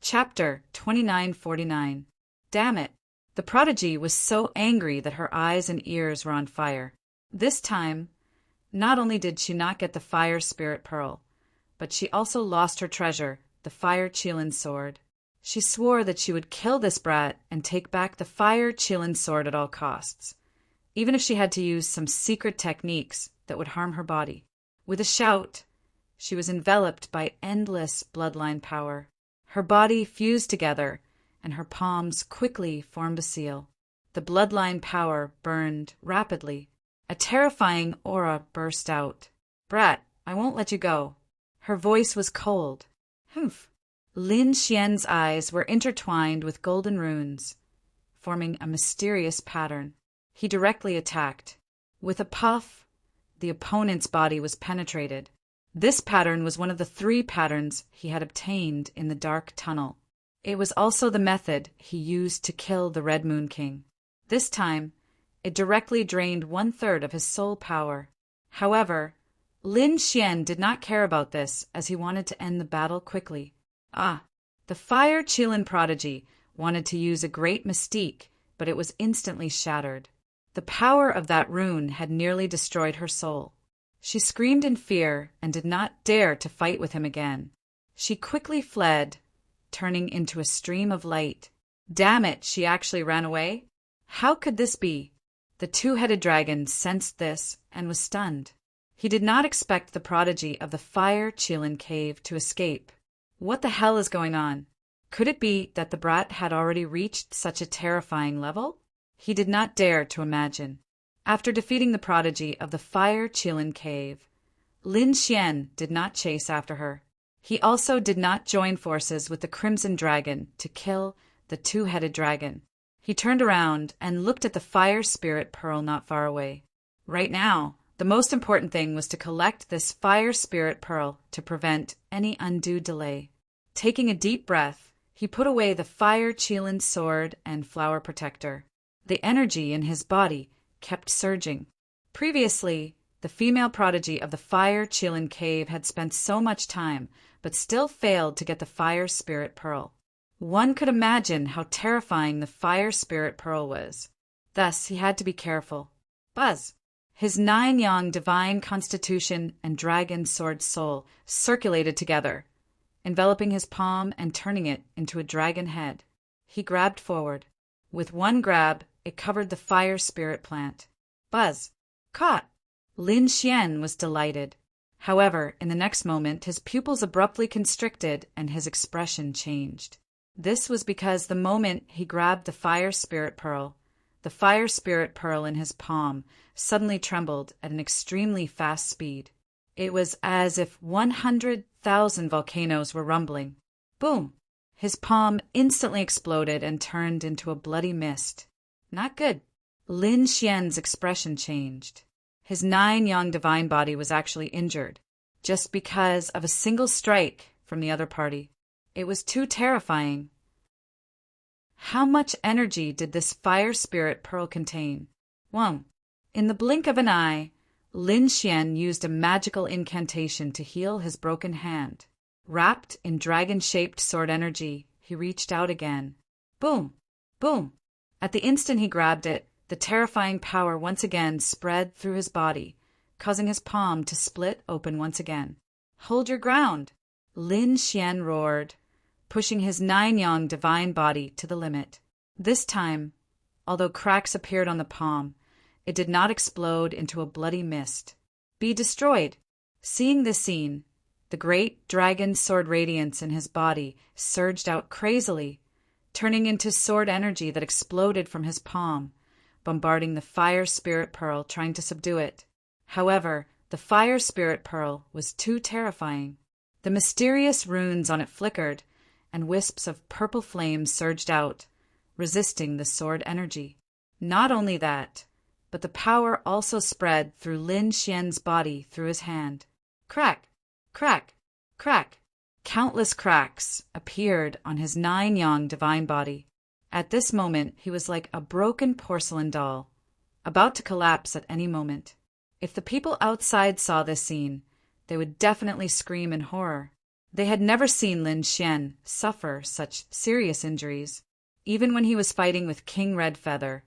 Chapter 2949. Damn it! The prodigy was so angry that her eyes and ears were on fire. This time, not only did she not get the fire spirit pearl, but she also lost her treasure, the fire Qilin sword. She swore that she would kill this brat and take back the fire Qilin sword at all costs, even if she had to use some secret techniques that would harm her body. With a shout, she was enveloped by endless bloodline power. Her body fused together, and her palms quickly formed a seal. The bloodline power burned rapidly. A terrifying aura burst out. "Brat, I won't let you go." Her voice was cold. "Humph." Lin Xian's eyes were intertwined with golden runes, forming a mysterious pattern. He directly attacked. With a puff, the opponent's body was penetrated. This pattern was one of the 3 patterns he had obtained in the dark tunnel. It was also the method he used to kill the Red Moon King. This time, it directly drained 1/3 of his soul power. However, Lin Xian did not care about this, as he wanted to end the battle quickly. The fire Qilin prodigy wanted to use a great mystique, but it was instantly shattered. The power of that rune had nearly destroyed her soul. She screamed in fear and did not dare to fight with him again. She quickly fled, turning into a stream of light. Damn it, she actually ran away? How could this be? The 2-headed dragon sensed this and was stunned. He did not expect the prodigy of the fire Qilin cave to escape. What the hell is going on? Could it be that the brat had already reached such a terrifying level? He did not dare to imagine. After defeating the prodigy of the fire Qilin cave, Lin Xian did not chase after her. He also did not join forces with the Crimson Dragon to kill the 2-headed dragon. He turned around and looked at the fire spirit pearl not far away. Right now, the most important thing was to collect this fire spirit pearl to prevent any undue delay. Taking a deep breath, he put away the fire Qilin sword and flower protector. The energy in his body kept surging. Previously, the female prodigy of the fire Qilin cave had spent so much time, but still failed to get the fire spirit pearl. One could imagine how terrifying the fire spirit pearl was. Thus, he had to be careful. Buzz! His 9-yang divine constitution and dragon sword soul circulated together, enveloping his palm and turning it into a dragon head. He grabbed forward. With one grab, it covered the fire spirit plant. Buzz! Caught! Lin Xian was delighted. However, in the next moment, his pupils abruptly constricted and his expression changed. This was because the moment he grabbed the fire spirit pearl in his palm suddenly trembled at an extremely fast speed. It was as if 100,000 volcanoes were rumbling. Boom! His palm instantly exploded and turned into a bloody mist. Not good. Lin Xian's expression changed. His 9-yang divine body was actually injured, just because of a single strike from the other party. It was too terrifying. How much energy did this fire spirit pearl contain? In the blink of an eye, Lin Xian used a magical incantation to heal his broken hand. Wrapped in dragon-shaped sword energy, he reached out again. Boom! Boom! At the instant he grabbed it, the terrifying power once again spread through his body, causing his palm to split open once again. Hold your ground! Lin Xian roared, pushing his 9-yang divine body to the limit. This time, although cracks appeared on the palm, it did not explode into a bloody mist. Be destroyed! Seeing this scene, the great dragon sword radiance in his body surged out crazily, turning into sword energy that exploded from his palm, bombarding the fire spirit pearl, trying to subdue it. However, the fire spirit pearl was too terrifying. The mysterious runes on it flickered, and wisps of purple flame surged out, resisting the sword energy. Not only that, but the power also spread through Lin Xian's body through his hand. Crack! Crack! Crack! Countless cracks appeared on his 9-yang divine body. At this moment, he was like a broken porcelain doll, about to collapse at any moment. If the people outside saw this scene, they would definitely scream in horror. They had never seen Lin Xian suffer such serious injuries. Even when he was fighting with King Redfeather,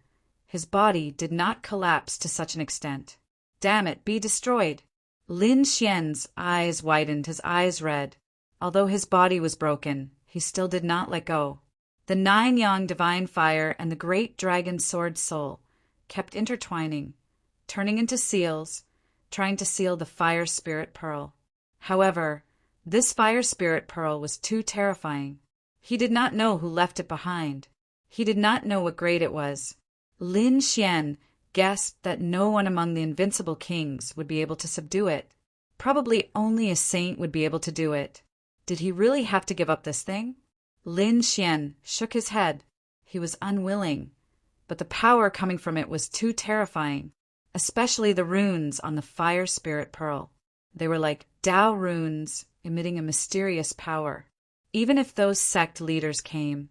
his body did not collapse to such an extent. Damn it, be destroyed! Lin Xian's eyes widened, his eyes red. Although his body was broken, he still did not let go. The 9 yang divine fire and the great dragon sword soul kept intertwining, turning into seals, trying to seal the fire spirit pearl. However, this fire spirit pearl was too terrifying. He did not know who left it behind. He did not know what grade it was. Lin Xian guessed that no one among the invincible kings would be able to subdue it. Probably only a saint would be able to do it. Did he really have to give up this thing? Lin Xian shook his head. He was unwilling, but the power coming from it was too terrifying, especially the runes on the fire spirit pearl. They were like Tao runes, emitting a mysterious power. Even if those sect leaders came,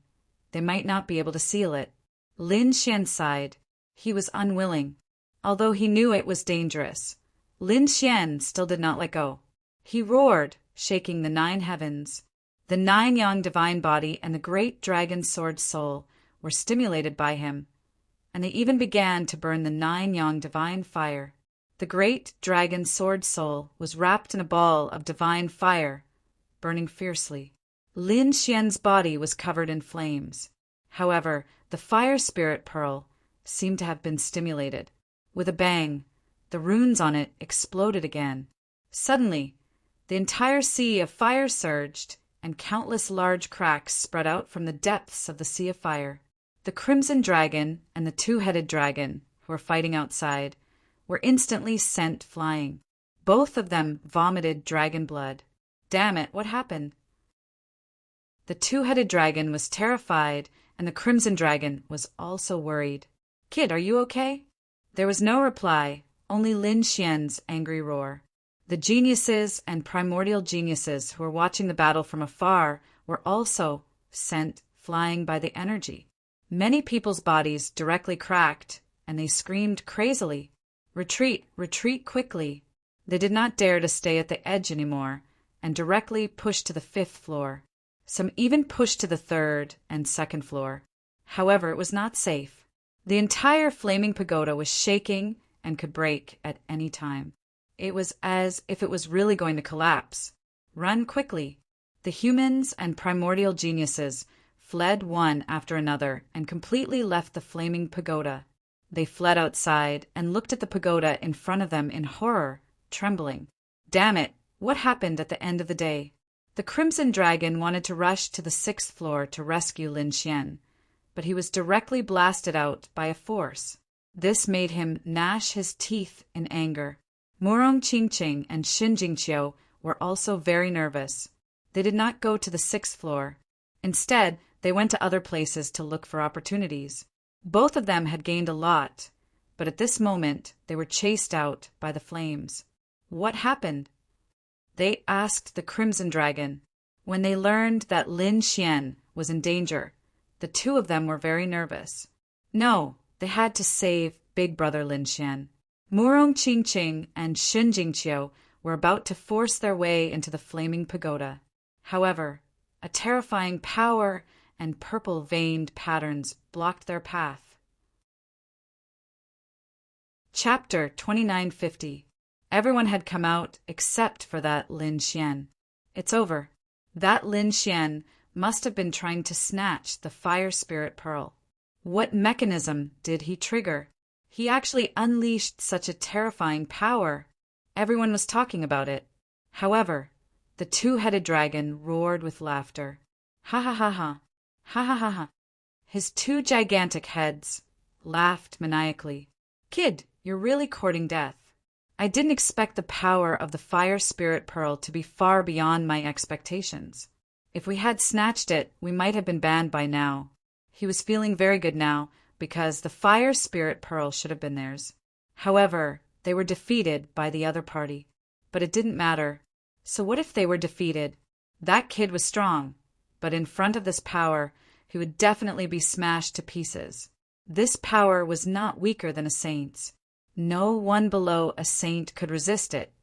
they might not be able to seal it. Lin Xian sighed. He was unwilling. Although he knew it was dangerous, Lin Xian still did not let go. He roared, shaking the 9 heavens. The 9 yang divine body and the great dragon sword soul were stimulated by him, and they even began to burn the 9 yang divine fire. The great dragon sword soul was wrapped in a ball of divine fire, burning fiercely. Lin Xian's body was covered in flames. However, the fire spirit pearl seemed to have been stimulated. With a bang, the runes on it exploded again. Suddenly, the entire sea of fire surged, and countless large cracks spread out from the depths of the sea of fire. The crimson dragon and the 2-headed dragon, who were fighting outside, were instantly sent flying. Both of them vomited dragon blood. Damn it, what happened? The 2-headed dragon was terrified, and the crimson dragon was also worried. Kid, are you okay? There was no reply, only Lin Xian's angry roar. The geniuses and primordial geniuses who were watching the battle from afar were also sent flying by the energy. Many people's bodies directly cracked, and they screamed crazily. Retreat, retreat quickly. They did not dare to stay at the edge anymore, and directly pushed to the 5th floor. Some even pushed to the 3rd and 2nd floor. However, it was not safe. The entire flaming pagoda was shaking and could break at any time. It was as if it was really going to collapse. Run quickly. The humans and primordial geniuses fled one after another and completely left the flaming pagoda. They fled outside and looked at the pagoda in front of them in horror, trembling. Damn it, what happened at the end of the day? The crimson dragon wanted to rush to the 6th floor to rescue Lin Xian, but he was directly blasted out by a force. This made him gnash his teeth in anger. Murong Qingqing and Xin Jingqiu were also very nervous. They did not go to the 6th floor. Instead, they went to other places to look for opportunities. Both of them had gained a lot, but at this moment they were chased out by the flames. What happened? They asked the Crimson Dragon. When they learned that Lin Xian was in danger, the 2 of them were very nervous. No, they had to save Big Brother Lin Xian. Murong Qingqing and Xin Jingqiu were about to force their way into the flaming pagoda. However, a terrifying power and purple-veined patterns blocked their path. Chapter 2950. Everyone had come out except for that Lin Xian. It's over. That Lin Xian must have been trying to snatch the fire spirit pearl. What mechanism did he trigger? He actually unleashed such a terrifying power. Everyone was talking about it. However, the 2-headed dragon roared with laughter. Ha ha ha ha. Ha ha ha ha. His 2 gigantic heads laughed maniacally. Kid, you're really courting death. I didn't expect the power of the fire spirit pearl to be far beyond my expectations. If we had snatched it, we might have been banned by now. He was feeling very good now, because the fire spirit pearl should have been theirs. However, they were defeated by the other party. But it didn't matter. So what if they were defeated? That kid was strong, but in front of this power, he would definitely be smashed to pieces. This power was not weaker than a saint's. No one below a saint could resist it,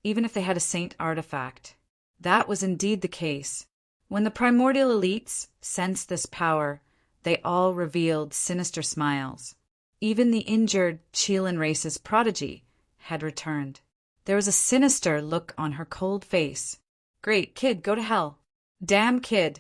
even if they had a saint artifact. That was indeed the case. When the primordial elites sensed this power, they all revealed sinister smiles. Even the injured Chelan race's prodigy had returned. There was a sinister look on her cold face. "Great, kid, go to hell. Damn, kid.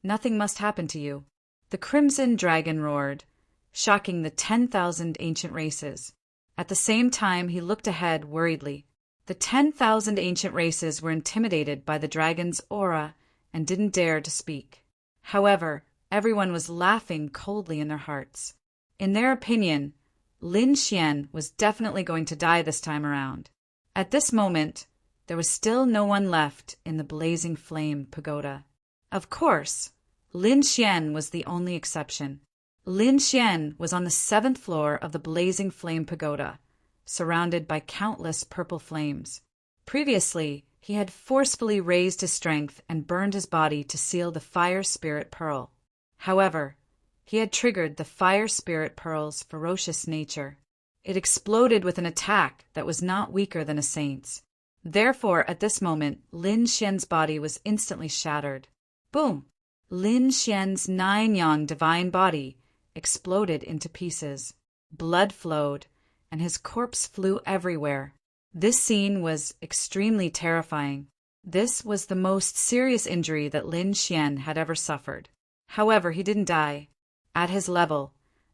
Nothing must happen to you." The crimson dragon roared, shocking the 10,000 ancient races. At the same time, he looked ahead worriedly. The 10,000 ancient races were intimidated by the dragon's aura and didn't dare to speak. However, everyone was laughing coldly in their hearts. In their opinion, Lin Xian was definitely going to die this time around. At this moment, there was still no one left in the blazing flame pagoda. Of course, Lin Xian was the only exception. Lin Xian was on the 7th floor of the blazing flame pagoda, surrounded by countless purple flames. Previously, he had forcefully raised his strength and burned his body to seal the Fire Spirit Pearl. However, he had triggered the Fire Spirit Pearl's ferocious nature. It exploded with an attack that was not weaker than a saint's. Therefore, at this moment, Lin Xian's body was instantly shattered. Boom! Lin Xian's 9-yang divine body exploded into pieces. Blood flowed, and his corpse flew everywhere. This scene was extremely terrifying. This was the most serious injury that Lin Xian had ever suffered. However, he didn't die. At his level,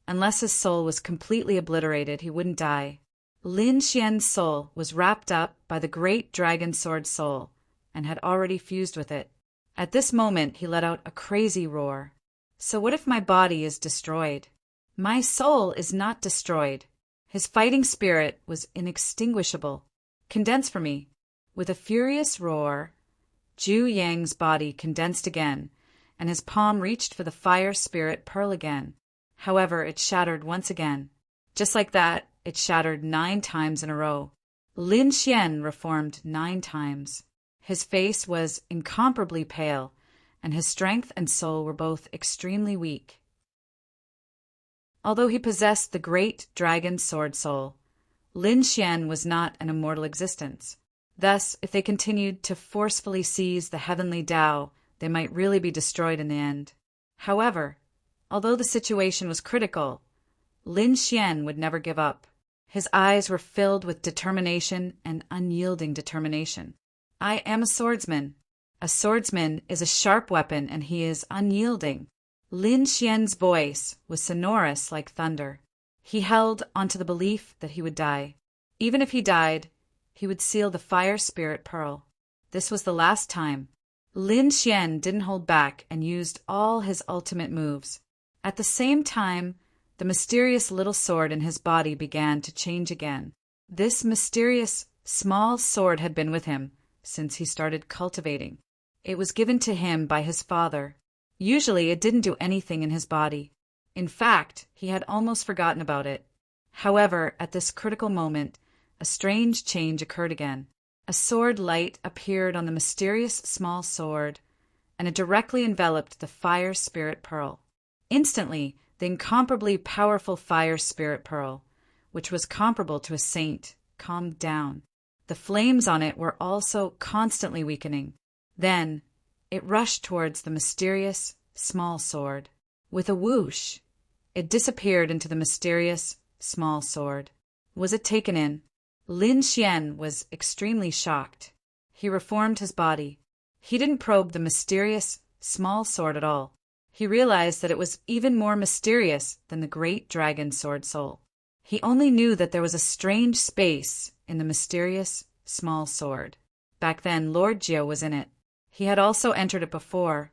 unless his soul was completely obliterated, he wouldn't die. Lin Xian's soul was wrapped up by the great dragon sword soul and had already fused with it. At this moment, he let out a crazy roar. So what if my body is destroyed? My soul is not destroyed. His fighting spirit was inextinguishable. Condense for me. With a furious roar, Zhu Yang's body condensed again, and his palm reached for the Fire Spirit Pearl again. However, it shattered once again. Just like that, it shattered 9 times in a row. Lin Xian reformed 9 times. His face was incomparably pale, and his strength and soul were both extremely weak. Although he possessed the great dragon sword soul, Lin Xian was not an immortal existence. Thus, if they continued to forcefully seize the heavenly Tao, they might really be destroyed in the end. However, although the situation was critical, Lin Xian would never give up. His eyes were filled with determination and unyielding determination. "I am a swordsman. A swordsman is a sharp weapon, and he is unyielding." Lin Xian's voice was sonorous like thunder. He held onto the belief that he would die. Even if he died, he would seal the Fire Spirit Pearl. This was the last time. Lin Xian didn't hold back and used all his ultimate moves. At the same time, the mysterious little sword in his body began to change again. This mysterious small sword had been with him since he started cultivating. It was given to him by his father. Usually it didn't do anything in his body. In fact, he had almost forgotten about it. However, at this critical moment, a strange change occurred again. A sword light appeared on the mysterious small sword, and it directly enveloped the Fire Spirit Pearl. Instantly, the incomparably powerful Fire Spirit Pearl, which was comparable to a saint, calmed down. The flames on it were also constantly weakening. Then, it rushed towards the mysterious small sword. With a whoosh, it disappeared into the mysterious small sword. Was it taken in? Lin Xian was extremely shocked. He reformed his body. He didn't probe the mysterious small sword at all. He realized that it was even more mysterious than the great dragon sword soul. He only knew that there was a strange space in the mysterious small sword. Back then, Lord Jiao was in it. He had also entered it before,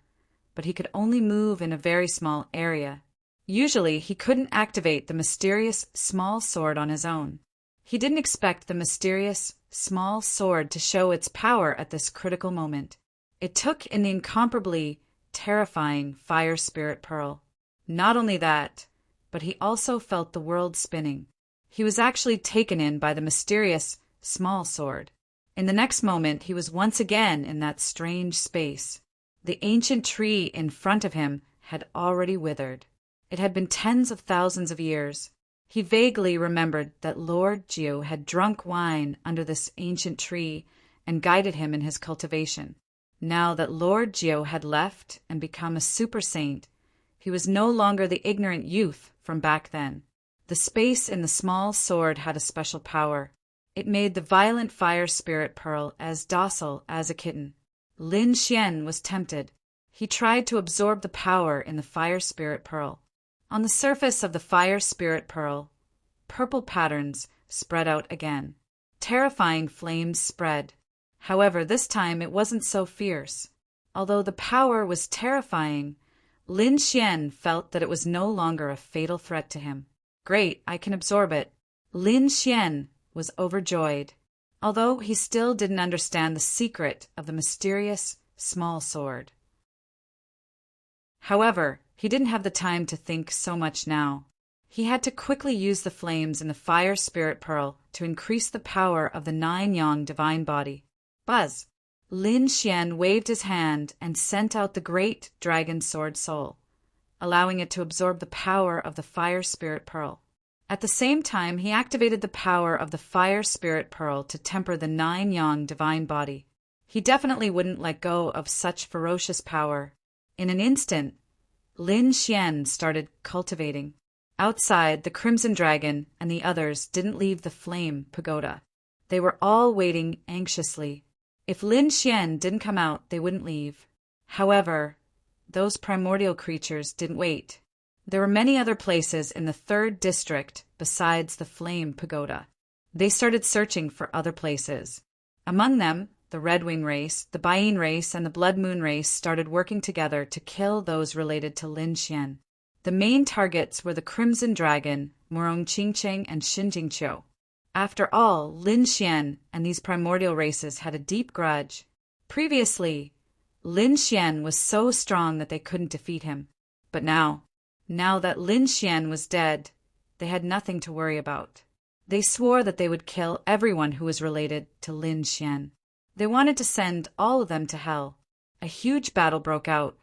but he could only move in a very small area. Usually, he couldn't activate the mysterious small sword on his own. He didn't expect the mysterious small sword to show its power at this critical moment. It took in the incomparably terrifying Fire Spirit Pearl. Not only that, but he also felt the world spinning. He was actually taken in by the mysterious small sword. In the next moment, he was once again in that strange space. The ancient tree in front of him had already withered. It had been tens of thousands of years. He vaguely remembered that Lord Jiao had drunk wine under this ancient tree and guided him in his cultivation. Now that Lord Geo had left and become a super saint, he was no longer the ignorant youth from back then. The space in the small sword had a special power. It made the violent fire spirit pearl as docile as a kitten. Lin Xian was tempted. He tried to absorb the power in the fire spirit pearl. On the surface of the fire spirit pearl, purple patterns spread out again. Terrifying flames spread. However, this time it wasn't so fierce. Although the power was terrifying, Lin Xian felt that it was no longer a fatal threat to him. Great, I can absorb it. Lin Xian was overjoyed, although he still didn't understand the secret of the mysterious small sword. However, he didn't have the time to think so much now. He had to quickly use the flames in the fire spirit pearl to increase the power of the 9-yang divine body. Buzz! Lin Xian waved his hand and sent out the great dragon sword soul, allowing it to absorb the power of the fire spirit pearl. At the same time, he activated the power of the fire spirit pearl to temper the 9-yang divine body. He definitely wouldn't let go of such ferocious power. In an instant, Lin Xian started cultivating. Outside, the Crimson Dragon and the others didn't leave the flame pagoda. They were all waiting anxiously. If Lin Xian didn't come out, they wouldn't leave. However, those primordial creatures didn't wait. There were many other places in the 3rd district besides the flame pagoda. They started searching for other places. Among them, the Red Wing race, the Baiyin race, and the Blood Moon race started working together to kill those related to Lin Xian. The main targets were the Crimson Dragon, Murong Qingqing, and Xinjingqiu. After all, Lin Xian and these primordial races had a deep grudge. Previously, Lin Xian was so strong that they couldn't defeat him. But now that Lin Xian was dead, they had nothing to worry about. They swore that they would kill everyone who was related to Lin Xian. They wanted to send all of them to hell. A huge battle broke out.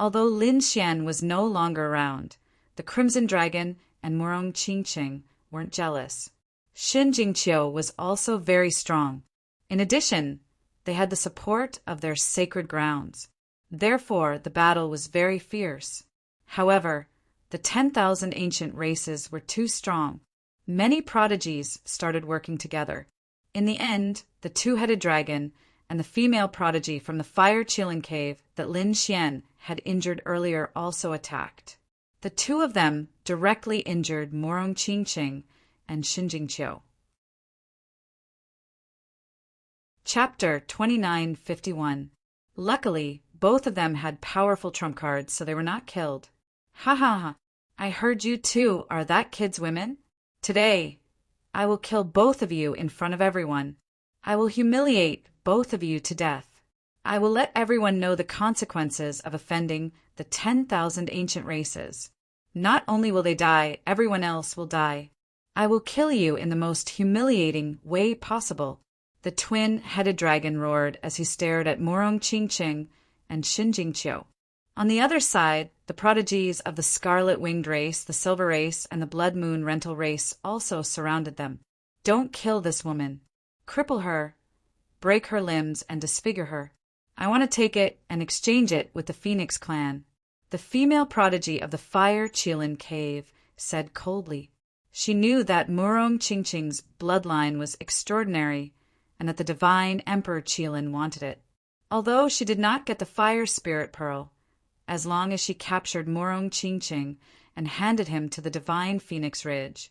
Although Lin Xian was no longer around, the Crimson Dragon and Murong Qingqing weren't jealous. Xinjingqiu was also very strong. In addition, they had the support of their sacred grounds. Therefore, the battle was very fierce. However, the 10,000 ancient races were too strong. Many prodigies started working together. In the end, the 2-headed dragon and the female prodigy from the Fire Qilin Cave that Lin Xian had injured earlier also attacked. The 2 of them directly injured Murong Qingqing and Xinjingqiu. Chapter 2951. Luckily, both of them had powerful trump cards, so they were not killed. Ha ha ha! I heard you two are that kid's women? Today, I will kill both of you in front of everyone. I will humiliate both of you to death. I will let everyone know the consequences of offending the 10,000 ancient races. Not only will they die, everyone else will die. I will kill you in the most humiliating way possible. The twin-headed dragon roared as he stared at Murong Qingqing and Xinjingqiu. On the other side, the prodigies of the Scarlet-Winged race, the Silver race, and the Blood Moon rental race also surrounded them. Don't kill this woman. Cripple her, break her limbs, and disfigure her. I want to take it and exchange it with the Phoenix clan. The female prodigy of the Fire Qilin Cave said coldly. She knew that Murong Qingqing's bloodline was extraordinary and that the divine Emperor Qilin wanted it. Although she did not get the Fire Spirit Pearl, as long as she captured Murong Qingqing and handed him to the divine Phoenix Ridge,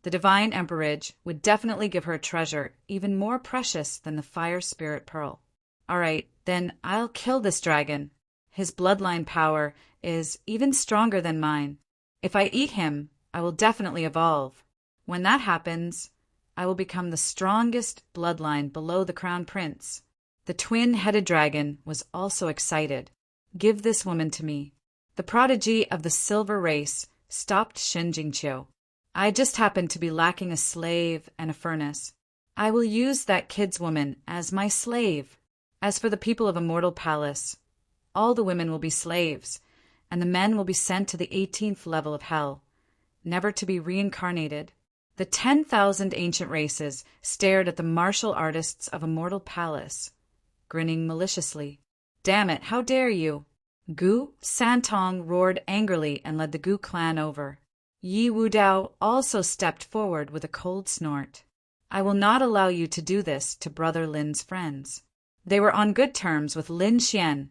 the divine Emperor Ridge would definitely give her a treasure even more precious than the Fire Spirit Pearl. All right, then I'll kill this dragon. His bloodline power is even stronger than mine. If I eat him, I will definitely evolve. When that happens, I will become the strongest bloodline below the Crown Prince. The twin-headed dragon was also excited. Give this woman to me. The prodigy of the Silver race stopped Xinjingqiu. I just happen to be lacking a slave and a furnace. I will use that kid's woman as my slave. As for the people of Immortal Palace, all the women will be slaves, and the men will be sent to the 18th level of hell, never to be reincarnated. The 10,000 ancient races stared at the martial artists of Immortal Palace, grinning maliciously. Damn it, how dare you! Gu Santong roared angrily and led the Gu clan over. Yi Wudao also stepped forward with a cold snort. I will not allow you to do this to Brother Lin's friends. They were on good terms with Lin Xian,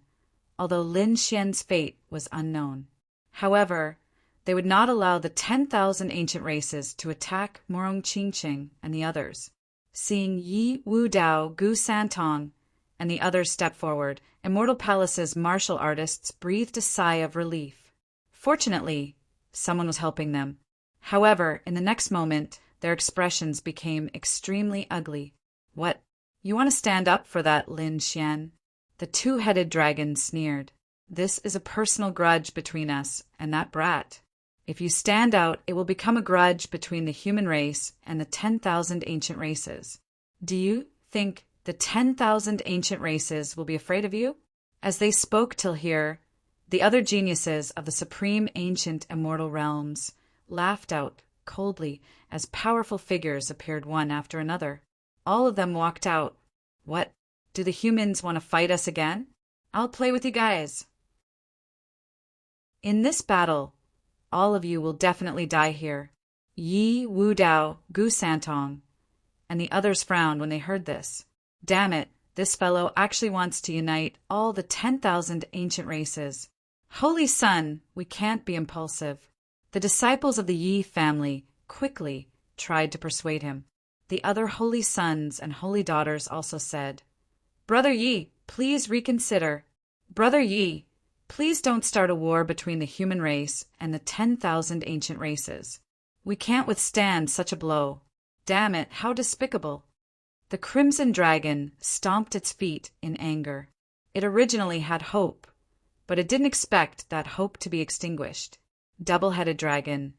although Lin Xian's fate was unknown. However, they would not allow the 10,000 ancient races to attack Morong Qingqing and the others. Seeing Yi Wudao, Gu Santong, and the others step forward, Immortal Palace's martial artists breathed a sigh of relief. Fortunately, someone was helping them. However, in the next moment, their expressions became extremely ugly. What? You want to stand up for that, Lin Xian? The two-headed dragon sneered. This is a personal grudge between us and that brat. If you stand out, it will become a grudge between the human race and the 10,000 ancient races. Do you think the 10,000 ancient races will be afraid of you? As they spoke till here, the other geniuses of the supreme ancient immortal realms laughed out coldly as powerful figures appeared one after another. All of them walked out. What? Do the humans want to fight us again? I'll play with you guys. In this battle, all of you will definitely die here. Yi Wudao, Gu Santong, and the others frowned when they heard this. Damn it, this fellow actually wants to unite all the 10,000 ancient races. Holy Sun, we can't be impulsive. The disciples of the Yi family quickly tried to persuade him. The other holy sons and holy daughters also said, Brother Yi, please reconsider. Brother Yi, please don't start a war between the human race and the 10,000 ancient races. We can't withstand such a blow. Damn it, how despicable. The Crimson Dragon stomped its feet in anger. It originally had hope, but it didn't expect that hope to be extinguished. Double-headed dragon,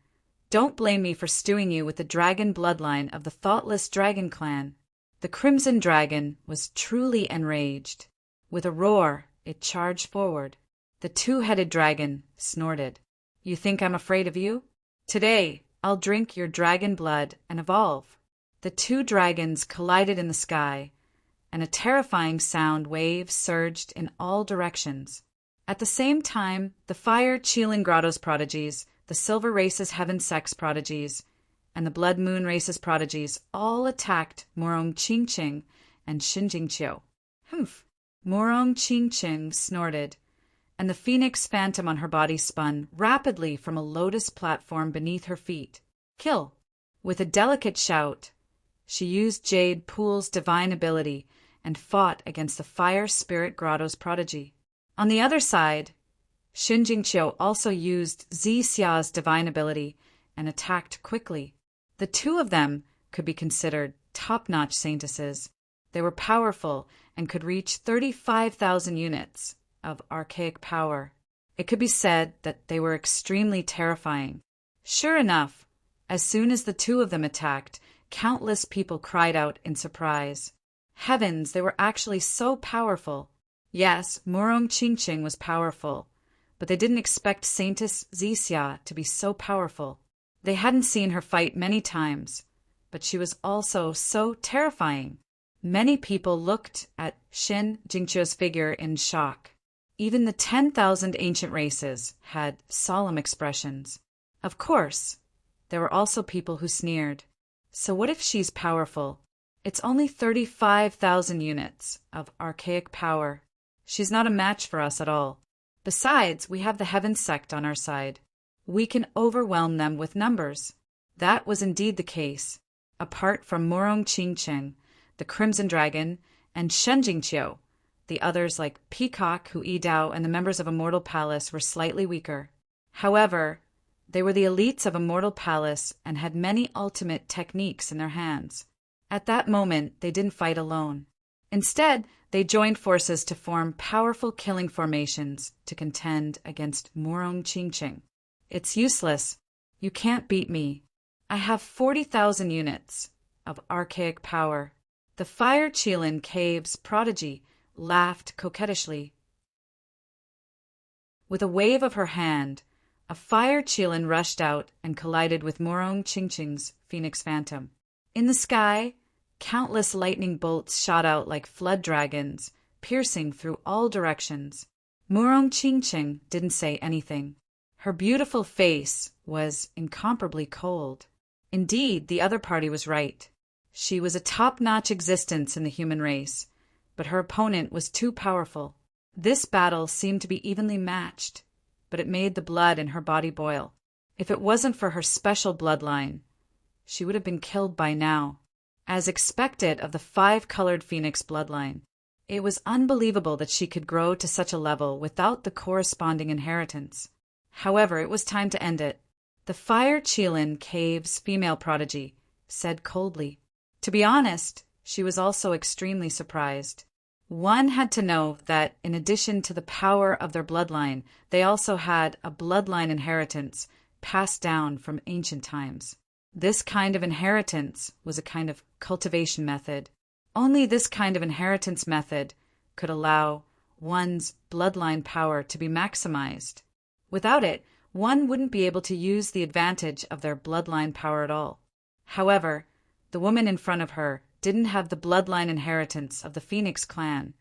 don't blame me for stewing you with the dragon bloodline of the thoughtless dragon clan. The Crimson Dragon was truly enraged. With a roar, it charged forward. The two-headed dragon snorted. You think I'm afraid of you? Today, I'll drink your dragon blood and evolve. The two dragons collided in the sky, and a terrifying sound wave surged in all directions. At the same time, the Fire Qilin Grotto's prodigies, the Silver Race's Heaven Sex prodigies, and the Blood Moon Race's prodigies all attacked Morong Qingqing and Xinjingqiu. Humph! Morong Qingqing snorted, and the phoenix phantom on her body spun rapidly from a lotus platform beneath her feet. Kill! With a delicate shout, she used Jade Pool's divine ability and fought against the Fire Spirit Grotto's prodigy. On the other side, Xinjingqiu also used Xia's divine ability and attacked quickly. The two of them could be considered top-notch saintesses. They were powerful and could reach 35,000 units of archaic power. It could be said that they were extremely terrifying. Sure enough, as soon as the two of them attacked, countless people cried out in surprise. Heavens, they were actually so powerful. Yes, Morong Qingqing was powerful, but they didn't expect Saintess Xia to be so powerful. They hadn't seen her fight many times, but she was also so terrifying. Many people looked at Xin Jingqiu's figure in shock. Even the 10,000 ancient races had solemn expressions. Of course, there were also people who sneered. So what if she's powerful? It's only 35,000 units of archaic power. She's not a match for us at all. Besides, we have the Heaven Sect on our side. We can overwhelm them with numbers. That was indeed the case. Apart from Morong Qingqing, the Crimson Dragon, and Xinjingqiu, the others like Peacock, Hu Yidao, and the members of Immortal Palace were slightly weaker. However, they were the elites of Immortal Palace and had many ultimate techniques in their hands. At that moment, they didn't fight alone. Instead, they joined forces to form powerful killing formations to contend against Morong Qingqing. It's useless. You can't beat me. I have 40,000 units of archaic power. The Fire Qilin Cave's prodigy laughed coquettishly. With a wave of her hand, a Fire Qilin rushed out and collided with Morong Qingqing's Phoenix Phantom. In the sky, countless lightning bolts shot out like flood dragons piercing through all directions. Murong Qingqing didn't say anything. Her beautiful face was incomparably cold. Indeed, the other party was right. She was a top-notch existence in the human race, but her opponent was too powerful. This battle seemed to be evenly matched, but it made the blood in her body boil. If it wasn't for her special bloodline, she would have been killed by now. As expected of the five-colored phoenix bloodline, it was unbelievable that she could grow to such a level without the corresponding inheritance. However, it was time to end it. The Fire Qilin Cave's female prodigy said coldly. To be honest, she was also extremely surprised. One had to know that in addition to the power of their bloodline, they also had a bloodline inheritance passed down from ancient times. This kind of inheritance was a kind of cultivation method. Only this kind of inheritance method could allow one's bloodline power to be maximized. Without it, one wouldn't be able to use the advantage of their bloodline power at all. However, the woman in front of her didn't have the bloodline inheritance of the Phoenix clan,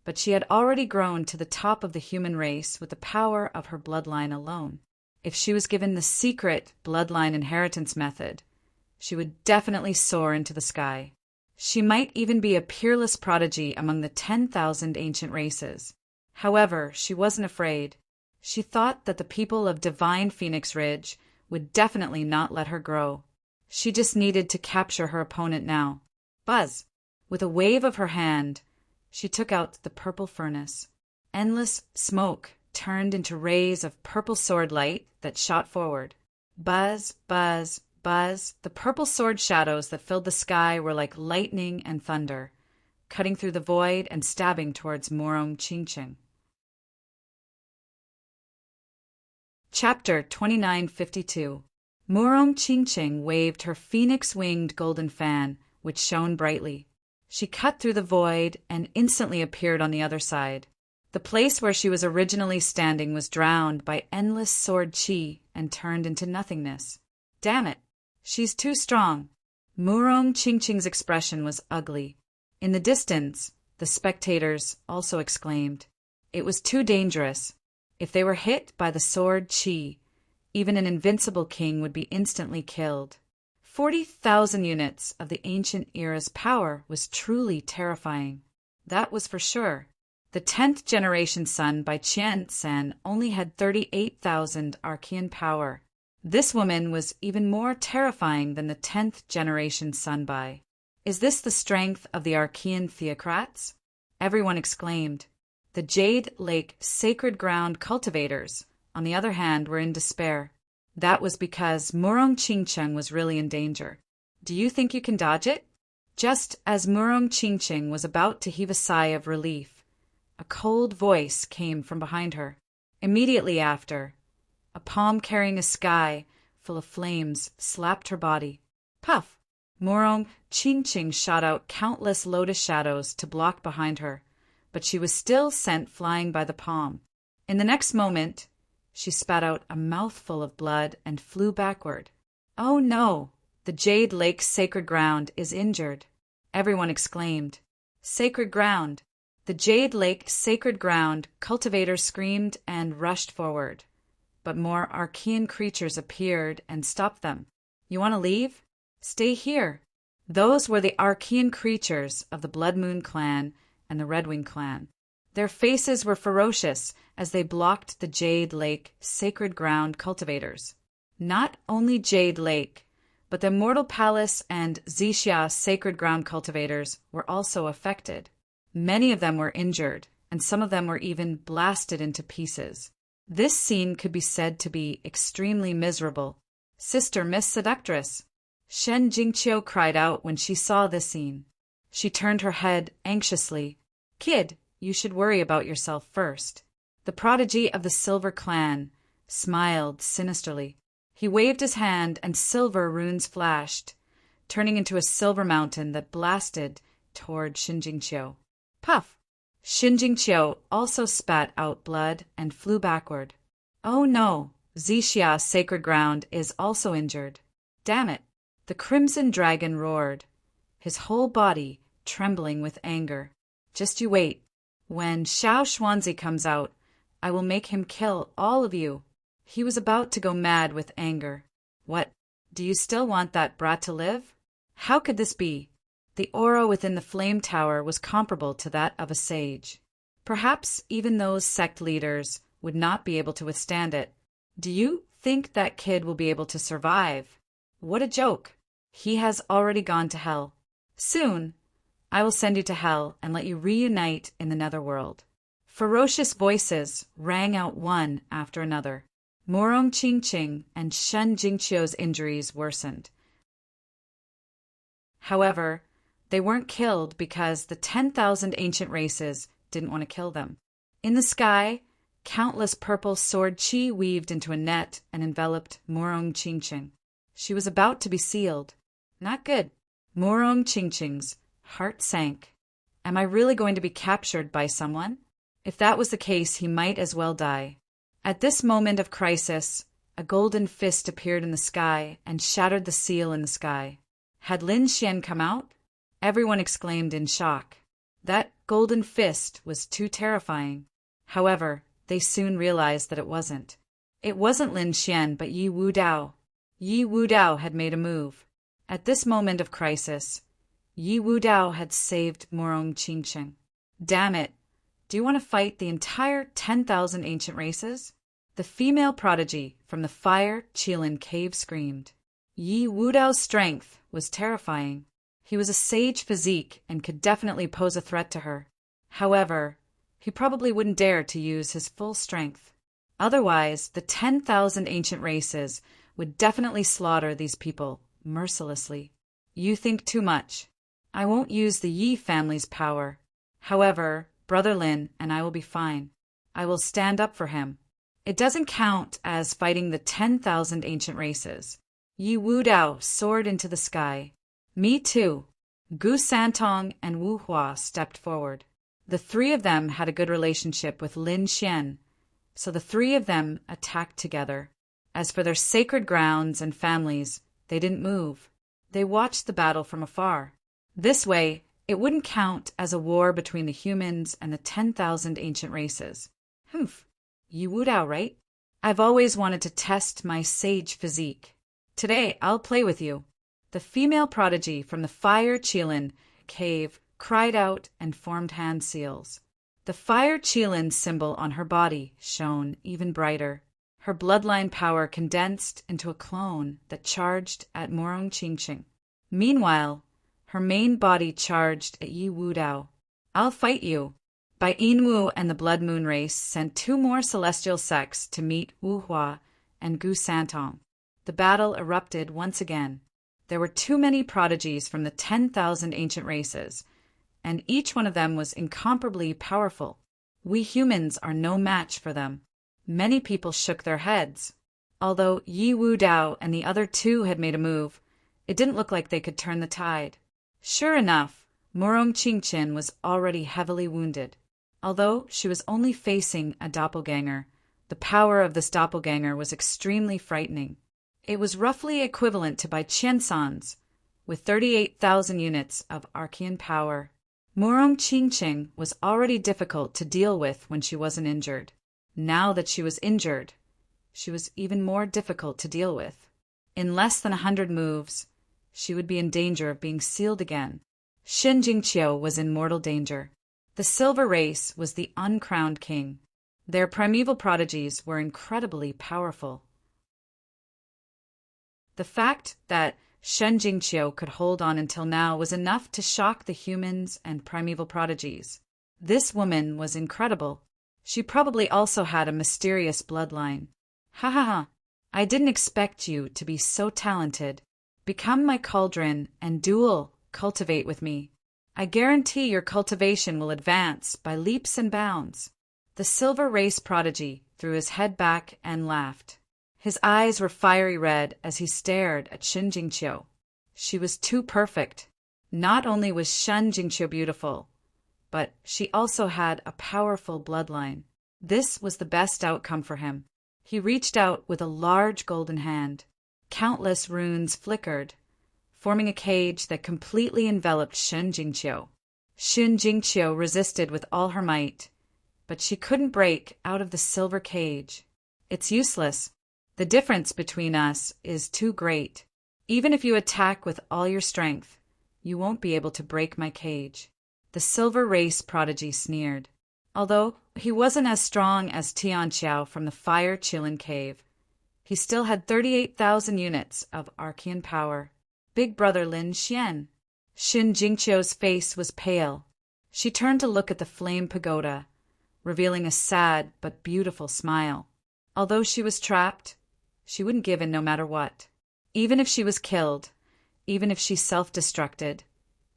but she had already grown to the top of the human race with the power of her bloodline alone. If she was given the secret bloodline inheritance method, she would definitely soar into the sky. She might even be a peerless prodigy among the 10,000 ancient races. However, she wasn't afraid. She thought that the people of Divine Phoenix Ridge would definitely not let her grow. She just needed to capture her opponent now. Buzz! With a wave of her hand, she took out the purple furnace. Endless smoke turned into rays of purple sword light that shot forward. Buzz, buzz, buzz. The purple sword shadows that filled the sky were like lightning and thunder, cutting through the void and stabbing towards Murong Qingqing. Chapter 2952. Murong Qingqing waved her phoenix-winged golden fan, which shone brightly. She cut through the void and instantly appeared on the other side. The place where she was originally standing was drowned by endless sword qi and turned into nothingness. Damn it! She's too strong. Murong Qingqing's expression was ugly. In the distance, the spectators also exclaimed. It was too dangerous. If they were hit by the sword qi, even an invincible king would be instantly killed. 40,000 units of the ancient era's power was truly terrifying. That was for sure. The 10th generation sun by Qian San only had 38,000 Archean power. This woman was even more terrifying than the 10th generation sun by. Is this the strength of the Archean theocrats? Everyone exclaimed. The Jade Lake Sacred Ground cultivators, on the other hand, were in despair. That was because Murong Qingqing was really in danger. Do you think you can dodge it? Just as Murong Qingqing was about to heave a sigh of relief, a cold voice came from behind her. Immediately after, a palm carrying a sky full of flames slapped her body. Puff! Murong Qingqing shot out countless lotus shadows to block behind her, but she was still sent flying by the palm. In the next moment, she spat out a mouthful of blood and flew backward. Oh no! The Jade Lake Sacred Ground is injured. Everyone exclaimed. Sacred Ground! The Jade Lake Sacred Ground cultivators screamed and rushed forward. But more Archean creatures appeared and stopped them. You want to leave? Stay here. Those were the Archean creatures of the Blood Moon clan and the Redwing clan. Their faces were ferocious as they blocked the Jade Lake Sacred Ground cultivators. Not only Jade Lake, but the Immortal Palace and Xixia Sacred Ground cultivators were also affected. Many of them were injured, and some of them were even blasted into pieces. This scene could be said to be extremely miserable. Sister Miss Seductress! Shen Jingqiu cried out when she saw this scene. She turned her head anxiously. Kid, you should worry about yourself first. The prodigy of the Silver Clan smiled sinisterly. He waved his hand and silver runes flashed, turning into a silver mountain that blasted toward Shen Jingqiu. Puff! Shen Jingqiu also spat out blood and flew backward. Oh no! Xixia Sacred Ground is also injured. Damn it! The Crimson Dragon roared, his whole body trembling with anger. Just you wait. When Xiao Xuanzi comes out, I will make him kill all of you. He was about to go mad with anger. What? Do you still want that brat to live? How could this be? The aura within the flame tower was comparable to that of a sage. Perhaps even those sect leaders would not be able to withstand it. Do you think that kid will be able to survive? What a joke! He has already gone to hell. Soon, I will send you to hell and let you reunite in the netherworld. Ferocious voices rang out one after another. Morong Qingqing and Shen Jingqiu's injuries worsened. However, they weren't killed because the 10,000 ancient races didn't want to kill them. In the sky, countless purple sword chi weaved into a net and enveloped Morong Qingqing. She was about to be sealed. Not good. Morong Qingqing's heart sank. Am I really going to be captured by someone? If that was the case, he might as well die. At this moment of crisis, a golden fist appeared in the sky and shattered the seal in the sky. Had Lin Xian come out? Everyone exclaimed in shock. That golden fist was too terrifying. However, they soon realized that it wasn't. It wasn't Lin Xian, but Yi Wudao. Yi Wudao had made a move. At this moment of crisis, Yi Wudao had saved Morong Qingqing. Damn it! Do you want to fight the entire 10,000 ancient races? The female prodigy from the Fire Qilin cave screamed. Yi Wudao's strength was terrifying. He was a sage physique and could definitely pose a threat to her. However, he probably wouldn't dare to use his full strength. Otherwise, the 10,000 ancient races would definitely slaughter these people mercilessly. You think too much. I won't use the Yi family's power. However, Brother Lin and I will be fine. I will stand up for him. It doesn't count as fighting the 10,000 ancient races. Yi Wudao soared into the sky. Me too. Gu Santong and Wu Hua stepped forward. The three of them had a good relationship with Lin Xian, so the three of them attacked together. As for their sacred grounds and families, they didn't move. They watched the battle from afar. This way, it wouldn't count as a war between the humans and the 10,000 ancient races. Humph. Yi Wudao, right? I've always wanted to test my sage physique. Today, I'll play with you. The female prodigy from the Fire Qilin cave cried out and formed hand seals. The Fire Qilin symbol on her body shone even brighter. Her bloodline power condensed into a clone that charged at Morong Qingqing. Meanwhile, her main body charged at Yi Wudao. I'll fight you. Bai Yinwu and the Blood Moon race sent two more celestial sects to meet Wu Hua and Gu Santong. The battle erupted once again. There were too many prodigies from the 10,000 ancient races, and each one of them was incomparably powerful. We humans are no match for them. Many people shook their heads. Although Yi Wudao and the other two had made a move, it didn't look like they could turn the tide. Sure enough, Morong Qingqing was already heavily wounded. Although she was only facing a doppelganger, the power of this doppelganger was extremely frightening. It was roughly equivalent to Bai Qiansan's, with 38,000 units of Archean power. Morong Qingqing was already difficult to deal with when she wasn't injured. Now that she was injured, she was even more difficult to deal with. In less than 100 moves, she would be in danger of being sealed again. Shen Jingqiu was in mortal danger. The Silver Race was the uncrowned king. Their primeval prodigies were incredibly powerful. The fact that Shen Jingqiu could hold on until now was enough to shock the humans and primeval prodigies. This woman was incredible. She probably also had a mysterious bloodline. Ha ha ha. I didn't expect you to be so talented. Become my cauldron and cultivate with me. I guarantee your cultivation will advance by leaps and bounds. The Silver Race prodigy threw his head back and laughed. His eyes were fiery red as he stared at Shen Jingqiu. She was too perfect. Not only was Shen Jingqiu beautiful, but she also had a powerful bloodline. This was the best outcome for him. He reached out with a large golden hand. Countless runes flickered, forming a cage that completely enveloped Shen Jingqiu. Xin Jingqiu resisted with all her might, but she couldn't break out of the silver cage. It's useless. The difference between us is too great. Even if you attack with all your strength, you won't be able to break my cage. The silver race prodigy sneered. Although he wasn't as strong as Tianqiao from the Fire Qilin Cave, he still had 38,000 units of Archean power. Big brother Lin Xian. Xin Jingqiu's face was pale. She turned to look at the flame pagoda, revealing a sad but beautiful smile. Although she was trapped, she wouldn't give in no matter what. Even if she was killed, even if she self-destructed,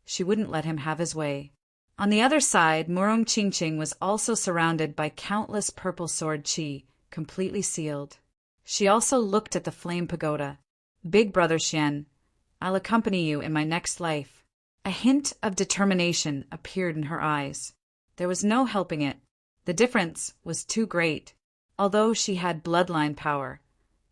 she wouldn't let him have his way. On the other side, Murong Qingqing was also surrounded by countless purple sword qi, completely sealed. She also looked at the flame pagoda. Big brother Xian, I'll accompany you in my next life. A hint of determination appeared in her eyes. There was no helping it. The difference was too great. Although she had bloodline power,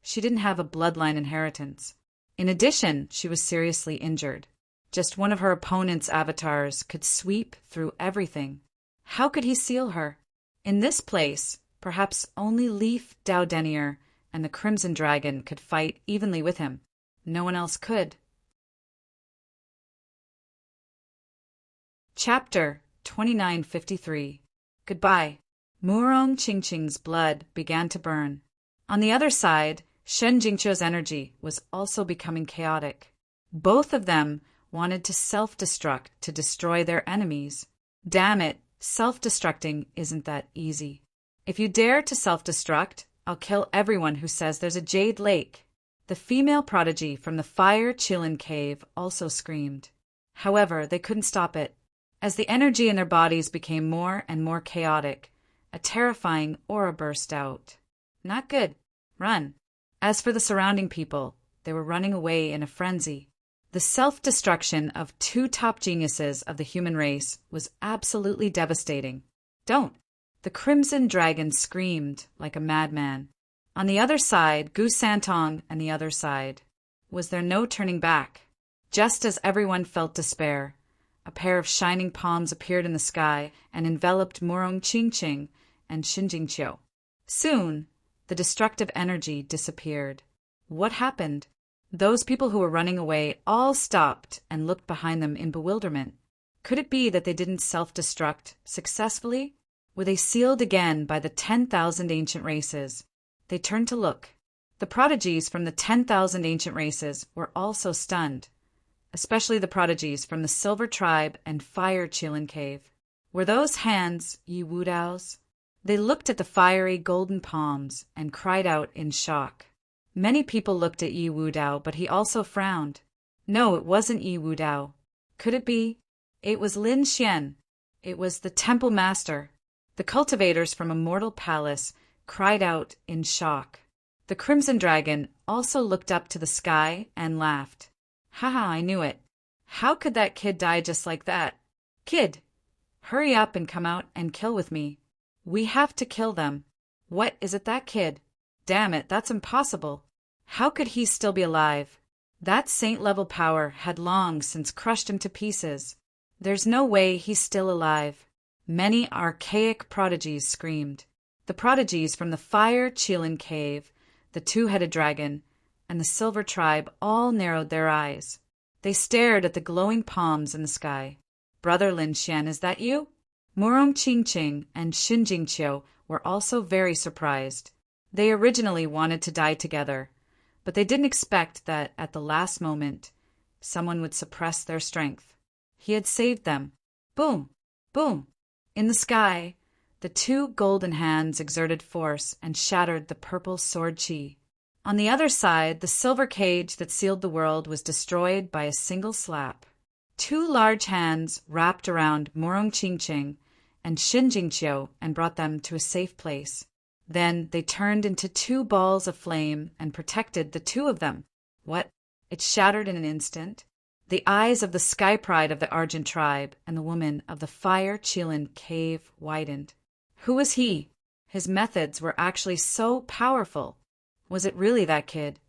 she didn't have a bloodline inheritance. In addition, she was seriously injured. Just one of her opponent's avatars could sweep through everything. How could he seal her? In this place, perhaps only Leaf Dowdenier and the Crimson Dragon could fight evenly with him. No one else could. Chapter 2953. Goodbye. Murong Qingqing's blood began to burn. On the other side, Shen Jingqiu's energy was also becoming chaotic. Both of them wanted to self-destruct to destroy their enemies. Damn it, self-destructing isn't that easy. If you dare to self-destruct, I'll kill everyone who says there's a jade lake. The female prodigy from the Fire Qilin Cave also screamed. However, they couldn't stop it. As the energy in their bodies became more and more chaotic, a terrifying aura burst out. Not good. Run. As for the surrounding people, they were running away in a frenzy. The self-destruction of two top geniuses of the human race was absolutely devastating. Don't! The Crimson Dragon screamed like a madman. On the other side, Gu Santong and the other side. Was there no turning back? Just as everyone felt despair, a pair of shining palms appeared in the sky and enveloped Murong Qingqing and Xin Jingqiu. Soon, the destructive energy disappeared. What happened? Those people who were running away all stopped and looked behind them in bewilderment. Could it be that they didn't self-destruct successfully? Were they sealed again by the 10,000 ancient races? They turned to look. The prodigies from the 10,000 ancient races were also stunned, especially the prodigies from the Silver Tribe and Fire Qilin Cave. Were those hands Yi Wudao's? They looked at the fiery golden palms and cried out in shock. Many people looked at Yi Wudao, but he also frowned. No, it wasn't Yi Wudao. Could it be? It was Lin Xian. It was the Temple Master. The cultivators from Immortal Palace cried out in shock. The Crimson Dragon also looked up to the sky and laughed. Haha, I knew it. How could that kid die just like that? Kid, hurry up and come out and kill with me. We have to kill them. What, is it that kid? Damn it, that's impossible. How could he still be alive? That saint-level power had long since crushed him to pieces. There's no way he's still alive. Many archaic prodigies screamed. The prodigies from the Fire Qilin Cave, the Two-Headed Dragon, and the Silver Tribe all narrowed their eyes. They stared at the glowing palms in the sky. Brother Lin Xian, is that you? Murong Qingqing and Xin Jingqiu were also very surprised. They originally wanted to die together, but they didn't expect that at the last moment, someone would suppress their strength. He had saved them. Boom! Boom! In the sky, the two golden hands exerted force and shattered the purple sword qi. On the other side, the silver cage that sealed the world was destroyed by a single slap. Two large hands wrapped around Murong Qingqing and Xin Jingqiu and brought them to a safe place. Then they turned into two balls of flame and protected the two of them. What? It shattered in an instant. The eyes of the Sky Pride of the Argent tribe and the woman of the Fire Qilin Cave widened. Who was he? His methods were actually so powerful. Was it really that kid?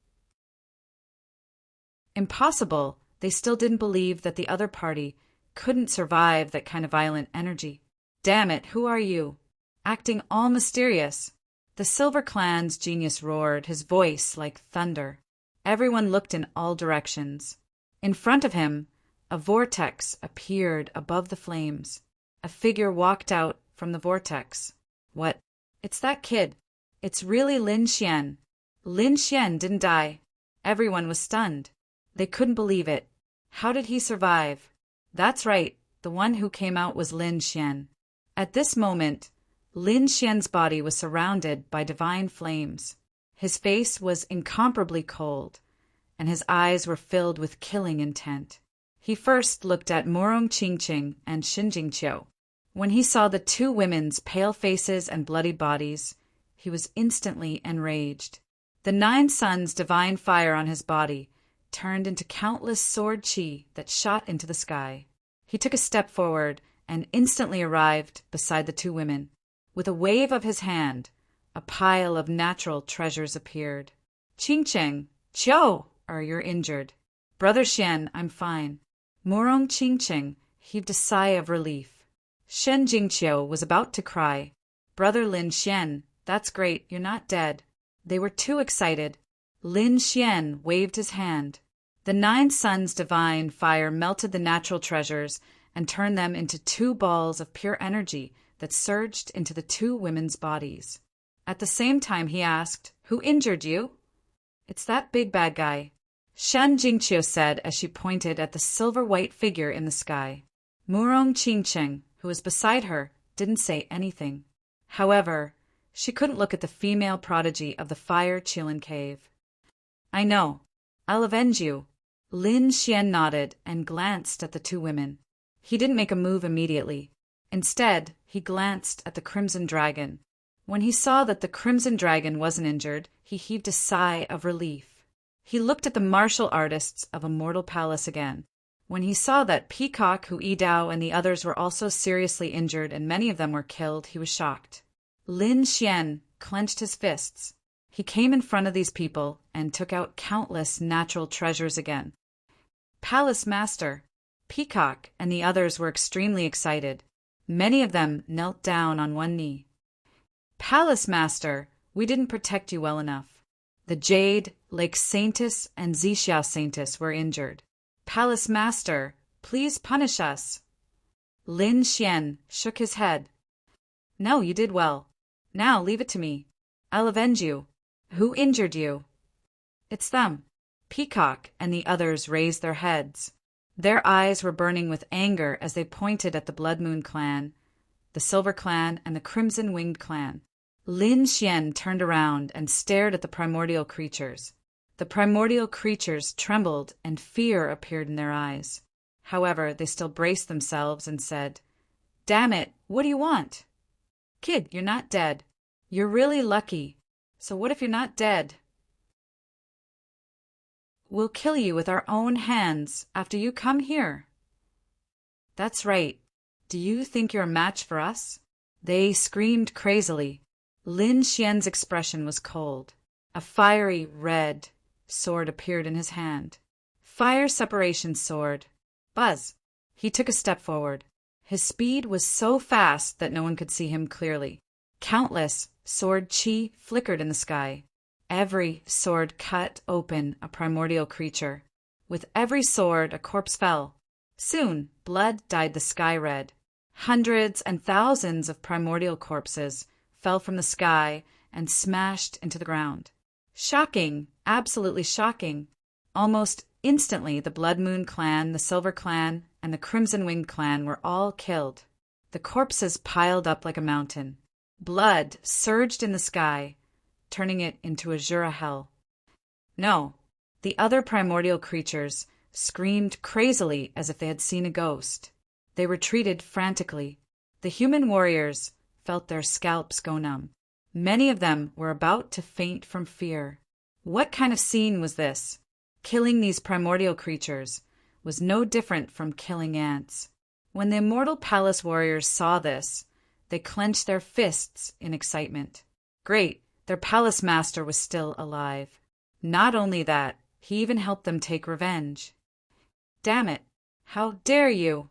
Impossible. They still didn't believe that the other party couldn't survive that kind of violent energy. Damn it, who are you? Acting all mysterious. The Silver Clan's genius roared, his voice like thunder. Everyone looked in all directions. In front of him, a vortex appeared above the flames. A figure walked out from the vortex. What? It's that kid. It's really Lin Xian. Lin Xian didn't die. Everyone was stunned. They couldn't believe it. How did he survive? That's right, the one who came out was Lin Xian. At this moment, Lin Xian's body was surrounded by divine flames. His face was incomparably cold, and his eyes were filled with killing intent. He first looked at Morong Qingqing and Shin Jingqiu. When he saw the two women's pale faces and bloody bodies, he was instantly enraged. The 9 suns' divine fire on his body turned into countless sword qi that shot into the sky. He took a step forward and instantly arrived beside the two women. With a wave of his hand, a pile of natural treasures appeared. Qingqing, Qiu, you're injured. Brother Xian, I'm fine. Morong Qingqing heaved a sigh of relief. Shen Jingqiu was about to cry. Brother Lin Xian, that's great, you're not dead. They were too excited. Lin Xian waved his hand. The 9 suns' divine fire melted the natural treasures and turned them into 2 balls of pure energy that surged into the 2 women's bodies. At the same time he asked, "Who injured you?" "It's that big bad guy," Shen Jingqiu said as she pointed at the silver-white figure in the sky. Murong Qingqing, who was beside her, didn't say anything. However, she couldn't look at the female prodigy of the Fire Qilin Cave. "I know. I'll avenge you." Lin Xian nodded and glanced at the 2 women. He didn't make a move immediately. Instead, he glanced at the Crimson Dragon. When he saw that the Crimson Dragon wasn't injured, he heaved a sigh of relief. He looked at the martial artists of Immortal Palace again. When he saw that Peacock, Hu Yidao, and the others were also seriously injured and many of them were killed, he was shocked. Lin Xian clenched his fists. He came in front of these people and took out countless natural treasures again. Palace Master, Peacock, and the others were extremely excited. Many of them knelt down on one knee. "Palace Master, we didn't protect you well enough. The Jade, Lake Saintis, and Zixia Saintis were injured. Palace Master, please punish us." Lin Xian shook his head. "No, you did well. Now leave it to me. I'll avenge you. Who injured you?" "It's them." Peacock and the others raised their heads. Their eyes were burning with anger as they pointed at the Blood Moon Clan, the Silver Clan, and the Crimson Winged Clan. Lin Xian turned around and stared at the primordial creatures. The primordial creatures trembled and fear appeared in their eyes. However, they still braced themselves and said, "Damn it, what do you want?" "Kid, you're not dead. You're really lucky. So what if you're not dead?" "We'll kill you with our own hands after you come here." "That's right. Do you think you're a match for us?" They screamed crazily. Lin Xian's expression was cold. A fiery red sword appeared in his hand. Fire separation sword. Buzz. He took a step forward. His speed was so fast that no one could see him clearly. Countless sword qi flickered in the sky. Every sword cut open a primordial creature. With every sword, a corpse fell. Soon, blood dyed the sky red. Hundreds and thousands of primordial corpses fell from the sky and smashed into the ground. Shocking, absolutely shocking. Almost instantly, the Blood Moon Clan, the Silver Clan, and the Crimson Winged Clan were all killed. The corpses piled up like a mountain. Blood surged in the sky, turning it into azure hell. No, the other primordial creatures screamed crazily as if they had seen a ghost. They retreated frantically. The human warriors felt their scalps go numb. Many of them were about to faint from fear. What kind of scene was this? Killing these primordial creatures was no different from killing ants. When the Immortal Palace warriors saw this, they clenched their fists in excitement. Great, their palace master was still alive. Not only that, he even helped them take revenge. "Damn it! How dare you!"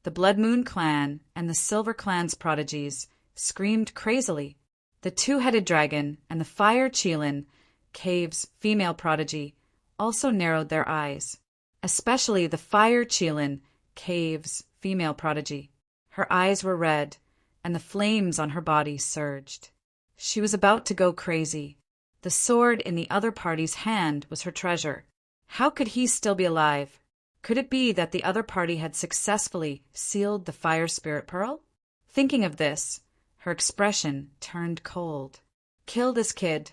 The Blood Moon clan and the Silver clan's prodigies screamed crazily. The two-headed dragon and the Fire Cheelin cave's female prodigy also narrowed their eyes, especially the Fire Cheelin cave's female prodigy. Her eyes were red, and the flames on her body surged. She was about to go crazy. The sword in the other party's hand was her treasure. How could he still be alive? Could it be that the other party had successfully sealed the fire spirit pearl? Thinking of this, her expression turned cold. Kill this kid.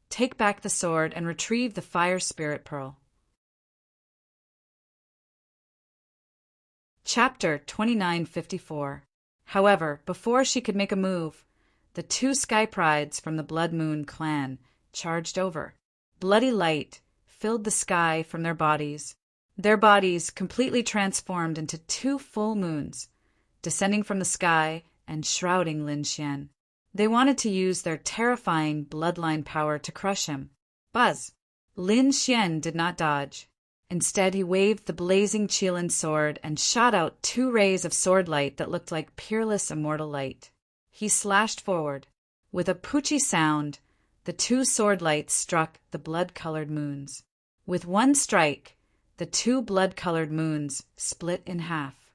Take back the sword and retrieve the fire spirit pearl. Chapter 2954. However, before she could make a move, the two Sky Prides from the Blood Moon clan charged over. Bloody light filled the sky from their bodies completely transformed into two full moons, descending from the sky and shrouding Lin Xian. They wanted to use their terrifying bloodline power to crush him. Buzz! Lin Xian did not dodge. Instead, he waved the blazing Cheelin sword and shot out two rays of sword light that looked like peerless immortal light. He slashed forward. With a poochie sound, the two sword lights struck the blood-colored moons. With one strike, the two blood-colored moons split in half.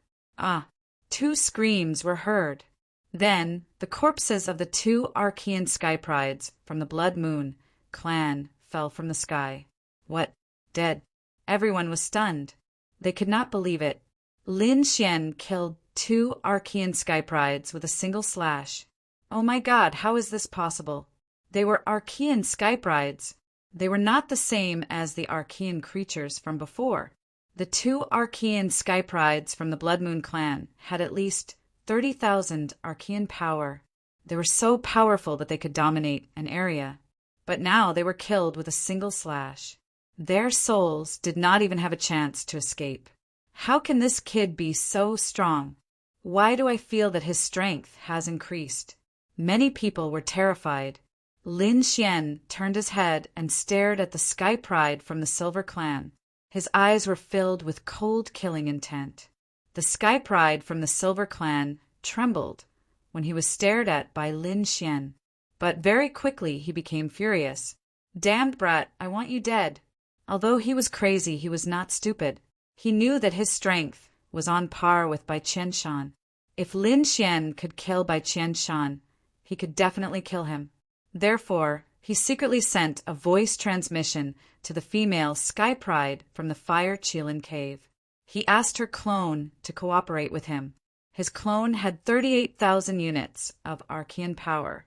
Two screams were heard. Then, the corpses of the two Archean Sky Prides from the Blood Moon clan fell from the sky. What? Dead. Everyone was stunned. They could not believe it. Lin Xian killed two Archean Sky Prides with a single slash. Oh my God, how is this possible? They were Archean Sky Prides. They were not the same as the Archean creatures from before. The two Archean Sky Prides from the Blood Moon clan had at least 30,000 Archean power. They were so powerful that they could dominate an area. But now they were killed with a single slash. Their souls did not even have a chance to escape. How can this kid be so strong? Why do I feel that his strength has increased? Many people were terrified. Lin Xian turned his head and stared at the Sky Pride from the Silver clan. His eyes were filled with cold killing intent. The Sky Pride from the Silver clan trembled when he was stared at by Lin Xian. But very quickly he became furious. Damned brat, I want you dead. Although he was crazy, he was not stupid. He knew that his strength was on par with Bai Qianshan. If Lin Xian could kill Bai Qianshan, he could definitely kill him. Therefore, he secretly sent a voice transmission to the female Sky Pride from the Fire Cheelin cave. He asked her clone to cooperate with him. His clone had 38,000 units of Archean power,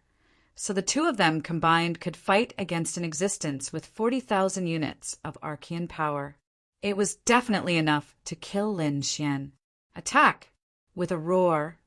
so the two of them combined could fight against an existence with 40,000 units of Archean power. It was definitely enough to kill Lin Xian. Attack! With a roar,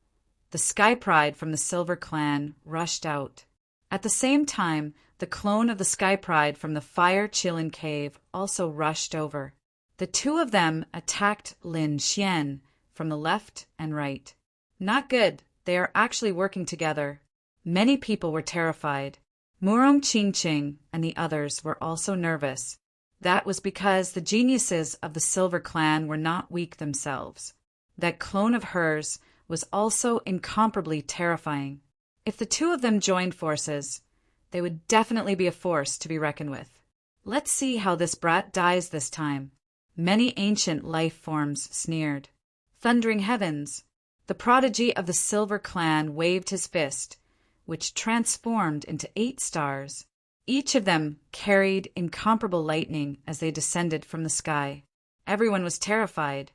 the Sky Pride from the Silver clan rushed out. At the same time, the clone of the Sky Pride from the Fire Cheelin cave also rushed over. The two of them attacked Lin Xian from the left and right. Not good. They are actually working together. Many people were terrified. Murong Qingqing and the others were also nervous. That was because the geniuses of the Silver clan were not weak themselves. That clone of hers was also incomparably terrifying. If the two of them joined forces, they would definitely be a force to be reckoned with. Let's see how this brat dies this time. Many ancient life forms sneered. Thundering heavens! The prodigy of the Silver clan waved his fist, which transformed into 8 stars. Each of them carried incomparable lightning as they descended from the sky. Everyone was terrified.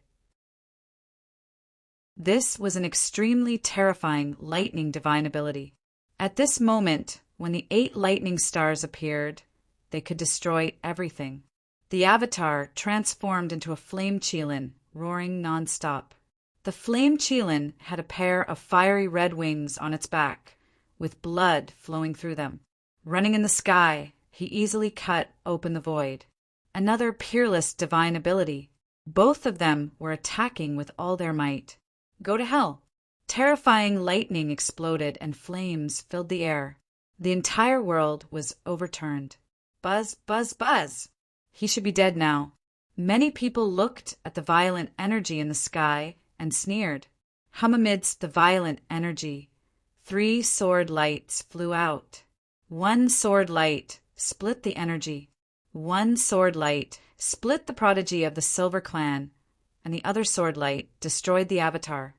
This was an extremely terrifying lightning divine ability. At this moment, when the 8 lightning stars appeared, they could destroy everything. The avatar transformed into a flame Cheelin, roaring non-stop. The flame Cheelin had a pair of fiery red wings on its back, with blood flowing through them. Running in the sky, he easily cut open the void. Another peerless divine ability. Both of them were attacking with all their might. Go to hell! Terrifying lightning exploded and flames filled the air. The entire world was overturned. Buzz, buzz, buzz! He should be dead now. Many people looked at the violent energy in the sky and sneered. hum amidst the violent energy. 3 sword lights flew out. 1 sword light split the energy. 1 sword light split the prodigy of the Silver Clan, and the other sword light destroyed the avatar.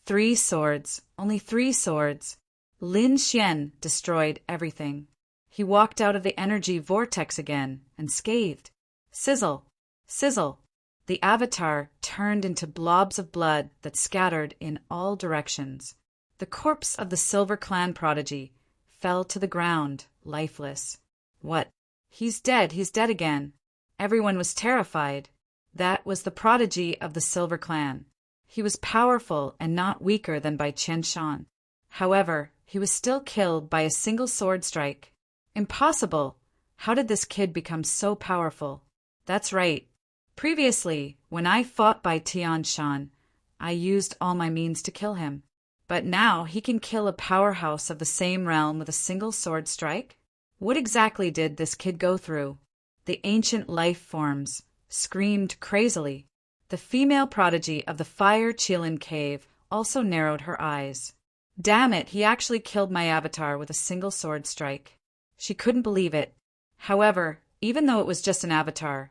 3 swords, only 3 swords. Lin Xian destroyed everything. He walked out of the energy vortex again and scathed. Sizzle, sizzle. The avatar turned into blobs of blood that scattered in all directions. The corpse of the Silver Clan prodigy fell to the ground, lifeless. What? He's dead again. Everyone was terrified. That was the prodigy of the Silver Clan. He was powerful and not weaker than by Chen Shan. However, he was still killed by a single sword strike. Impossible! How did this kid become so powerful? That's right. Previously, when I fought by Tian Shan, I used all my means to kill him. But now he can kill a powerhouse of the same realm with a single sword strike? What exactly did this kid go through? The ancient life forms screamed crazily. The female prodigy of the Fire Qilin Cave also narrowed her eyes. Damn it, he actually killed my avatar with a single sword strike. She couldn't believe it. However, even though it was just an avatar,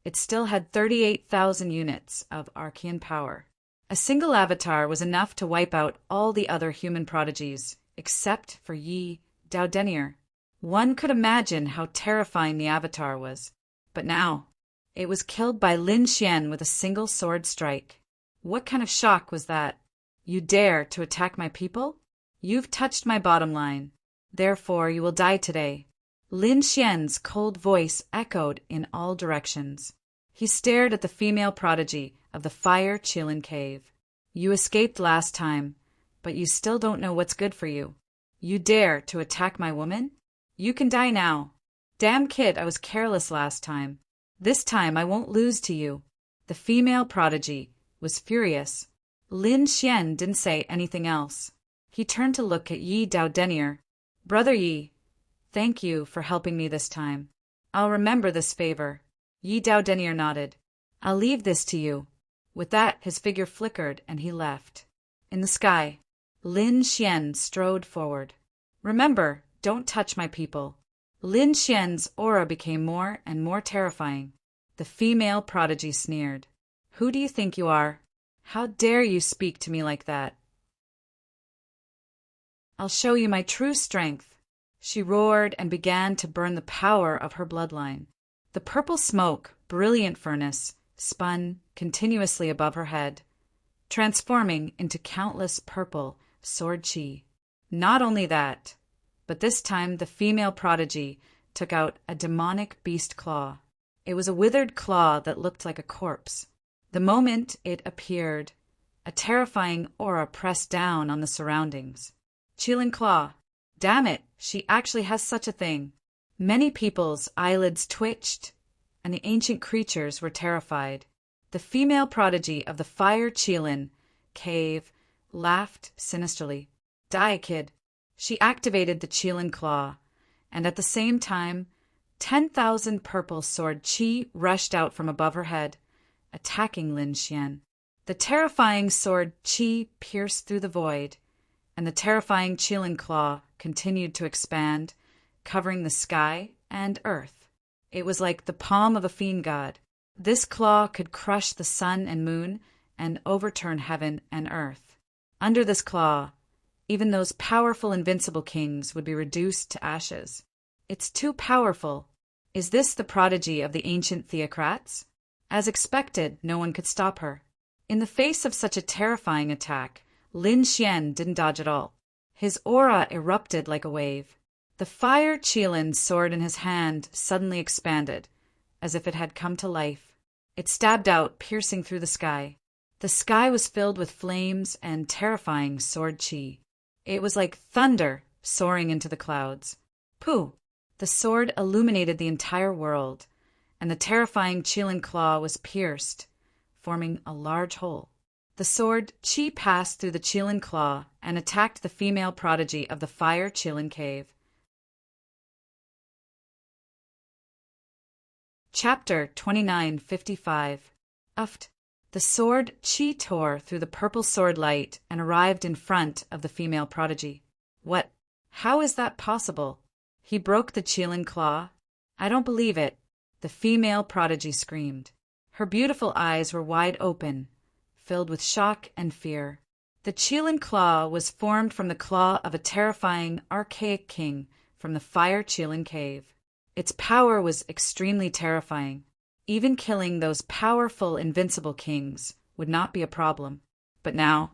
it still had 38,000 units of Archean power. A single avatar was enough to wipe out all the other human prodigies, except for Yi Daodenier. One could imagine how terrifying the avatar was. But now, it was killed by Lin Xian with a single sword strike. What kind of shock was that? You dare to attack my people? You've touched my bottom line. Therefore, you will die today. Lin Xian's cold voice echoed in all directions. He stared at the female prodigy of the Fire Qilin Cave. You escaped last time, but you still don't know what's good for you. You dare to attack my woman? You can die now. Damn kid, I was careless last time. This time I won't lose to you. The female prodigy was furious. Lin Xian didn't say anything else. He turned to look at Yi Daodenier. Brother Yi, thank you for helping me this time. I'll remember this favor. Yi Daodenier nodded. I'll leave this to you. With that, his figure flickered and he left. In the sky, Lin Xian strode forward. Remember, don't touch my people. Lin Xian's aura became more and more terrifying. The female prodigy sneered. Who do you think you are? How dare you speak to me like that? I'll show you my true strength. She roared and began to burn the power of her bloodline. The purple smoke, brilliant furnace, spun continuously above her head, transforming into countless purple sword chi. Not only that, but this time the female prodigy took out a demonic beast claw. It was a withered claw that looked like a corpse. The moment it appeared, a terrifying aura pressed down on the surroundings. Qilin Claw. Damn it, she actually has such a thing. Many people's eyelids twitched, and the ancient creatures were terrified. The female prodigy of the Fire Qilin Cave laughed sinisterly. Die, kid. She activated the Qilin Claw, and at the same time, 10,000 purple sword chi rushed out from above her head, attacking Lin Xian. The terrifying sword chi pierced through the void, and the terrifying Qilin Claw continued to expand, covering the sky and earth. It was like the palm of a fiend god. This claw could crush the sun and moon and overturn heaven and earth. Under this claw, even those powerful invincible kings would be reduced to ashes. It's too powerful. Is this the prodigy of the ancient theocrats? As expected, no one could stop her. In the face of such a terrifying attack, Lin Xian didn't dodge at all. His aura erupted like a wave. The Fire Qilin sword in his hand suddenly expanded, as if it had come to life. It stabbed out, piercing through the sky. The sky was filled with flames and terrifying sword chi. It was like thunder soaring into the clouds. Pooh! The sword illuminated the entire world, and the terrifying Qilin Claw was pierced, forming a large hole. The sword chi passed through the Qilin Claw and attacked the female prodigy of the Fire Qilin Cave. Chapter 2955. Uft. The sword Chi tore through the purple sword light and arrived in front of the female prodigy. What? How is that possible? He broke the Qilin claw? I don't believe it, the female prodigy screamed. Her beautiful eyes were wide open, filled with shock and fear. The Qilin claw was formed from the claw of a terrifying, archaic king from the Fire Qilin cave. Its power was extremely terrifying. Even killing those powerful, invincible kings would not be a problem. But now,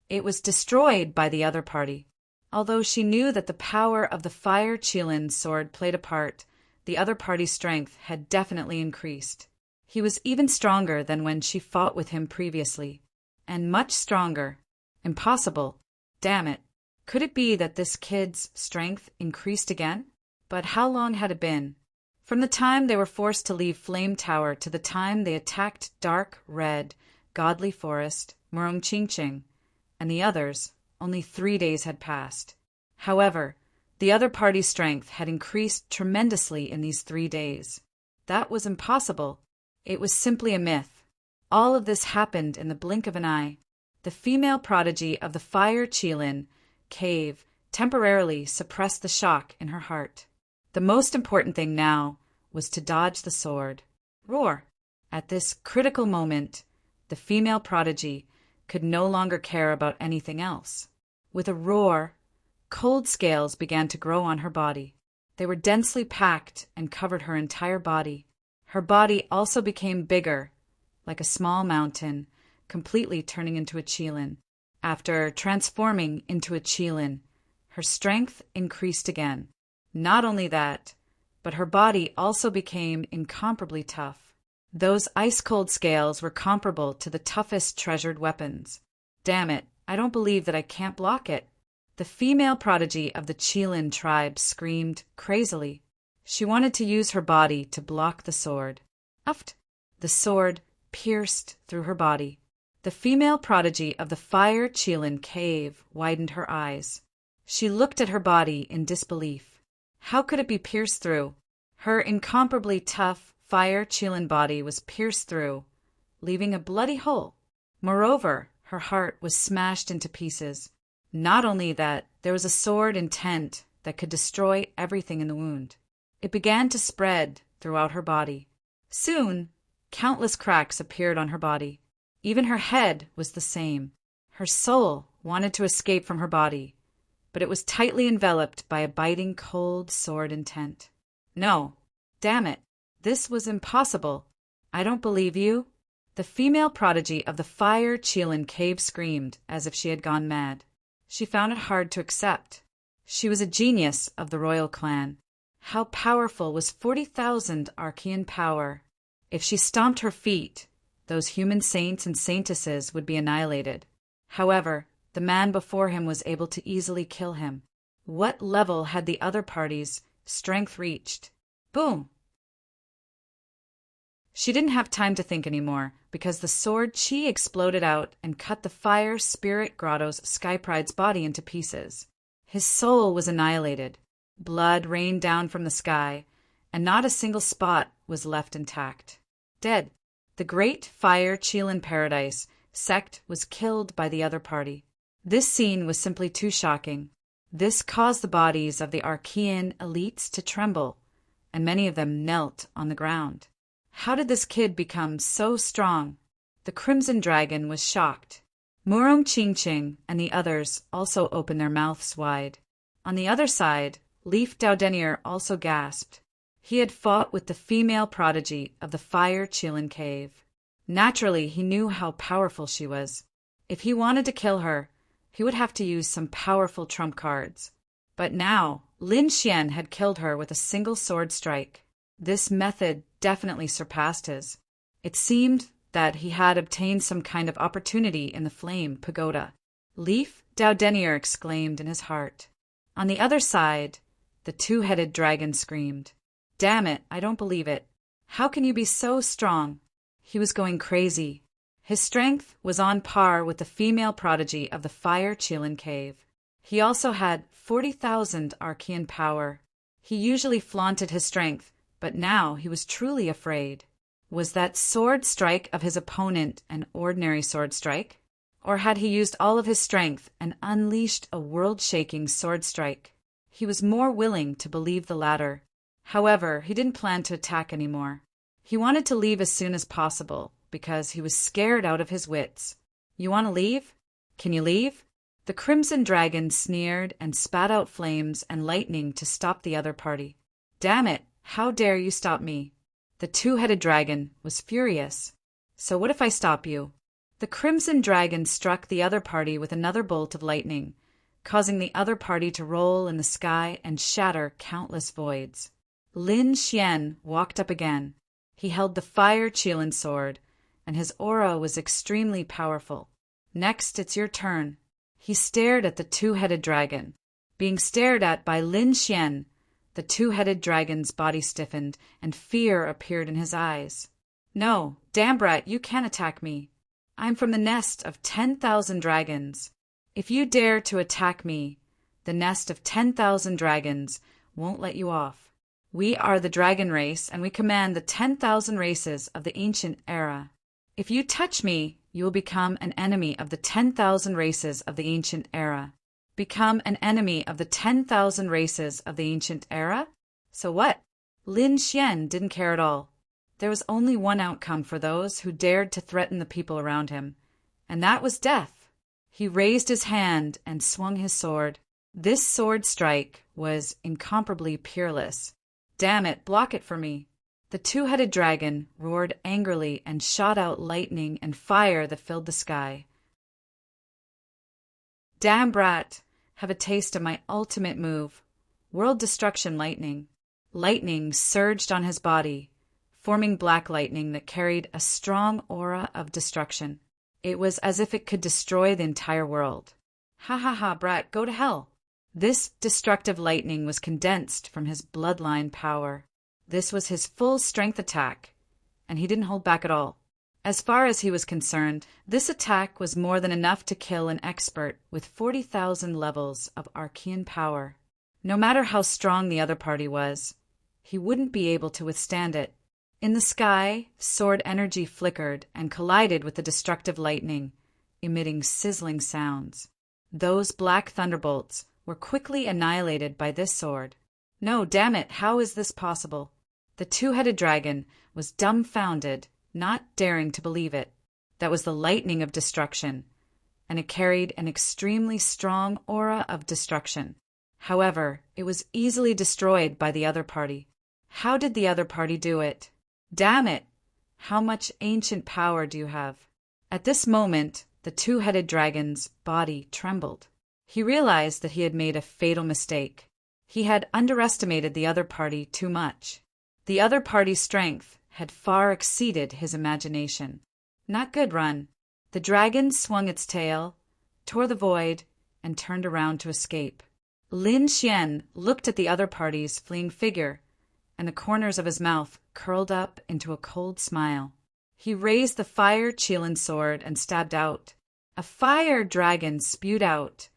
it was destroyed by the other party. Although she knew that the power of the Fire Qilin sword played a part, the other party's strength had definitely increased. He was even stronger than when she fought with him previously. And much stronger. Impossible. Damn it. Could it be that this kid's strength increased again? But how long had it been? From the time they were forced to leave Flame Tower to the time they attacked Dark Red, Godly Forest, Murongqingqing, and the others, only 3 days had passed. However, the other party's strength had increased tremendously in these 3 days. That was impossible. It was simply a myth. All of this happened in the blink of an eye. The female prodigy of the Fire Qilin cave temporarily suppressed the shock in her heart. The most important thing now was to dodge the sword. Roar! At this critical moment, the female prodigy could no longer care about anything else. With a roar, cold scales began to grow on her body. They were densely packed and covered her entire body. Her body also became bigger, like a small mountain, completely turning into a Qilin. After transforming into a Qilin, her strength increased again. Not only that, but her body also became incomparably tough. Those ice-cold scales were comparable to the toughest treasured weapons. Damn it, I don't believe that I can't block it. The female prodigy of the Qilin tribe screamed crazily. She wanted to use her body to block the sword. Uft! The sword pierced through her body. The female prodigy of the Fire Qilin cave widened her eyes. She looked at her body in disbelief. How could it be pierced through? Her incomparably tough Fire Qilin body was pierced through, leaving a bloody hole. Moreover, her heart was smashed into pieces. Not only that, there was a sword intent that could destroy everything in the wound. It began to spread throughout her body. Soon, countless cracks appeared on her body. Even her head was the same. Her soul wanted to escape from her body, but it was tightly enveloped by a biting cold sword intent. No, damn it, this was impossible. I don't believe you. The female prodigy of the Fire Qilin cave screamed as if she had gone mad. She found it hard to accept. She was a genius of the royal clan. How powerful was 40,000 Archean power? If she stomped her feet, those human saints and saintesses would be annihilated. However, the man before him was able to easily kill him. What level had the other party's strength reached? Boom! She didn't have time to think anymore, because the sword Chi exploded out and cut the Fire Spirit Grotto's Sky Pride's body into pieces. His soul was annihilated. Blood rained down from the sky, and not a single spot was left intact. Dead. The great Fire Qilin Paradise sect was killed by the other party. This scene was simply too shocking. This caused the bodies of the Archean elites to tremble, and many of them knelt on the ground. How did this kid become so strong? The Crimson Dragon was shocked. Murongqingqing and the others also opened their mouths wide. On the other side, Leaf Daudenier also gasped. He had fought with the female prodigy of the Fire Qilin cave. Naturally, he knew how powerful she was. If he wanted to kill her, he would have to use some powerful trump cards. But now, Lin Xian had killed her with a single sword strike. This method definitely surpassed his. It seemed that he had obtained some kind of opportunity in the Flame Pagoda. Leaf Daudenier exclaimed in his heart. On the other side, the two-headed dragon screamed. Damn it, I don't believe it. How can you be so strong? He was going crazy. His strength was on par with the female prodigy of the Fire Qilin cave. He also had 40,000 Archean power. He usually flaunted his strength, but now he was truly afraid. Was that sword strike of his opponent an ordinary sword strike? Or had he used all of his strength and unleashed a world-shaking sword strike? He was more willing to believe the latter. However, he didn't plan to attack anymore. He wanted to leave as soon as possible, because he was scared out of his wits. You want to leave? Can you leave? The Crimson Dragon sneered and spat out flames and lightning to stop the other party. Damn it, how dare you stop me? The two-headed dragon was furious. So what if I stop you? The Crimson Dragon struck the other party with another bolt of lightning, causing the other party to roll in the sky and shatter countless voids. Lin Xian walked up again. He held the fire Qilin sword, and his aura was extremely powerful. Next, it's your turn. He stared at the two-headed dragon. Being stared at by Lin Xian, the two-headed dragon's body stiffened, and fear appeared in his eyes. No, damn brat, you can't attack me. I'm from the nest of 10,000 dragons. If you dare to attack me, the nest of 10,000 dragons won't let you off. We are the dragon race, and we command the 10,000 races of the ancient era. If you touch me, you will become an enemy of the 10,000 races of the ancient era. Become an enemy of the 10,000 races of the ancient era? So what? Lin Xian didn't care at all. There was only one outcome for those who dared to threaten the people around him, and that was death. He raised his hand and swung his sword. This sword strike was incomparably peerless. Damn it, block it for me. The two-headed dragon roared angrily and shot out lightning and fire that filled the sky. Damn brat, have a taste of my ultimate move, world destruction lightning. Lightning surged on his body, forming black lightning that carried a strong aura of destruction. It was as if it could destroy the entire world. Ha ha ha, brat, go to hell. This destructive lightning was condensed from his bloodline power. This was his full strength attack, and he didn't hold back at all. As far as he was concerned, this attack was more than enough to kill an expert with 40,000 levels of Archean power. No matter how strong the other party was, he wouldn't be able to withstand it. In the sky, sword energy flickered and collided with the destructive lightning, emitting sizzling sounds. Those black thunderbolts were quickly annihilated by this sword. No, damn it, how is this possible? The two-headed dragon was dumbfounded, not daring to believe it. That was the lightning of destruction, and it carried an extremely strong aura of destruction. However, it was easily destroyed by the other party. How did the other party do it? Damn it! How much ancient power do you have? At this moment, the two-headed dragon's body trembled. He realized that he had made a fatal mistake. He had underestimated the other party too much. The other party's strength had far exceeded his imagination. Not good, run. The dragon swung its tail, tore the void, and turned around to escape. Lin Xian looked at the other party's fleeing figure, and the corners of his mouth curled up into a cold smile. He raised the fire Qilin sword and stabbed out. A fire dragon spewed out,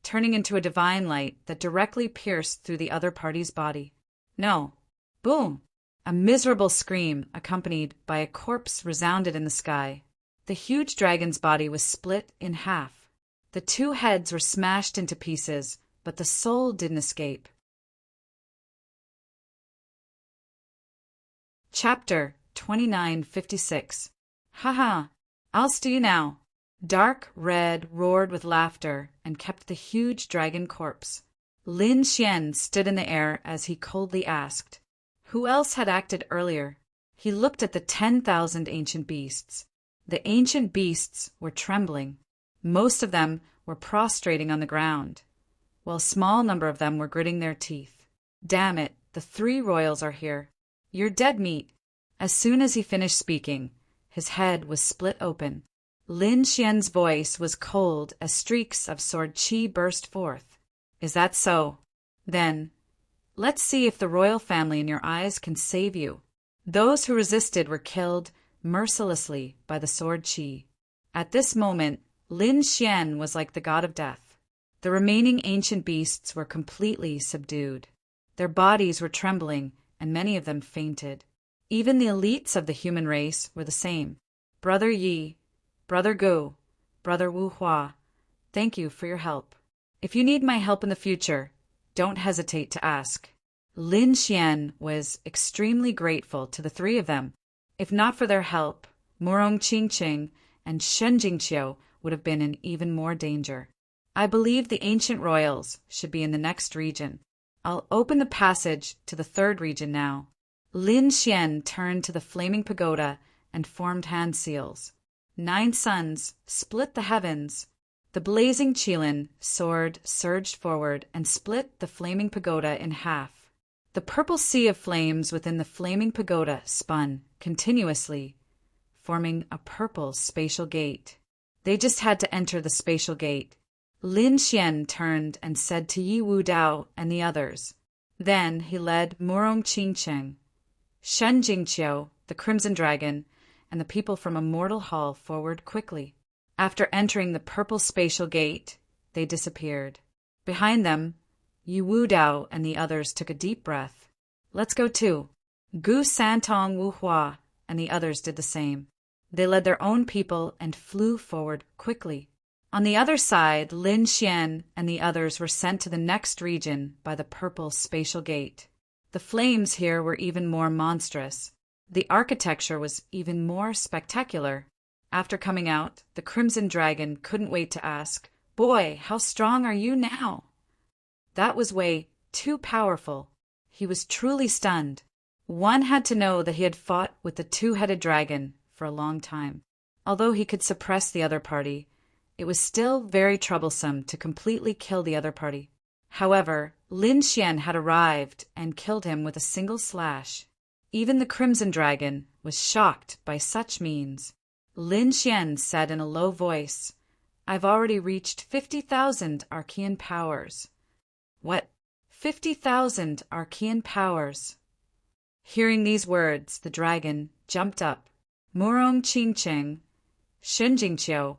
turning into a divine light that directly pierced through the other party's body. No. Boom! A miserable scream, accompanied by a corpse, resounded in the sky. The huge dragon's body was split in half. The two heads were smashed into pieces, but the soul didn't escape. Chapter 2956. Haha, I'll steal you now. Dark Red roared with laughter and kept the huge dragon corpse. Lin Xian stood in the air as he coldly asked, who else had acted earlier? He looked at the 10,000 ancient beasts. The ancient beasts were trembling. Most of them were prostrating on the ground, while a small number of them were gritting their teeth. Damn it, the 3 royals are here. You're dead meat. As soon as he finished speaking, his head was split open. Lin Xian's voice was cold as streaks of sword qi burst forth. Is that so? Then, let's see if the royal family in your eyes can save you. Those who resisted were killed mercilessly by the sword qi. At this moment, Lin Xian was like the god of death. The remaining ancient beasts were completely subdued. Their bodies were trembling, and many of them fainted. Even the elites of the human race were the same. Brother Yi, Brother Gu, Brother Wu Hua, thank you for your help. If you need my help in the future, don't hesitate to ask. Lin Xian was extremely grateful to the three of them. If not for their help, Murong Qingqing and Shen Jingqiu would have been in even more danger. I believe the ancient royals should be in the next region. I'll open the passage to the third region now. Lin Xian turned to the flaming pagoda and formed hand seals. 9 suns split the heavens. The blazing Qilin sword surged forward and split the flaming pagoda in half. The purple sea of flames within the flaming pagoda spun continuously, forming a purple spatial gate. They just had to enter the spatial gate. Lin Xian turned and said to Yi Wu Dao and the others. Then he led Murong Qingqing, Shen Jingqiu, the Crimson Dragon, and the people from Immortal Hall forward quickly. After entering the purple spatial gate, they disappeared. Behind them, Yi Wu Dao and the others took a deep breath. Let's go too. Gu Santong Wu Hua and the others did the same. They led their own people and flew forward quickly. On the other side, Lin Xian and the others were sent to the next region by the purple spatial gate. The flames here were even more monstrous. The architecture was even more spectacular. After coming out, the Crimson Dragon couldn't wait to ask, "Boy, how strong are you now?" That was way too powerful. He was truly stunned. One had to know that he had fought with the two-headed dragon for a long time. Although he could suppress the other party, it was still very troublesome to completely kill the other party. However, Lin Xian had arrived and killed him with a single slash. Even the Crimson Dragon was shocked by such means. Lin Xian said in a low voice, "I've already reached 50,000 Archean powers." What? 50,000 Archean powers? Hearing these words, the dragon jumped up. Murong Qingqing, Shen Jingqiu,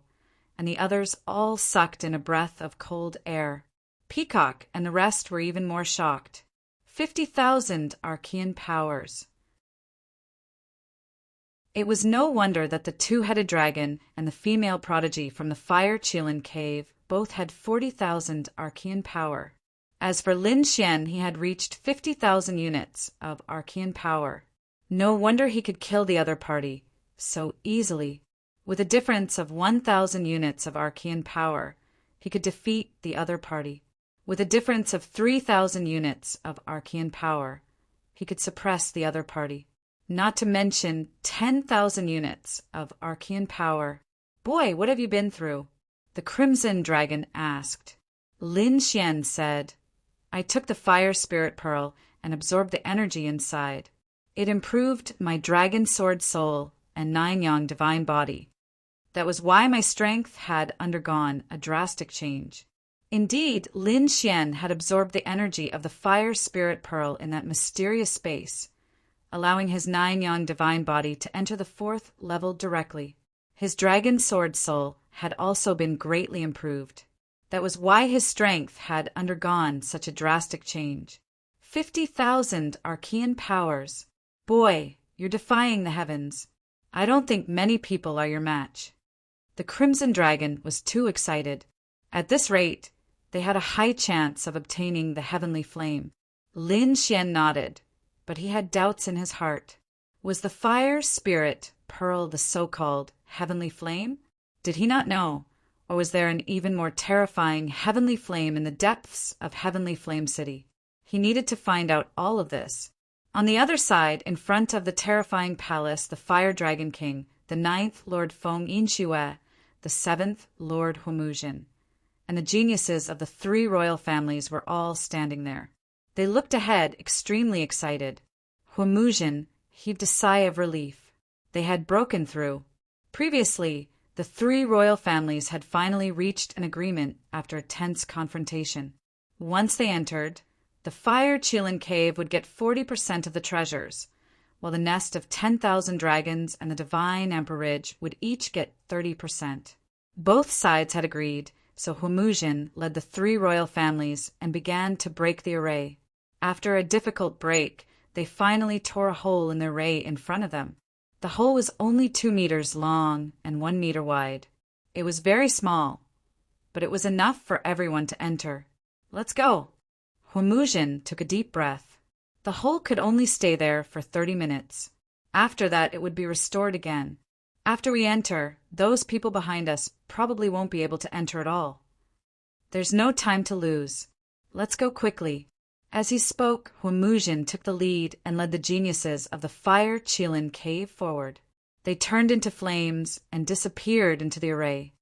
and the others all sucked in a breath of cold air. Peacock and the rest were even more shocked. 50,000 Archean powers. It was no wonder that the two-headed dragon and the female prodigy from the Fire Qilin cave both had 40,000 Archean power. As for Lin Xian, he had reached 50,000 units of Archean power. No wonder he could kill the other party so easily. With a difference of 1,000 units of Archean power, he could defeat the other party. With a difference of 3,000 units of Archean power, he could suppress the other party. Not to mention 10,000 units of Archean power. Boy, what have you been through? The Crimson Dragon asked. Lin Xian said, "I took the Fire Spirit Pearl and absorbed the energy inside. It improved my Dragon Sword Soul and 9-yang Divine Body. That was why my strength had undergone a drastic change." Indeed, Lin Xian had absorbed the energy of the Fire Spirit Pearl in that mysterious space, allowing his 9-yang Divine Body to enter the 4th level directly. His Dragon Sword Soul had also been greatly improved. That was why his strength had undergone such a drastic change. 50,000 Archean powers. Boy, you're defying the heavens. I don't think many people are your match. The Crimson Dragon was too excited. At this rate, they had a high chance of obtaining the heavenly flame. Lin Xian nodded, but he had doubts in his heart. Was the Fire Spirit Pearl the so-called heavenly flame? Did he not know? Or was there an even more terrifying heavenly flame in the depths of Heavenly Flame City? He needed to find out all of this. On the other side, in front of the terrifying palace, the Fire Dragon King, the 9th Lord Feng Yinxue, the 7th Lord Huomuzhen, and the geniuses of the 3 royal families were all standing there. They looked ahead, extremely excited. Huomuzhen heaved a sigh of relief. They had broken through. Previously, the 3 royal families had finally reached an agreement after a tense confrontation. Once they entered, the Fire Qilin Cave would get 40% of the treasures, while the nest of 10,000 dragons and the Divine Emperorage would each get 30%. Both sides had agreed, so Huomuzhen led the 3 royal families and began to break the array. After a difficult break, they finally tore a hole in their ray in front of them. The hole was only 2 meters long and 1 meter wide. It was very small, but it was enough for everyone to enter. Let's go. Hormuzhin took a deep breath. The hole could only stay there for 30 minutes. After that, it would be restored again. After we enter, those people behind us probably won't be able to enter at all. There's no time to lose. Let's go quickly. As he spoke, Hormuzhin took the lead and led the geniuses of the Fire Qilin cave forward. They turned into flames and disappeared into the array.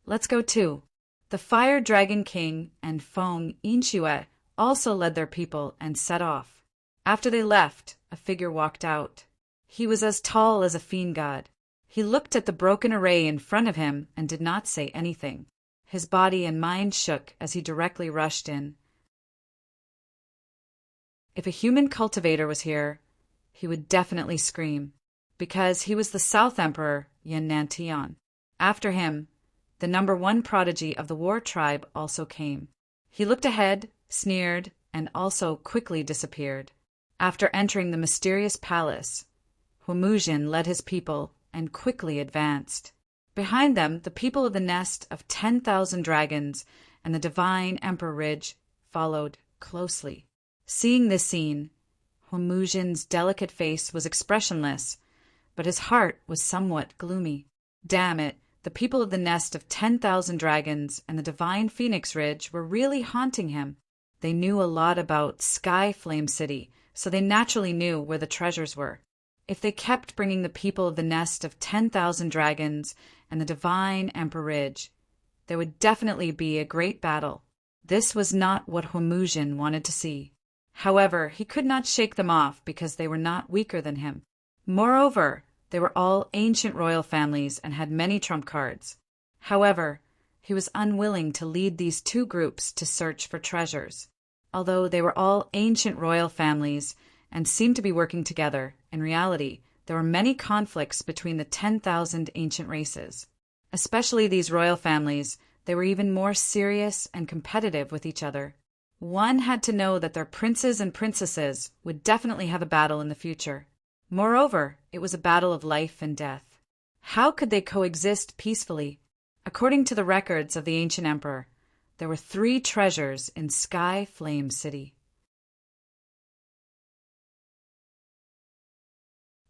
Let's go too. The Fire Dragon King and Feng Yinxue also led their people and set off. After they left, a figure walked out. He was as tall as a fiend god. He looked at the broken array in front of him and did not say anything. His body and mind shook as he directly rushed in. If a human cultivator was here, he would definitely scream, because he was the South Emperor Yan'antian. After him, the #1 prodigy of the war tribe also came. He looked ahead, sneered, and also quickly disappeared. After entering the mysterious palace, Hormuzhin led his people and quickly advanced. Behind them, the people of the nest of 10,000 dragons and the divine Emperor Ridge followed closely. Seeing this scene, Hormuzhin's delicate face was expressionless, but his heart was somewhat gloomy. Damn it, the people of the nest of 10,000 dragons and the divine Phoenix Ridge were really haunting him. They knew a lot about Sky Flame City, so they naturally knew where the treasures were. If they kept bringing the people of the nest of 10,000 dragons and the divine Emperor Ridge, there would definitely be a great battle. This was not what Hormuzhin wanted to see. However, he could not shake them off because they were not weaker than him. Moreover, they were all ancient royal families and had many trump cards. However, he was unwilling to lead these two groups to search for treasures. Although they were all ancient royal families and seemed to be working together, in reality, there were many conflicts between the 10,000 ancient races. Especially these royal families, they were even more serious and competitive with each other. One had to know that their princes and princesses would definitely have a battle in the future. Moreover, it was a battle of life and death. How could they coexist peacefully? According to the records of the ancient emperor, there were 3 treasures in Sky Flame City.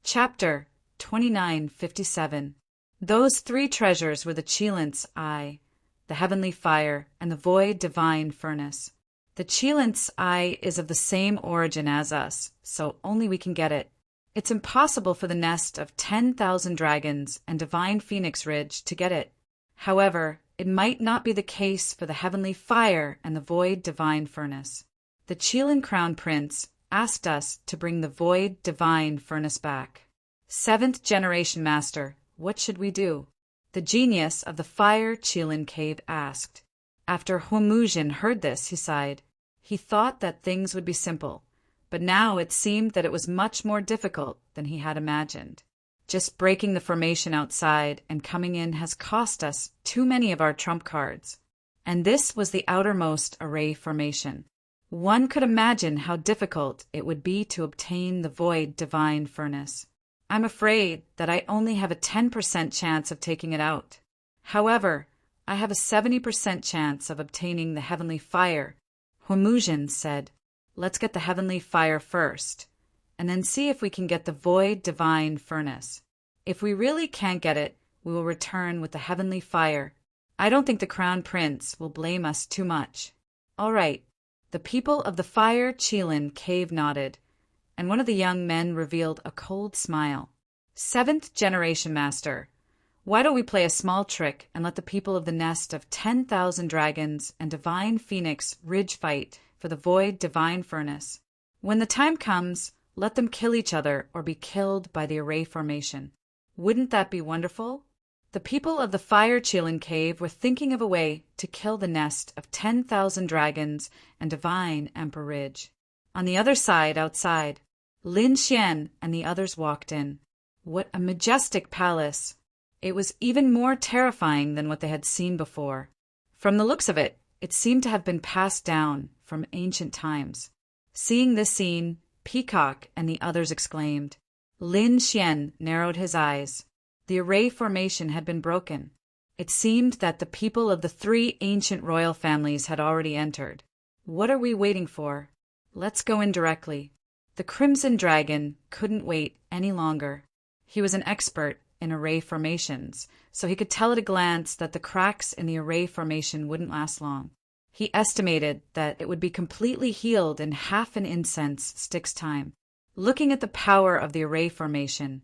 Chapter 2957. Those 3 treasures were the Qilint's Eye, the Heavenly Fire, and the Void Divine Furnace. The Qilint's Eye is of the same origin as us, so only we can get it. It's impossible for the nest of 10,000 dragons and divine Phoenix Ridge to get it. However, it might not be the case for the Heavenly Fire and the Void Divine Furnace. The Qilin Crown Prince asked us to bring the Void Divine Furnace back. 7th Generation Master, what should we do? The genius of the Fire Qilin Cave asked. After Hormuzhin heard this, he sighed. He thought that things would be simple, but now it seemed that it was much more difficult than he had imagined. Just breaking the formation outside and coming in has cost us too many of our trump cards. And this was the outermost array formation. One could imagine how difficult it would be to obtain the Void Divine Furnace. I'm afraid that I only have a 10% chance of taking it out. However, I have a 70% chance of obtaining the Heavenly Fire. Hormuzhin said, let's get the Heavenly Fire first, and then see if we can get the Void Divine Furnace. If we really can't get it, we will return with the Heavenly Fire. I don't think the Crown Prince will blame us too much. All right. The people of the Fire Qilin Cave nodded, and one of the young men revealed a cold smile. 7th Generation Master, why don't we play a small trick and let the people of the nest of 10,000 dragons and divine Phoenix Ridge fight for the Void Divine Furnace? When the time comes, let them kill each other or be killed by the array formation. Wouldn't that be wonderful? The people of the Fire Qilin Cave were thinking of a way to kill the nest of 10,000 dragons and divine Emperor Ridge. On the other side, outside, Lin Xian and the others walked in. What a majestic palace! It was even more terrifying than what they had seen before. From the looks of it, it seemed to have been passed down from ancient times. Seeing this scene, Peacock and the others exclaimed. Lin Xian narrowed his eyes. The array formation had been broken. It seemed that the people of the 3 ancient royal families had already entered. What are we waiting for? Let's go in directly. The Crimson Dragon couldn't wait any longer. He was an expert in array formations, so he could tell at a glance that the cracks in the array formation wouldn't last long. He estimated that it would be completely healed in half an incense stick's time. Looking at the power of the array formation,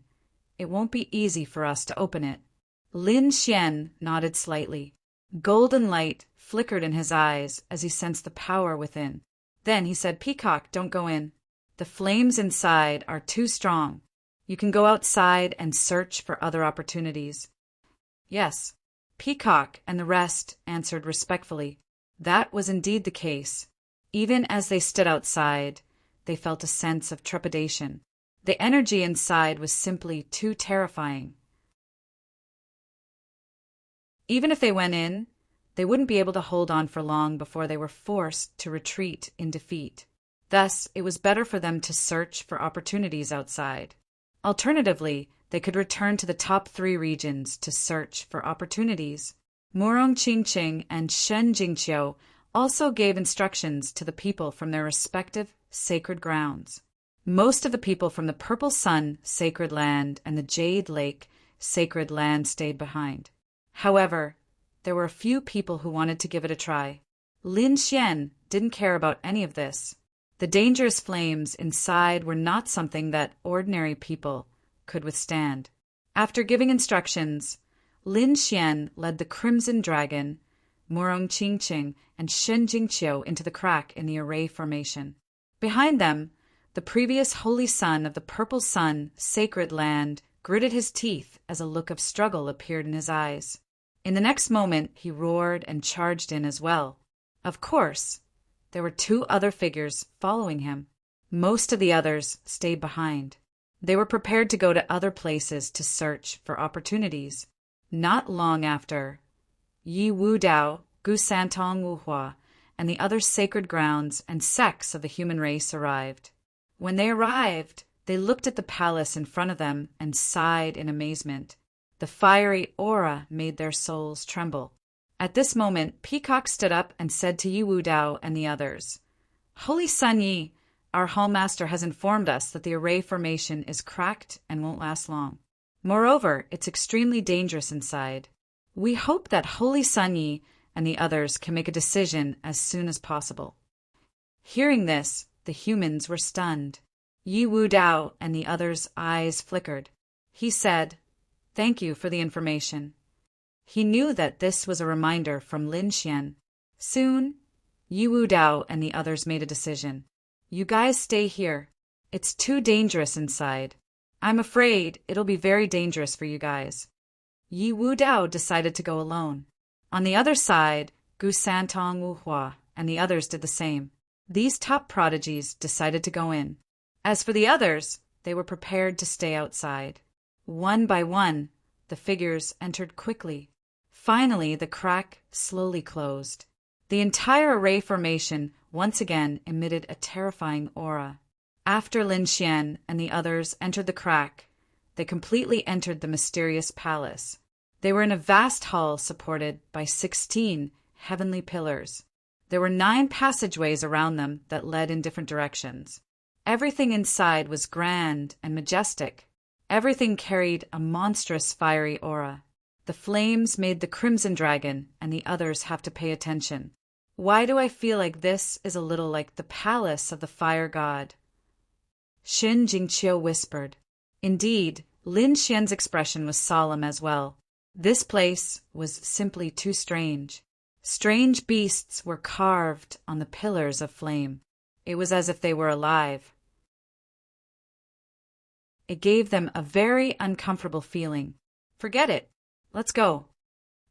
it won't be easy for us to open it. Lin Xian nodded slightly. Golden light flickered in his eyes as he sensed the power within. Then he said, Peacock, don't go in. The flames inside are too strong. You can go outside and search for other opportunities. Yes, Peacock and the rest answered respectfully. That was indeed the case. Even as they stood outside, they felt a sense of trepidation. The energy inside was simply too terrifying. Even if they went in, they wouldn't be able to hold on for long before they were forced to retreat in defeat. Thus, it was better for them to search for opportunities outside. Alternatively, they could return to the top 3 regions to search for opportunities. Murong Qingqing and Shen Jingqiu also gave instructions to the people from their respective sacred grounds. Most of the people from the Purple Sun sacred land and the Jade Lake sacred land stayed behind. However, there were a few people who wanted to give it a try. Lin Xian didn't care about any of this. The dangerous flames inside were not something that ordinary people could withstand. After giving instructions, Lin Xian led the Crimson Dragon, Murong Qingqing, and Shen Jingqiu into the crack in the array formation. Behind them, the previous Holy Son of the Purple Sun sacred land gritted his teeth as a look of struggle appeared in his eyes. In the next moment, he roared and charged in as well. Of course, there were 2 other figures following him. Most of the others stayed behind. They were prepared to go to other places to search for opportunities. Not long after, Yi Wu Dao, Gu Santong Wu Hua, and the other sacred grounds and sects of the human race arrived. When they arrived, they looked at the palace in front of them and sighed in amazement. The fiery aura made their souls tremble. At this moment, Peacock stood up and said to Yi Wu Dao and the others, Holy Sun Yi, our hallmaster has informed us that the array formation is cracked and won't last long. Moreover, it's extremely dangerous inside. We hope that Holy Sun Yi and the others can make a decision as soon as possible. Hearing this, the humans were stunned. Yi Wu Dao and the others' eyes flickered. He said, Thank you for the information. He knew that this was a reminder from Lin Xian. Soon, Yi Wu Dao and the others made a decision. You guys stay here. It's too dangerous inside. I'm afraid it'll be very dangerous for you guys. Yi Wu Dao decided to go alone. On the other side, Gu Santong Wu Hua and the others did the same. These top prodigies decided to go in. As for the others, they were prepared to stay outside. One by one, the figures entered quickly. Finally, the crack slowly closed. The entire array formation once again emitted a terrifying aura. After Lin Xian and the others entered the crack, they completely entered the mysterious palace. They were in a vast hall supported by 16 heavenly pillars. There were 9 passageways around them that led in different directions. Everything inside was grand and majestic. Everything carried a monstrous fiery aura. The flames made the Crimson Dragon and the others have to pay attention. Why do I feel like this is a little like the palace of the fire god? Shen Jingqiu whispered. Indeed, Lin Xian's expression was solemn as well. This place was simply too strange. Strange beasts were carved on the pillars of flame. It was as if they were alive. It gave them a very uncomfortable feeling. Forget it. Let's go.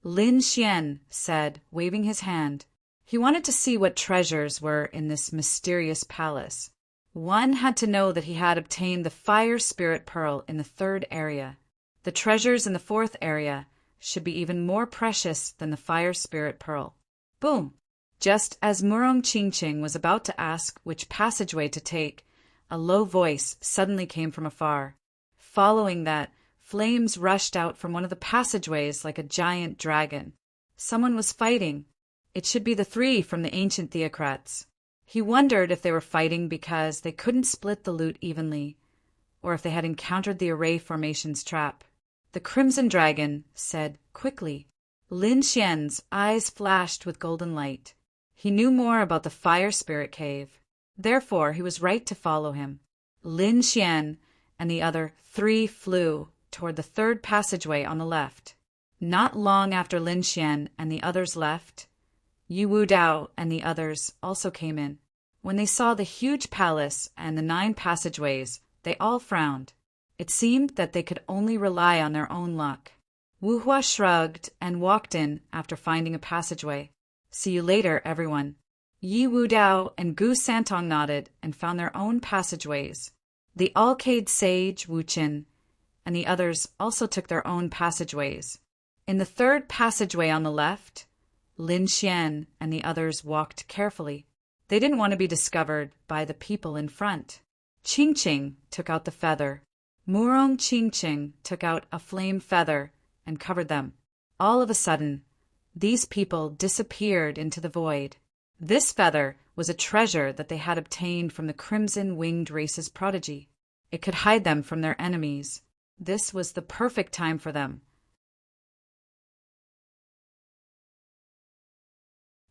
Lin Xian said, waving his hand. He wanted to see what treasures were in this mysterious palace. One had to know that he had obtained the Fire Spirit Pearl in the 3rd area. The treasures in the 4th area should be even more precious than the Fire Spirit Pearl. Boom! Just as Murong Qingqing was about to ask which passageway to take, a low voice suddenly came from afar. Following that, flames rushed out from one of the passageways like a giant dragon. Someone was fighting. It should be the three from the ancient theocrats. He wondered if they were fighting because they couldn't split the loot evenly, or if they had encountered the array formation's trap. The Crimson Dragon said quickly. Lin Xian's eyes flashed with golden light. He knew more about the fire spirit cave. Therefore, he was right to follow him. Lin Xian and the other three flew toward the third passageway on the left. Not long after Lin Xian and the others left, Yi Wu Dao and the others also came in. When they saw the huge palace and the 9 passageways, they all frowned. It seemed that they could only rely on their own luck. Wu Hua shrugged and walked in after finding a passageway. See you later, everyone. Yi Wu Dao and Gu Santong nodded and found their own passageways. The Alcade sage, Wu Qin, and the others also took their own passageways. In the third passageway on the left, Lin Xian and the others walked carefully. They didn't want to be discovered by the people in front. Qing Qing took out the feather. Murong Qing Qing took out a flame feather and covered them. All of a sudden, these people disappeared into the void. This feather was a treasure that they had obtained from the Crimson Winged Race's prodigy. It could hide them from their enemies. This was the perfect time for them.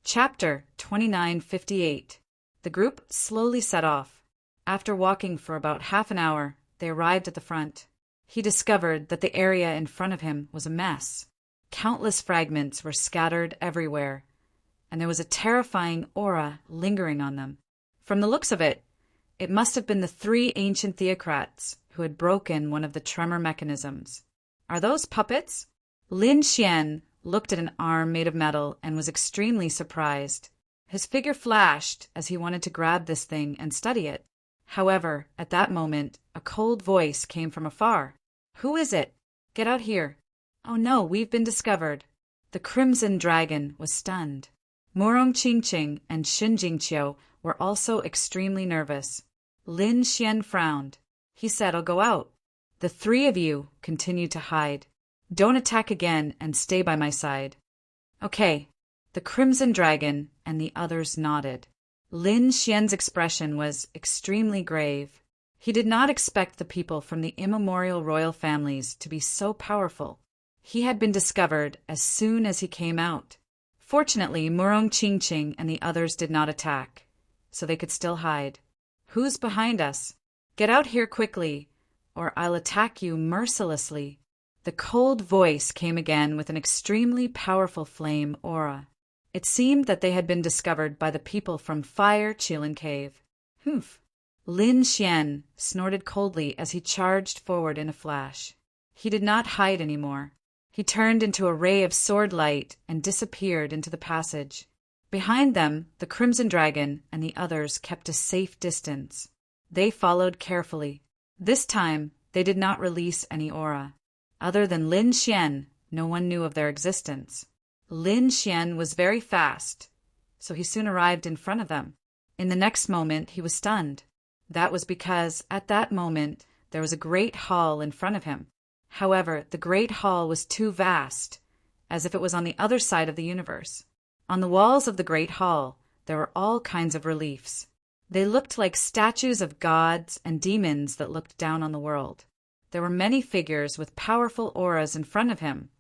Chapter 2958. The group slowly set off. After walking for about half an hour, they arrived at the front. He discovered that the area in front of him was a mess. Countless fragments were scattered everywhere, and there was a terrifying aura lingering on them. From the looks of it, it must have been the 3 ancient theocrats who had broken one of the tremor mechanisms. Are those puppets? Lin Xian looked at an arm made of metal and was extremely surprised. His figure flashed as he wanted to grab this thing and study it. However, at that moment, a cold voice came from afar. Who is it? Get out here. Oh no, we've been discovered. The Crimson Dragon was stunned. Murong Qing Qing and Xin Jingqiu were also extremely nervous. Lin Xian frowned. He said, I'll go out. The 3 of you continued to hide. Don't attack again and stay by my side. Okay. The Crimson Dragon and the others nodded. Lin Xian's expression was extremely grave. He did not expect the people from the immemorial royal families to be so powerful. He had been discovered as soon as he came out. Fortunately, Murong Qing Qing and the others did not attack, so they could still hide. Who's behind us? Get out here quickly, or I'll attack you mercilessly. The cold voice came again with an extremely powerful flame aura. It seemed that they had been discovered by the people from Fire Qilin Cave. Humph! Lin Xian snorted coldly as he charged forward in a flash. He did not hide anymore. He turned into a ray of sword light and disappeared into the passage. Behind them, the Crimson Dragon and the others kept a safe distance. They followed carefully. This time, they did not release any aura. Other than Lin Xian, no one knew of their existence. Lin Xian was very fast, so he soon arrived in front of them. In the next moment, he was stunned. That was because, at that moment, there was a great hall in front of him. However, the great hall was too vast, as if it was on the other side of the universe. On the walls of the great hall, there were all kinds of reliefs. They looked like statues of gods and demons that looked down on the world. There were many figures with powerful auras in front of him,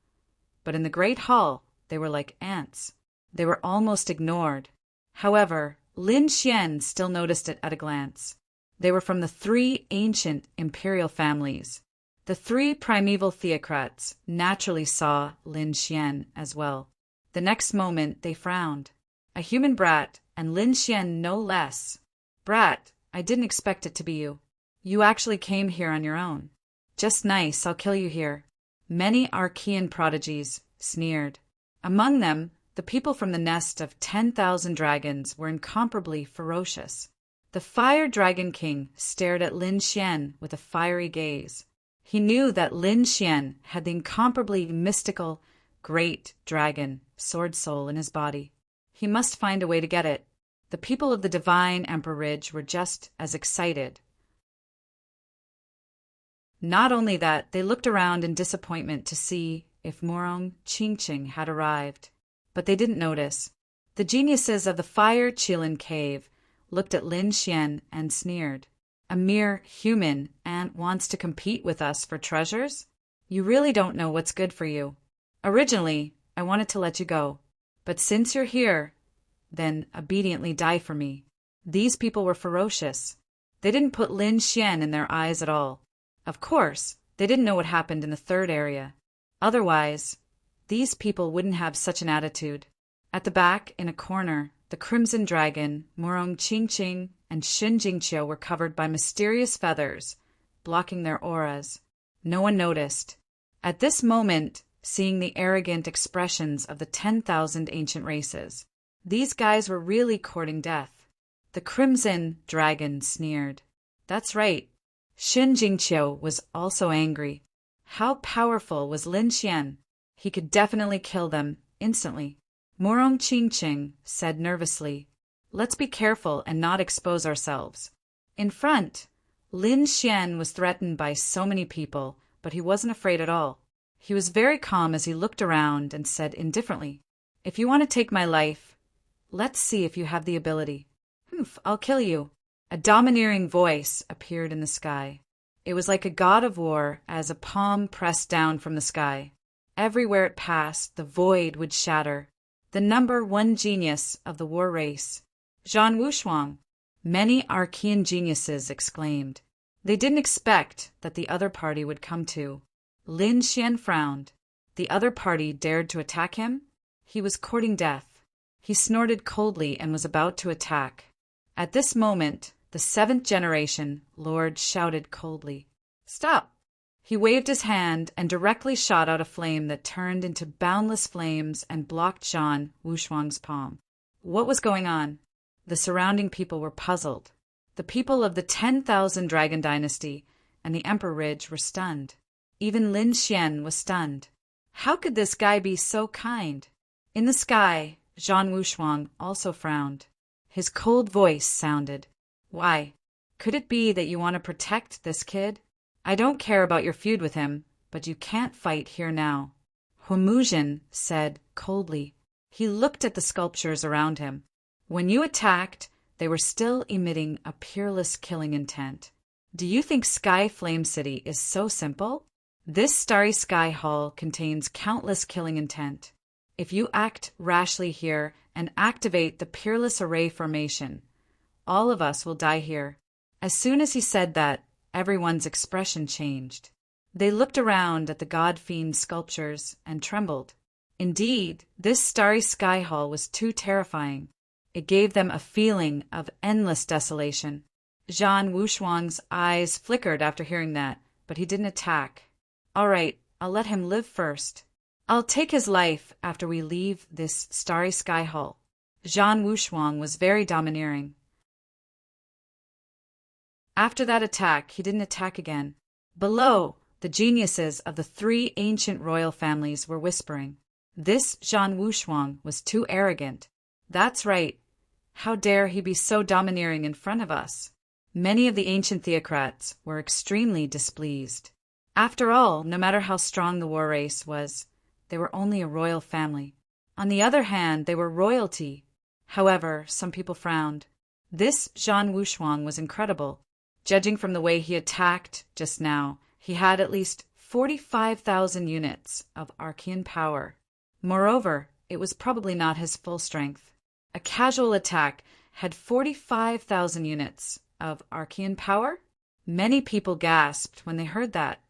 but in the great hall, they were like ants. They were almost ignored. However, Lin Xian still noticed it at a glance. They were from the 3 ancient imperial families. The 3 primeval theocrats naturally saw Lin Xian as well. The next moment, they frowned. A human brat, and Lin Xian no less. Brat, I didn't expect it to be you. You actually came here on your own. Just nice, I'll kill you here. Many Archean prodigies sneered. Among them, the people from the nest of 10,000 dragons were incomparably ferocious. The Fire Dragon King stared at Lin Xian with a fiery gaze. He knew that Lin Xian had the incomparably mystical, great dragon, sword soul in his body. He must find a way to get it. The people of the Divine Emperor Ridge were just as excited, Not only that, they looked around in disappointment to see if Morong Chingching had arrived. But they didn't notice. The geniuses of the Fire Chilin Cave looked at Lin Xian and sneered. A mere human ant wants to compete with us for treasures? You really don't know what's good for you. Originally, I wanted to let you go. But since you're here, then obediently die for me. These people were ferocious. They didn't put Lin Xian in their eyes at all. Of course, they didn't know what happened in the third area. Otherwise, these people wouldn't have such an attitude. At the back, in a corner, the Crimson Dragon, Morong Chingching, and Shin Jingqiu were covered by mysterious feathers, blocking their auras. No one noticed. At this moment, seeing the arrogant expressions of the 10,000 ancient races, these guys were really courting death. The Crimson Dragon sneered. That's right. Shin Jingqiu was also angry. How powerful was Lin Xian? He could definitely kill them instantly. Morong Chingching said nervously, "Let's be careful and not expose ourselves." In front, Lin Xian was threatened by so many people, but he wasn't afraid at all. He was very calm as he looked around and said indifferently, "If you want to take my life, let's see if you have the ability." I'll kill you." A domineering voice appeared in the sky. It was like a god of war as a palm pressed down from the sky. Everywhere it passed, the void would shatter. The number one genius of the war race, Zhan Wushuang. Many Archean geniuses exclaimed. They didn't expect that the other party would come to. Lin Xian frowned. The other party dared to attack him? He was courting death. He snorted coldly and was about to attack. At this moment, the 7th generation lord shouted coldly, "Stop!" He waved his hand and directly shot out a flame that turned into boundless flames and blocked Zhan Wushuang's palm. What was going on? The surrounding people were puzzled. The people of the 10,000 Dragon Dynasty and the Emperor Ridge were stunned. Even Lin Xian was stunned. How could this guy be so kind? In the sky, Zhan Wushuang also frowned. His cold voice sounded, "Why? Could it be that you want to protect this kid? I don't care about your feud with him, but you can't fight here now." Humujin said coldly. He looked at the sculptures around him. When you attacked, they were still emitting a peerless killing intent. Do you think Sky Flame City is so simple? This starry sky hall contains countless killing intent. If you act rashly here and activate the peerless array formation, all of us will die here. As soon as he said that, everyone's expression changed. They looked around at the god-fiend sculptures and trembled. Indeed, this starry sky hall was too terrifying. It gave them a feeling of endless desolation. Zhan Wushuang's eyes flickered after hearing that, but he didn't attack. "All right, I'll let him live first. I'll take his life after we leave this starry sky hall." Zhan Wushuang was very domineering. After that attack, he didn't attack again. Below, the geniuses of the 3 ancient royal families were whispering. This Zhan Wushuang was too arrogant. That's right. How dare he be so domineering in front of us? Many of the ancient theocrats were extremely displeased. After all, no matter how strong the war race was, they were only a royal family. On the other hand, they were royalty. However, some people frowned. This Zhan Wushuang was incredible. Judging from the way he attacked just now, he had at least 45,000 units of Archean power. Moreover, it was probably not his full strength. A casual attack had 45,000 units of Archean power? Many people gasped when they heard that.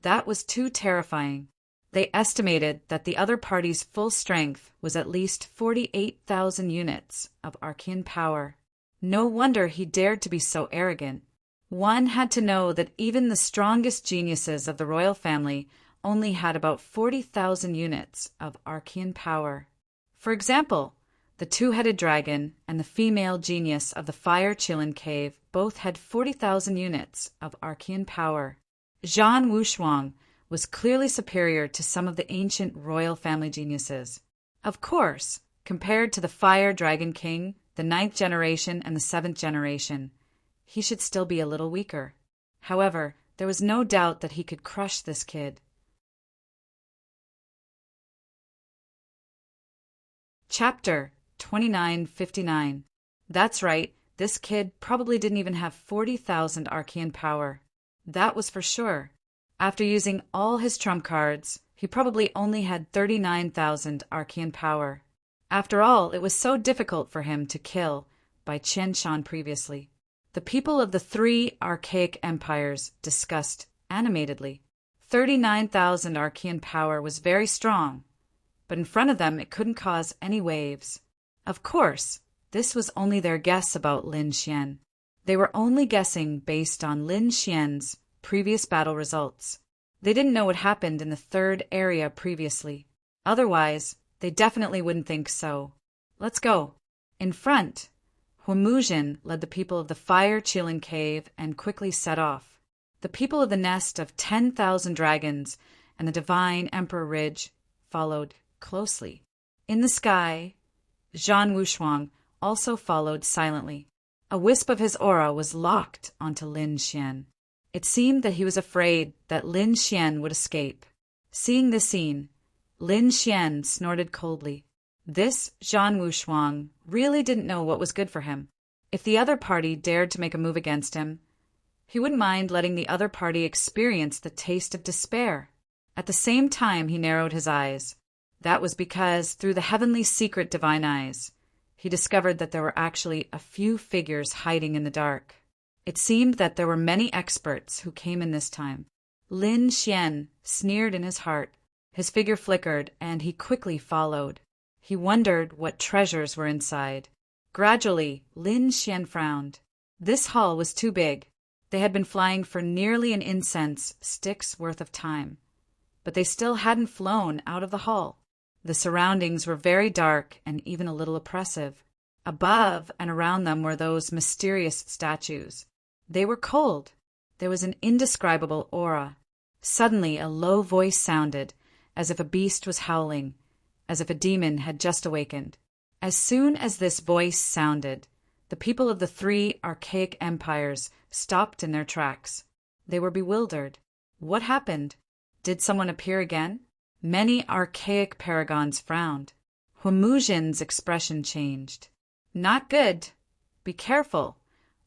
That was too terrifying. They estimated that the other party's full strength was at least 48,000 units of Archean power. No wonder he dared to be so arrogant. One had to know that even the strongest geniuses of the royal family only had about 40,000 units of Archean power. For example, the 2-headed dragon and the female genius of the Fire Chilin Cave both had 40,000 units of Archean power. Zhan Wushuang was clearly superior to some of the ancient royal family geniuses. Of course, compared to the Fire Dragon King, the 9th generation and the 7th generation, he should still be a little weaker. However, There was no doubt that he could crush this kid. Chapter 2959. That's right, this kid probably didn't even have 40,000 arcane power. That was for sure. After using all his trump cards, he probably only had 39,000 arcane power. After all, it was so difficult for him to kill by Chen Shan previously. The people of the three archaic empires discussed animatedly. 39,000 arcane power was very strong, but in front of them it couldn't cause any waves. Of course, this was only their guess about Lin Xian. They were only guessing based on Lin Xian's previous battle results. They didn't know what happened in the third area previously. Otherwise, they definitely wouldn't think so. Let's go. In front, Huimuzhen led the people of the Fire Qilin Cave and quickly set off. The people of the Nest of 10,000 Dragons and the Divine Emperor Ridge followed closely. In the sky, Zhan Wushuang also followed silently. A wisp of his aura was locked onto Lin Xian. It seemed that he was afraid that Lin Xian would escape. Seeing this scene, Lin Xian snorted coldly. This Zhan Wushuang really didn't know what was good for him. If the other party dared to make a move against him, he wouldn't mind letting the other party experience the taste of despair. At the same time, he narrowed his eyes. That was because, through the heavenly secret divine eyes, he discovered that there were actually a few figures hiding in the dark. It seemed that there were many experts who came in this time. Lin Xian sneered in his heart. His figure flickered, and he quickly followed. He wondered what treasures were inside. Gradually, Lin Xian frowned. This hall was too big. They had been flying for nearly an incense stick's worth of time, but they still hadn't flown out of the hall. The surroundings were very dark and even a little oppressive. Above and around them were those mysterious statues. They were cold. There was an indescribable aura. Suddenly, a low voice sounded, as if a beast was howling, as if a demon had just awakened. As soon as this voice sounded, the people of the three archaic empires stopped in their tracks. They were bewildered. What happened? Did someone appear again? Many archaic paragons frowned. Huimuzhen's expression changed. Not good. Be careful.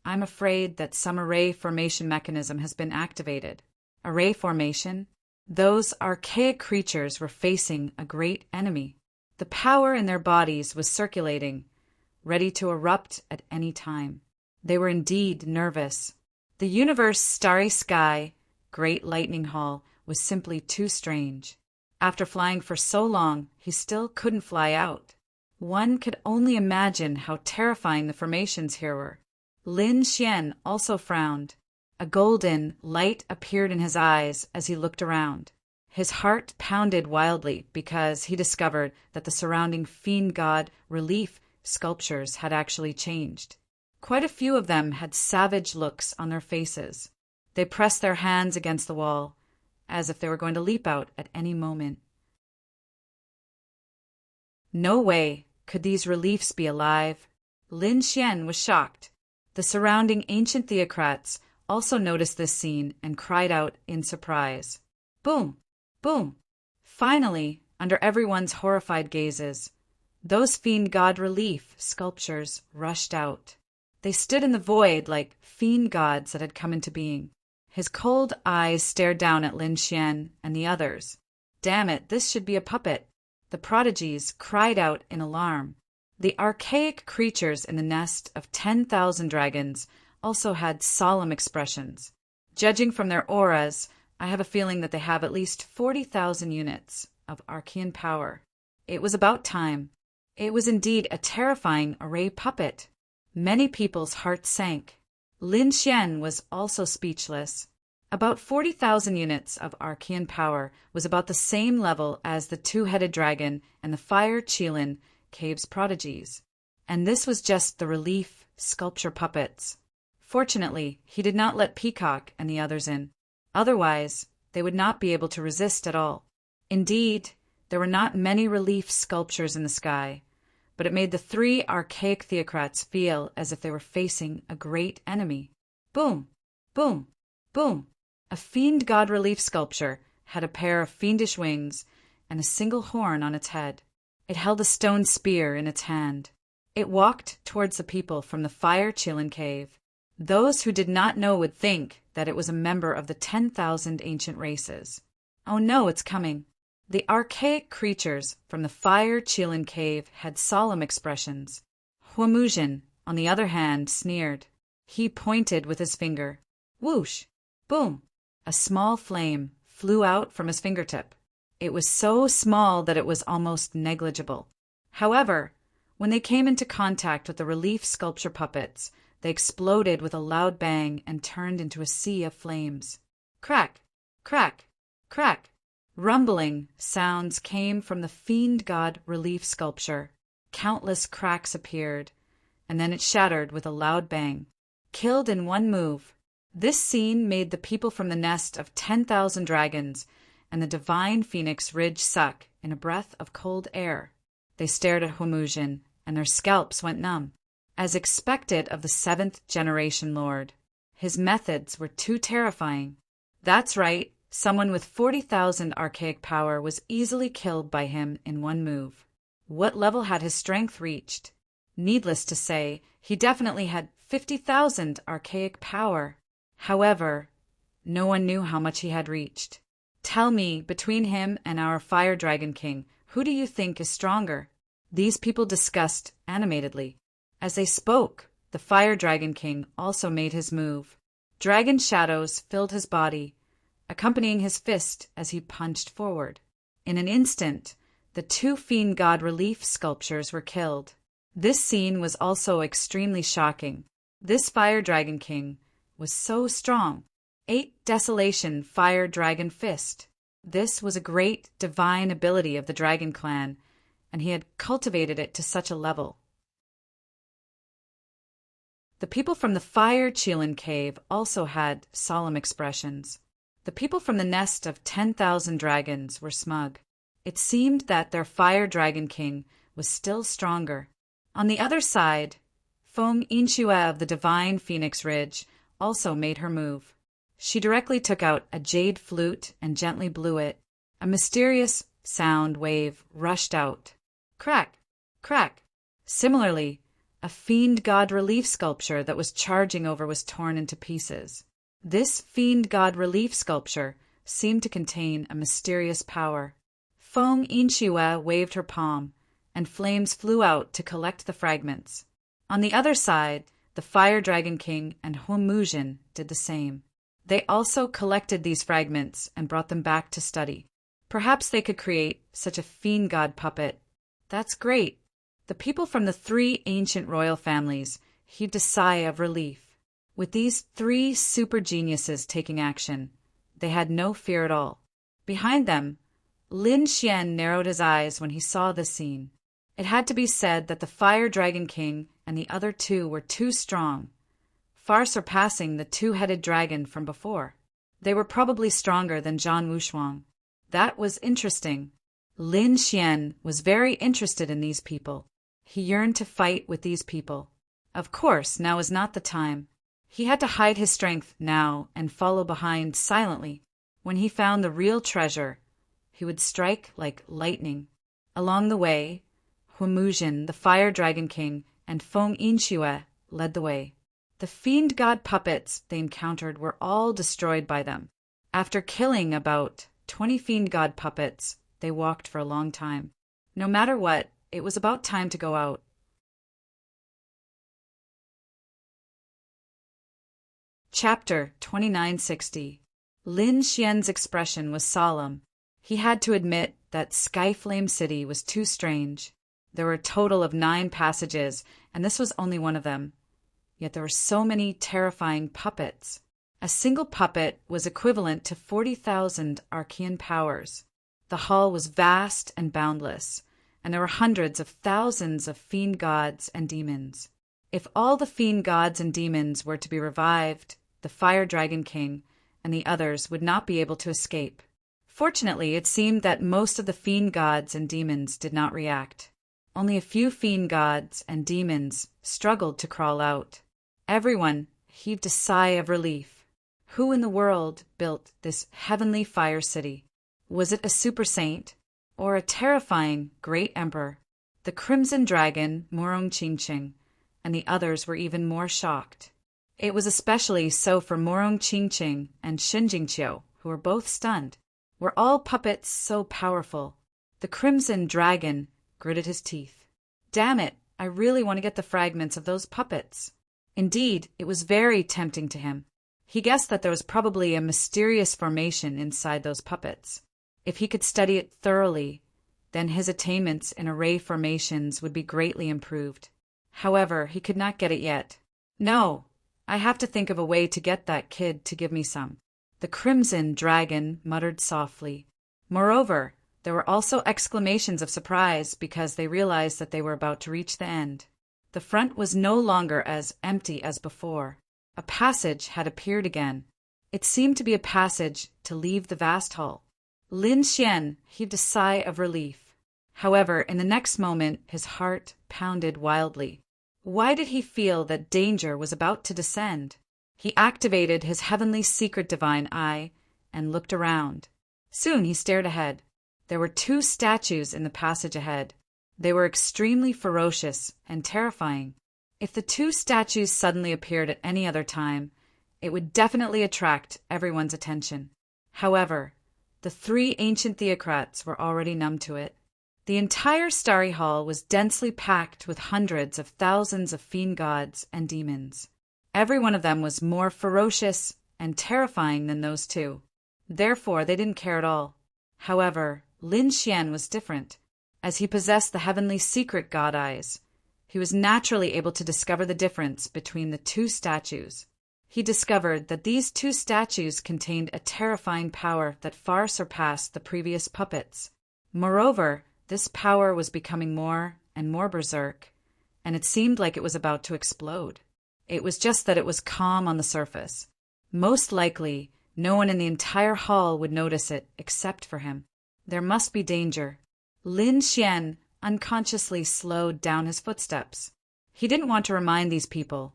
I'm afraid that some array formation mechanism has been activated. Array formation? Those archaic creatures were facing a great enemy. The power in their bodies was circulating, ready to erupt at any time. They were indeed nervous. The universe's starry sky, great lightning hall, was simply too strange. After flying for so long, he still couldn't fly out. One could only imagine how terrifying the formations here were. Lin Xian also frowned. A golden light appeared in his eyes as he looked around. His heart pounded wildly because he discovered that the surrounding fiend god relief sculptures had actually changed. Quite a few of them had savage looks on their faces. They pressed their hands against the wall, as if they were going to leap out at any moment. No way could these reliefs be alive. Lin Xian was shocked. The surrounding ancient theocrats also noticed this scene and cried out in surprise. Boom! Boom! Finally, under everyone's horrified gazes, those fiend god relief sculptures rushed out. They stood in the void like fiend gods that had come into being. His cold eyes stared down at Lin Xian and the others. Damn it, this should be a puppet. The prodigies cried out in alarm. The archaic creatures in the nest of 10,000 dragons also had solemn expressions. Judging from their auras, I have a feeling that they have at least 40,000 units of arcane power. It was about time. It was indeed a terrifying array puppet. Many people's hearts sank. Lin Xian was also speechless. About 40,000 units of arcane power was about the same level as the two-headed dragon and the Fire Qilin Cave's prodigies. And this was just the relief sculpture puppets. Fortunately, he did not let Peacock and the others in. Otherwise, they would not be able to resist at all. Indeed, there were not many relief sculptures in the sky, but it made the three archaic theocrats feel as if they were facing a great enemy. Boom! Boom! Boom! A fiend god relief sculpture had a pair of fiendish wings and a single horn on its head. It held a stone spear in its hand. It walked towards the people from the Fire Chillin cave. Those who did not know would think that it was a member of the 10,000 ancient races. Oh no, it's coming. The archaic creatures from the Fire Chillin cave had solemn expressions. Huamuzhin, on the other hand, sneered. He pointed with his finger. Whoosh! Boom! A small flame flew out from his fingertip. It was so small that it was almost negligible. However, when they came into contact with the relief sculpture puppets, they exploded with a loud bang and turned into a sea of flames. Crack! Crack! Crack! Rumbling sounds came from the fiend god relief sculpture. Countless cracks appeared, and then it shattered with a loud bang. Killed in one move. This scene made the people from the nest of 10,000 dragons and the divine phoenix ridge suck in a breath of cold air. They stared at Huamuzhin, and their scalps went numb. As expected of the 7th generation lord, his methods were too terrifying. That's right, someone with 40,000 archaic power was easily killed by him in one move. What level had his strength reached? Needless to say, he definitely had 50,000 archaic power. However, no one knew how much he had reached. Tell me, between him and our Fire Dragon King, who do you think is stronger? These people discussed animatedly. As they spoke, the Fire Dragon King also made his move. Dragon shadows filled his body, accompanying his fist as he punched forward. In an instant, the two fiend god relief sculptures were killed. This scene was also extremely shocking. This Fire Dragon King was so strong. 8 Desolation Fire Dragon Fist. This was a great divine ability of the Dragon Clan, and he had cultivated it to such a level. The people from the Fire Chillin cave also had solemn expressions. The people from the nest of 10,000 dragons were smug. It seemed that their Fire Dragon King was still stronger. On the other side, Feng Inchua of the Divine Phoenix Ridge also made her move. She directly took out a jade flute and gently blew it. A mysterious sound wave rushed out. Crack! Crack! Similarly, a fiend god relief sculpture that was charging over was torn into pieces. This fiend god relief sculpture seemed to contain a mysterious power. Feng Inchua waved her palm, and flames flew out to collect the fragments. On the other side, the Fire Dragon King and Huamuzhin did the same. They also collected these fragments and brought them back to study. Perhaps they could create such a fiend god puppet. That's great. The people from the 3 ancient royal families heaved a sigh of relief. With these 3 super geniuses taking action, they had no fear at all. Behind them, Lin Xian narrowed his eyes when he saw this scene. It had to be said that the Fire Dragon King and the other 2 were too strong, far surpassing the 2-headed dragon from before. They were probably stronger than Zhan Wushuang. That was interesting. Lin Xian was very interested in these people. He yearned to fight with these people. Of course, now was not the time. He had to hide his strength now and follow behind silently. When he found the real treasure, he would strike like lightning. Along the way, Huamuzhin, the Fire Dragon King, and Feng Inchua led the way. The fiend god puppets they encountered were all destroyed by them. After killing about 20 fiend god puppets, they walked for a long time. No matter what, it was about time to go out. Chapter 2960. Lin Xian's expression was solemn. He had to admit that Skyflame City was too strange. There were a total of 9 passages, and this was only one of them. Yet there were so many terrifying puppets. A single puppet was equivalent to 40,000 Archean powers. The hall was vast and boundless, and there were hundreds of thousands of fiend gods and demons. If all the fiend gods and demons were to be revived, the Fire Dragon King and the others would not be able to escape. Fortunately, it seemed that most of the fiend gods and demons did not react. Only a few fiend gods and demons struggled to crawl out. Everyone heaved a sigh of relief. Who in the world built this heavenly fire city? Was it a super saint or a terrifying great emperor? The Crimson Dragon, Morong Chingching, and the others were even more shocked. It was especially so for Morong Chingching and Shinjingqiu, who were both stunned. Were all puppets so powerful? The Crimson Dragon gritted his teeth. Damn it, I really want to get the fragments of those puppets. Indeed, it was very tempting to him. He guessed that there was probably a mysterious formation inside those puppets. If he could study it thoroughly, then his attainments in array formations would be greatly improved. However, he could not get it yet. No, I have to think of a way to get that kid to give me some. The Crimson Dragon muttered softly. Moreover, there were also exclamations of surprise because they realized that they were about to reach the end. The front was no longer as empty as before. A passage had appeared again. It seemed to be a passage to leave the vast hall. Lin Xian heaved a sigh of relief. However, in the next moment, his heart pounded wildly. Why did he feel that danger was about to descend? He activated his heavenly secret divine eye and looked around. Soon he stared ahead. There were 2 statues in the passage ahead. They were extremely ferocious and terrifying. If the 2 statues suddenly appeared at any other time, it would definitely attract everyone's attention. However, the 3 ancient theocrats were already numb to it. The entire starry hall was densely packed with hundreds of thousands of fiend gods and demons. Every one of them was more ferocious and terrifying than those 2. Therefore, they didn't care at all. However, Lin Xian was different. As he possessed the heavenly secret god eyes, he was naturally able to discover the difference between the 2 statues. He discovered that these 2 statues contained a terrifying power that far surpassed the previous puppets. Moreover, this power was becoming more and more berserk, and it seemed like it was about to explode. It was just that it was calm on the surface. Most likely, no one in the entire hall would notice it except for him. There must be danger. Lin Xian unconsciously slowed down his footsteps. He didn't want to remind these people,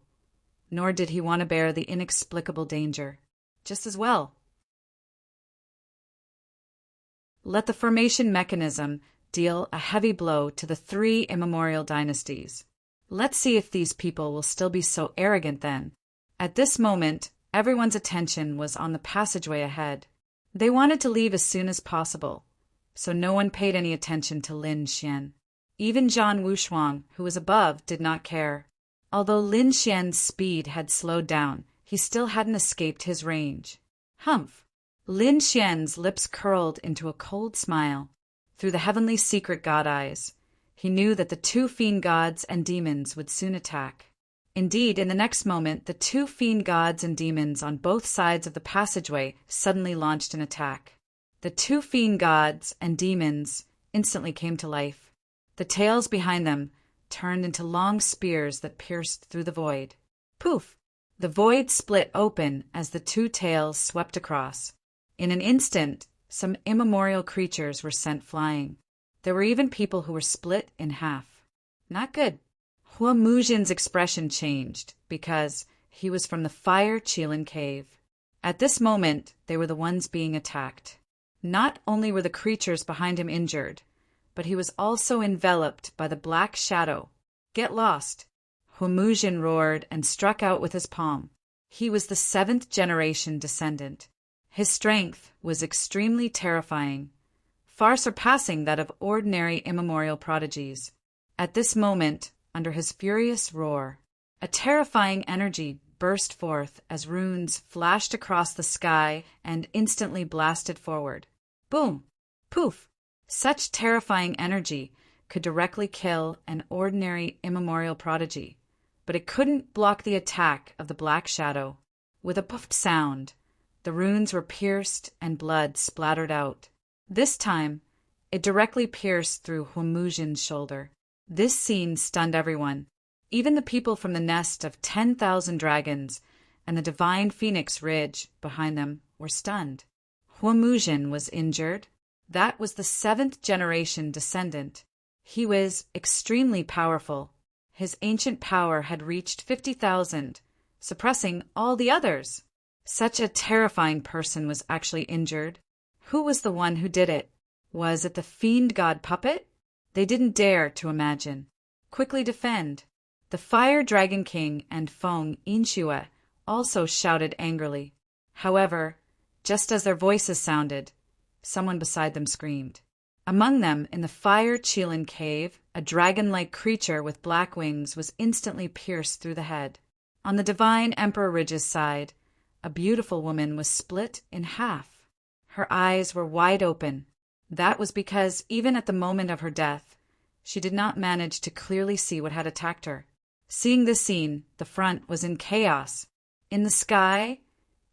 nor did he want to bear the inexplicable danger. Just as well. Let the formation mechanism deal a heavy blow to the 3 immemorial dynasties. Let's see if these people will still be so arrogant then. At this moment, everyone's attention was on the passageway ahead. They wanted to leave as soon as possible, so no one paid any attention to Lin Xian. Even Zhan Wushuang, who was above, did not care. Although Lin Xian's speed had slowed down, he still hadn't escaped his range. Humph! Lin Xian's lips curled into a cold smile. Through the heavenly secret god eyes, he knew that the 2 fiend gods and demons would soon attack. Indeed, in the next moment, the 2 fiend gods and demons on both sides of the passageway suddenly launched an attack. The 2 fiend gods and demons instantly came to life. The tails behind them turned into long spears that pierced through the void. Poof! The void split open as the 2 tails swept across. In an instant, some immemorial creatures were sent flying. There were even people who were split in half. Not good. Hua Muzhin's expression changed because he was from the Fire Qilin Cave. At this moment, they were the ones being attacked. Not only were the creatures behind him injured, but he was also enveloped by the black shadow. Get lost! Hua Muzhin roared and struck out with his palm. He was the 7th generation descendant. His strength was extremely terrifying, far surpassing that of ordinary immemorial prodigies. At this moment, under his furious roar, a terrifying energy burst forth as runes flashed across the sky and instantly blasted forward. Boom! Poof! Such terrifying energy could directly kill an ordinary immemorial prodigy, but it couldn't block the attack of the black shadow. With a puffed sound, the runes were pierced and blood splattered out. This time, it directly pierced through Hua Muzhin's shoulder. This scene stunned everyone. Even the people from the nest of 10,000 dragons and the divine phoenix ridge behind them were stunned. Hua Muzhin was injured. That was the 7th generation descendant. He was extremely powerful. His ancient power had reached 50,000, suppressing all the others. Such a terrifying person was actually injured. Who was the one who did it? Was it the fiend god puppet? They didn't dare to imagine. Quickly defend. The Fire Dragon King and Feng Inshue also shouted angrily. However, just as their voices sounded, someone beside them screamed. Among them, in the Fire Qilin cave, a dragon-like creature with black wings was instantly pierced through the head. On the divine Emperor Ridge's side, a beautiful woman was split in half. Her eyes were wide open. That was because, even at the moment of her death, she did not manage to clearly see what had attacked her. Seeing this scene, the front was in chaos. In the sky,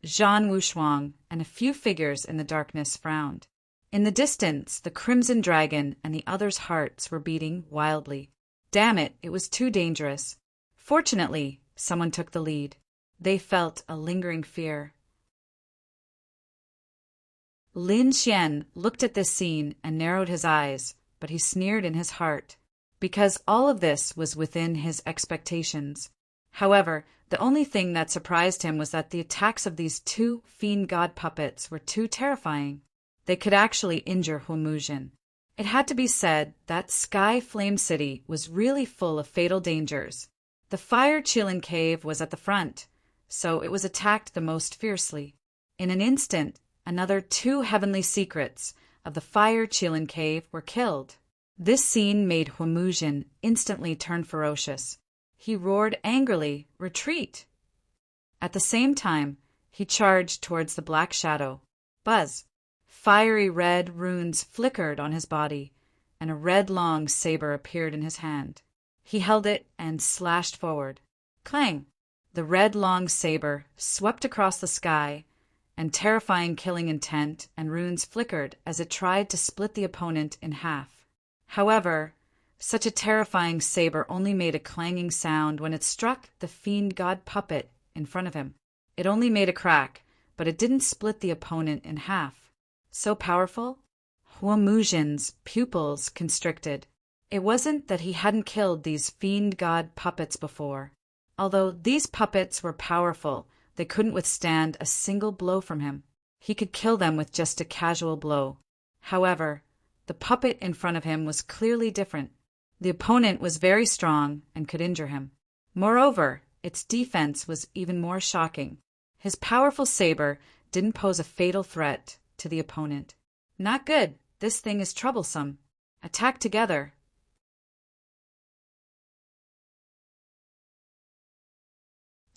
Zhan Wushuang and a few figures in the darkness frowned. In the distance, the Crimson Dragon and the others' hearts were beating wildly. Damn it, it was too dangerous. Fortunately, someone took the lead. They felt a lingering fear. Lin Xian looked at this scene and narrowed his eyes, but he sneered in his heart, because all of this was within his expectations. However, the only thing that surprised him was that the attacks of these two fiend god puppets were too terrifying. They could actually injure Huomuzhen. It had to be said that Sky Flame City was really full of fatal dangers. The Fire Qilin cave was at the front, so it was attacked the most fiercely. In an instant, another 2 heavenly secrets of the Fire Qilin cave were killed. This scene made Huomuzhen instantly turn ferocious. He roared angrily, "Retreat!" At the same time, he charged towards the black shadow. Buzz! Fiery red runes flickered on his body, and a red long saber appeared in his hand. He held it and slashed forward. Clang! The red long saber swept across the sky, and terrifying killing intent and runes flickered as it tried to split the opponent in half. However, such a terrifying saber only made a clanging sound when it struck the fiend god puppet in front of him. It only made a crack, but it didn't split the opponent in half. So powerful? Huomuzhen's pupils constricted. It wasn't that he hadn't killed these fiend god puppets before. Although these puppets were powerful, they couldn't withstand a single blow from him. He could kill them with just a casual blow. However, the puppet in front of him was clearly different. The opponent was very strong and could injure him. Moreover, its defense was even more shocking. His powerful saber didn't pose a fatal threat to the opponent. Not good. This thing is troublesome. Attack together.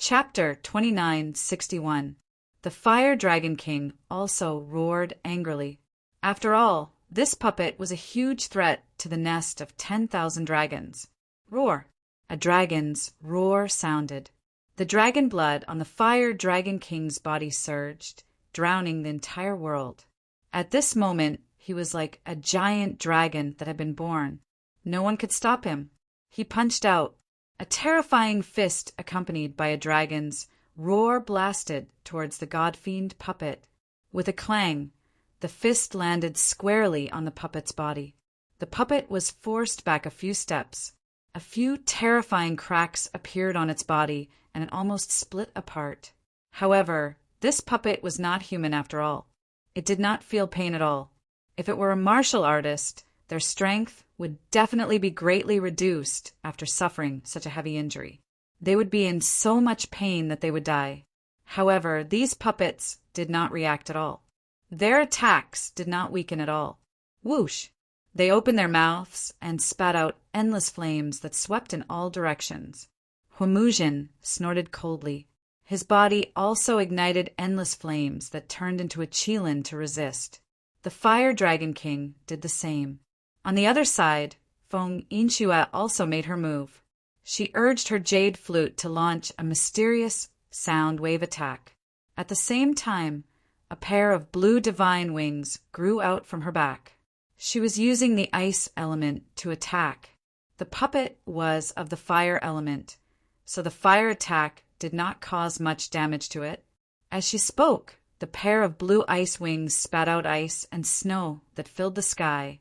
Chapter 2961. The Fire Dragon King also roared angrily. After all, this puppet was a huge threat to the nest of 10,000 dragons. Roar! A dragon's roar sounded. The dragon blood on the Fire Dragon King's body surged, drowning the entire world. At this moment, he was like a giant dragon that had been born. No one could stop him. He punched out. A terrifying fist accompanied by a dragon's roar blasted towards the god-fiend puppet. With a clang, the fist landed squarely on the puppet's body. The puppet was forced back a few steps. A few terrifying cracks appeared on its body, and it almost split apart. However, this puppet was not human after all. It did not feel pain at all. If it were a martial artist, their strength would definitely be greatly reduced after suffering such a heavy injury. They would be in so much pain that they would die. However, these puppets did not react at all. Their attacks did not weaken at all. Whoosh! They opened their mouths and spat out endless flames that swept in all directions. Huomuzhen snorted coldly. His body also ignited endless flames that turned into a Qilin to resist. The Fire Dragon King did the same. On the other side, Feng Inshue also made her move. She urged her jade flute to launch a mysterious sound wave attack. At the same time, a pair of blue divine wings grew out from her back. She was using the ice element to attack. The puppet was of the fire element, so the fire attack did not cause much damage to it. As she spoke, the pair of blue ice wings spat out ice and snow that filled the sky,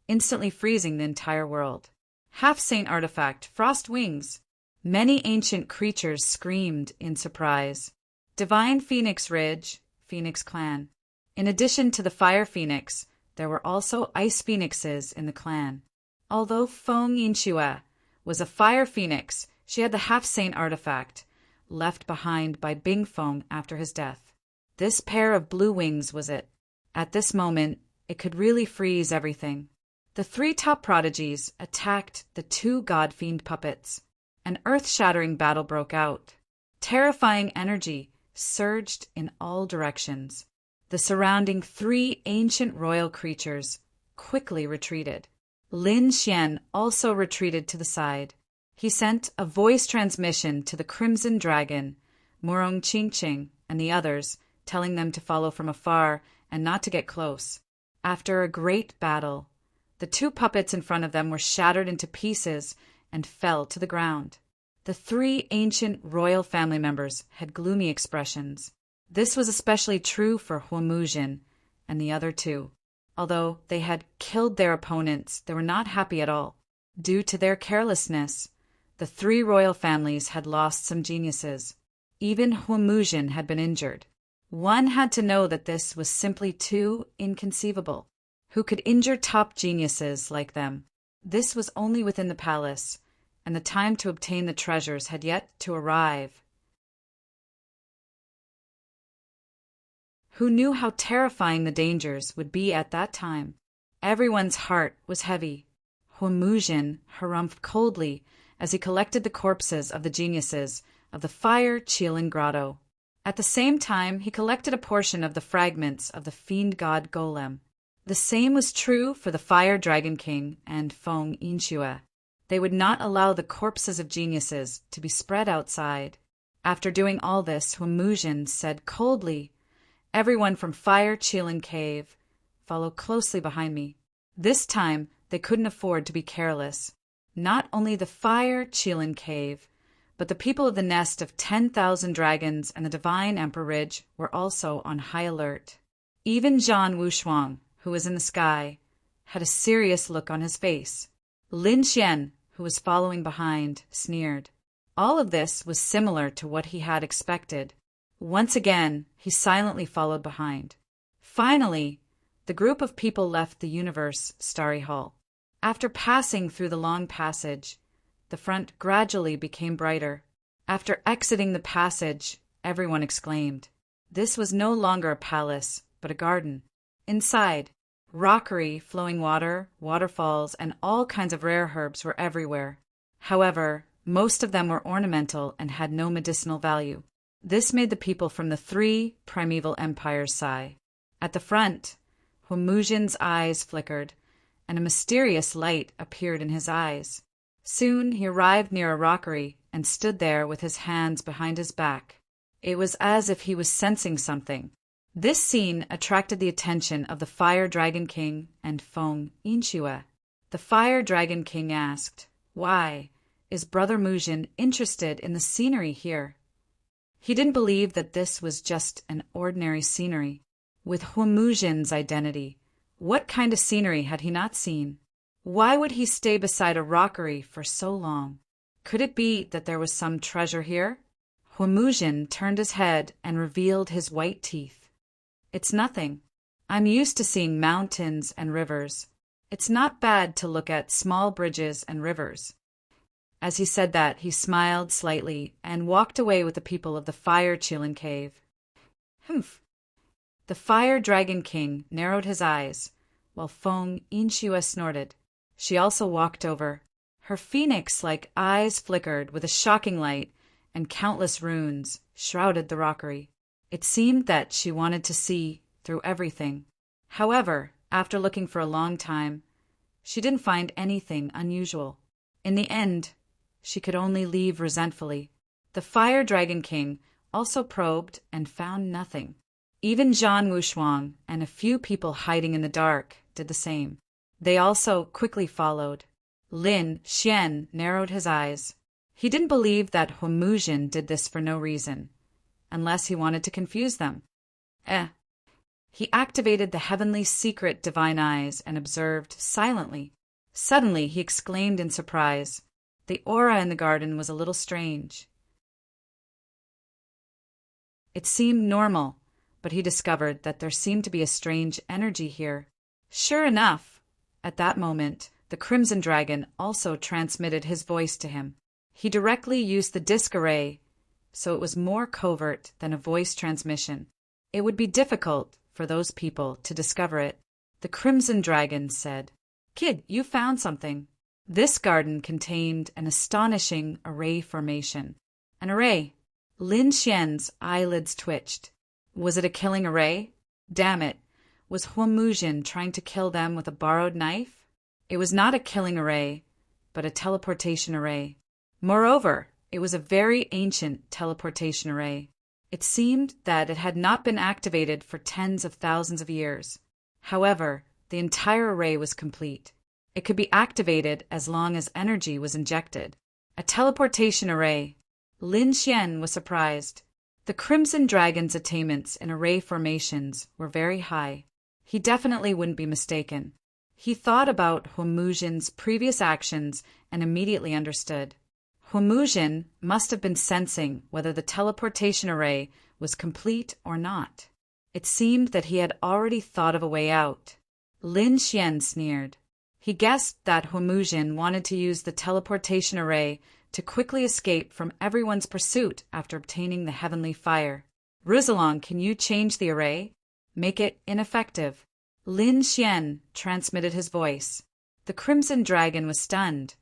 instantly freezing the entire world. Half-saint artifact, frost wings. Many ancient creatures screamed in surprise. Divine Phoenix Ridge, Phoenix Clan. In addition to the Fire Phoenix, there were also Ice Phoenixes in the clan. Although Feng Yinxue was a Fire Phoenix, she had the Half-Saint artifact, left behind by Bing Feng after his death. This pair of blue wings was it. At this moment, it could really freeze everything. The three top prodigies attacked the two God-fiend puppets. An earth-shattering battle broke out. Terrifying energy surged in all directions. The surrounding three ancient royal creatures quickly retreated. Lin Xian also retreated to the side. He sent a voice transmission to the Crimson Dragon, Murong Qingqing, and the others, telling them to follow from afar and not to get close. After a great battle, the two puppets in front of them were shattered into pieces and fell to the ground. The three ancient royal family members had gloomy expressions. This was especially true for Huomuzhen and the other two. Although they had killed their opponents, they were not happy at all. Due to their carelessness, the three royal families had lost some geniuses. Even Huomuzhen had been injured. One had to know that this was simply too inconceivable. Who could injure top geniuses like them? This was only within the palace, and the time to obtain the treasures had yet to arrive. Who knew how terrifying the dangers would be at that time? Everyone's heart was heavy. Huomuzhen harumphed coldly as he collected the corpses of the geniuses of the Fire Qilin Grotto. At the same time, he collected a portion of the fragments of the fiend god Golem. The same was true for the Fire Dragon King and Feng Yinxue. They would not allow the corpses of geniuses to be spread outside. After doing all this, Huomuzhen said coldly, "Everyone from Fire Qilin Cave, follow closely behind me." This time, they couldn't afford to be careless. Not only the Fire Qilin Cave, but the people of the Nest of 10,000 Dragons and the Divine Emperor Ridge were also on high alert. Even Zhan Wushuang, who was in the sky, had a serious look on his face. Lin Xian, who was following behind, sneered. All of this was similar to what he had expected. Once again, he silently followed behind. Finally, the group of people left the Universe Starry Hall. After passing through the long passage, the front gradually became brighter. After exiting the passage, everyone exclaimed. This was no longer a palace, but a garden. Inside, rockery, flowing water, waterfalls, and all kinds of rare herbs were everywhere. However, most of them were ornamental and had no medicinal value. This made the people from the three primeval empires sigh. At the front, Huomuzhen's eyes flickered, and a mysterious light appeared in his eyes. Soon he arrived near a rockery and stood there with his hands behind his back. It was as if he was sensing something. This scene attracted the attention of the Fire Dragon King and Feng Yinxue. The Fire Dragon King asked, "Why is Brother Muzhen interested in the scenery here?" He didn't believe that this was just an ordinary scenery. With Huomuzhen's identity, what kind of scenery had he not seen? Why would he stay beside a rockery for so long? Could it be that there was some treasure here? Huomuzhen turned his head and revealed his white teeth. "It's nothing. I'm used to seeing mountains and rivers. It's not bad to look at small bridges and rivers." As he said that, he smiled slightly and walked away with the people of the Fire Qilin Cave. Humph! The Fire Dragon King narrowed his eyes, while Feng Yinxue snorted. She also walked over. Her phoenix-like eyes flickered with a shocking light, and countless runes shrouded the rockery. It seemed that she wanted to see through everything. However, after looking for a long time, she didn't find anything unusual. In the end, she could only leave resentfully. The Fire Dragon King also probed and found nothing. Even Zhan Wushuang and a few people hiding in the dark did the same. They also quickly followed. Lin Xian narrowed his eyes. He didn't believe that Huomuzhen did this for no reason, unless he wanted to confuse them. He activated the heavenly secret divine eyes and observed silently. Suddenly he exclaimed in surprise. The aura in the garden was a little strange. It seemed normal, but he discovered that there seemed to be a strange energy here. Sure enough, at that moment, the Crimson Dragon also transmitted his voice to him. He directly used the disc array, so it was more covert than a voice transmission. It would be difficult for those people to discover it. The Crimson Dragon said, "Kid, you found something." This garden contained an astonishing array formation. An array. Lin Xian's eyelids twitched. Was it a killing array? Damn it. Was Huomuzhen trying to kill them with a borrowed knife? It was not a killing array, but a teleportation array. Moreover, it was a very ancient teleportation array. It seemed that it had not been activated for tens of thousands of years. However, the entire array was complete. It could be activated as long as energy was injected. A teleportation array. Lin Xian was surprised. The Crimson Dragon's attainments in array formations were very high. He definitely wouldn't be mistaken. He thought about Huomuzhen's previous actions and immediately understood. Huomuzhen must have been sensing whether the teleportation array was complete or not. It seemed that he had already thought of a way out. Lin Xian sneered. He guessed that Huomuzhen wanted to use the teleportation array to quickly escape from everyone's pursuit after obtaining the heavenly fire. "Rizalong, can you change the array? Make it ineffective." Lin Xian transmitted his voice. The Crimson Dragon was stunned,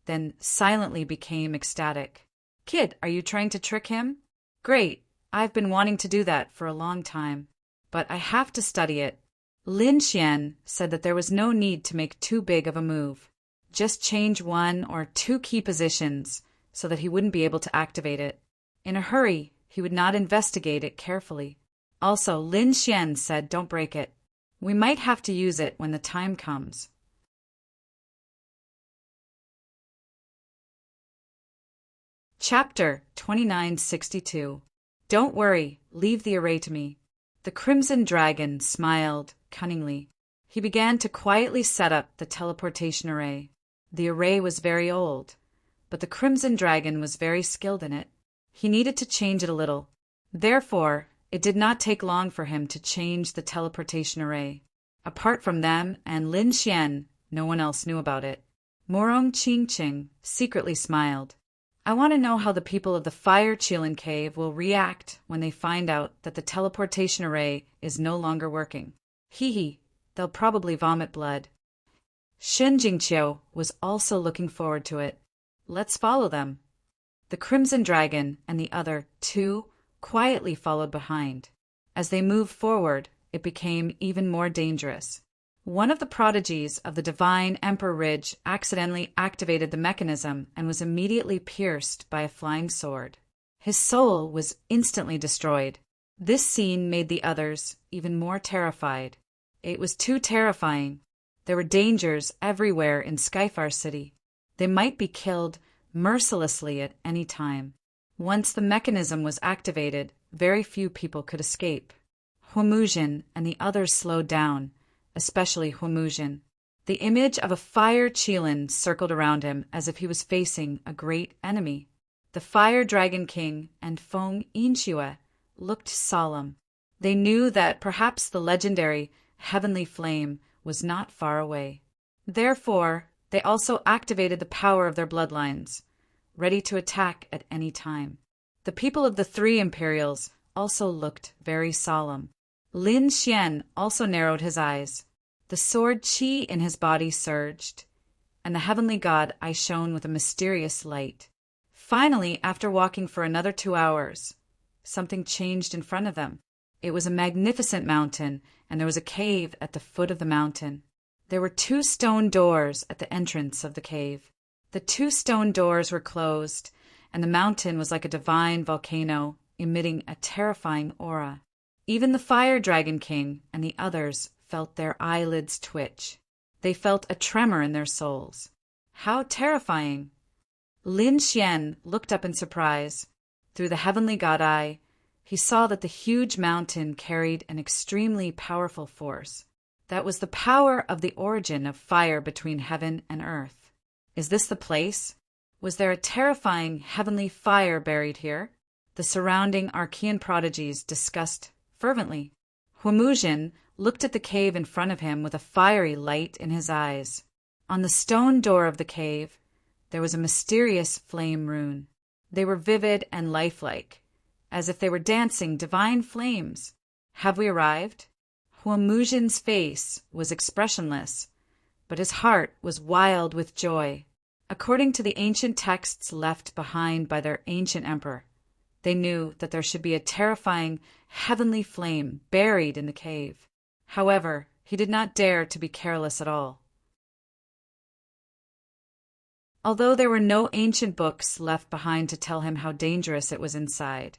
then silently became ecstatic. "Kid, are you trying to trick him?" "Great. I've been wanting to do that for a long time, but I have to study it." Lin Xian said that there was no need to make too big of a move. Just change 1 or 2 key positions so that he wouldn't be able to activate it. In a hurry, he would not investigate it carefully. Also, Lin Xian said don't break it. We might have to use it when the time comes. Chapter 2962. Don't worry, leave the array to me. The Crimson Dragon smiled cunningly. He began to quietly set up the teleportation array. The array was very old, but the Crimson Dragon was very skilled in it. He needed to change it a little. Therefore, it did not take long for him to change the teleportation array. Apart from them and Lin Xian, no one else knew about it. Morong Qingqing secretly smiled. "I want to know how the people of the Fire Qilin Cave will react when they find out that the teleportation array is no longer working. Hee, they'll probably vomit blood." Shen Jingqiu was also looking forward to it. Let's follow them. The Crimson Dragon and the other 2 quietly followed behind. As they moved forward, it became even more dangerous. One of the prodigies of the Divine Emperor Ridge accidentally activated the mechanism and was immediately pierced by a flying sword. His soul was instantly destroyed. This scene made the others even more terrified. It was too terrifying. There were dangers everywhere in Skyfar City. They might be killed mercilessly at any time. Once the mechanism was activated, very few people could escape. Huomuzhen and the others slowed down, especially Huomuzhen. The image of a fire Qilin circled around him as if he was facing a great enemy. The Fire Dragon King and Feng Yinxue looked solemn. They knew that perhaps the legendary Heavenly Flame was not far away. Therefore, they also activated the power of their bloodlines, ready to attack at any time. The people of the 3 Imperials also looked very solemn. Lin Xian also narrowed his eyes. The sword qi in his body surged, and the heavenly god eye shone with a mysterious light. Finally, after walking for another 2 hours, something changed in front of them. It was a magnificent mountain, and there was a cave at the foot of the mountain. There were 2 stone doors at the entrance of the cave. The 2 stone doors were closed, and the mountain was like a divine volcano, emitting a terrifying aura. Even the Fire Dragon King and the others felt their eyelids twitch. They felt a tremor in their souls. How terrifying! Lin Xian looked up in surprise. Through the heavenly god eye, he saw that the huge mountain carried an extremely powerful force. That was the power of the origin of fire between heaven and earth. Is this the place? Was there a terrifying heavenly fire buried here? the surrounding Archean prodigies discussed fervently. Huamuzhin looked at the cave in front of him with a fiery light in his eyes. On the stone door of the cave, there was a mysterious flame rune. They were vivid and lifelike, as if they were dancing divine flames. Have we arrived? Huamuzhin's face was expressionless, but his heart was wild with joy. According to the ancient texts left behind by their ancient emperor, they knew that there should be a terrifying heavenly flame buried in the cave. However, he did not dare to be careless at all. Although there were no ancient books left behind to tell him how dangerous it was inside,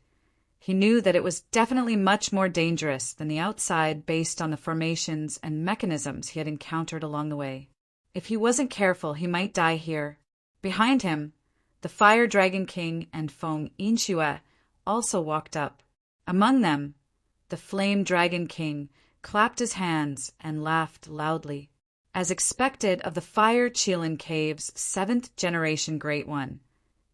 he knew that it was definitely much more dangerous than the outside based on the formations and mechanisms he had encountered along the way. If he wasn't careful, he might die here. Behind him, the Fire Dragon King and Feng Yinxue also walked up. Among them, the Flame Dragon King clapped his hands and laughed loudly. As expected of the Fire Qilin Cave's 7th-generation Great One,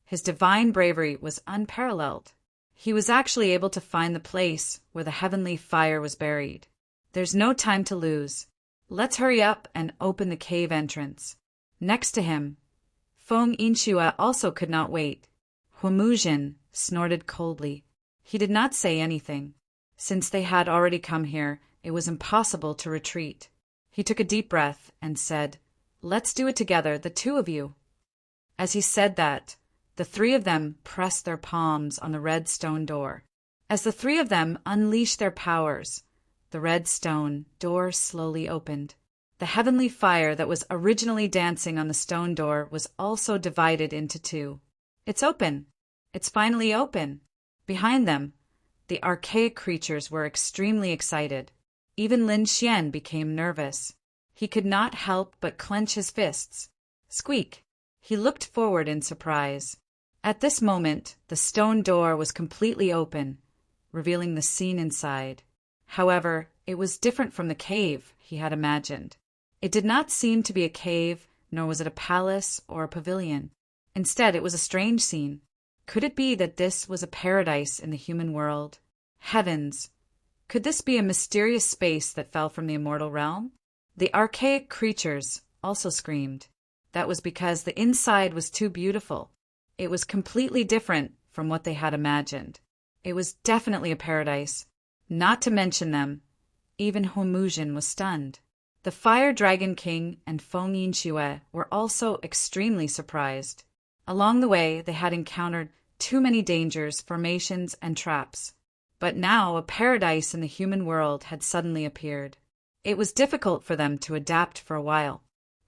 his divine bravery was unparalleled. He was actually able to find the place where the heavenly fire was buried. There's no time to lose. Let's hurry up and open the cave entrance. Next to him, Feng Yinxue also could not wait. Huamuzhin snorted coldly. He did not say anything. Since they had already come here, it was impossible to retreat. He took a deep breath and said, "Let's do it together, the two of you." As he said that, the three of them pressed their palms on the red stone door. As the three of them unleashed their powers, the red stone door slowly opened. The heavenly fire that was originally dancing on the stone door was also divided into two. "It's open! It's finally open!" Behind them, the archaic creatures were extremely excited. Even Lin Xian became nervous. He could not help but clench his fists. Squeak! He looked forward in surprise. At this moment, the stone door was completely open, revealing the scene inside. However, it was different from the cave he had imagined. It did not seem to be a cave, nor was it a palace or a pavilion. Instead, it was a strange scene. Could it be that this was a paradise in the human world? Heavens! Could this be a mysterious space that fell from the immortal realm? The archaic creatures also screamed. That was because the inside was too beautiful. It was completely different from what they had imagined. It was definitely a paradise. Not to mention them, even Huamuzhin was stunned. The Fire Dragon King and Feng Yinxue were also extremely surprised. Along the way, they had encountered too many dangers, formations, and traps. But now a paradise in the human world had suddenly appeared. It was difficult for them to adapt for a while.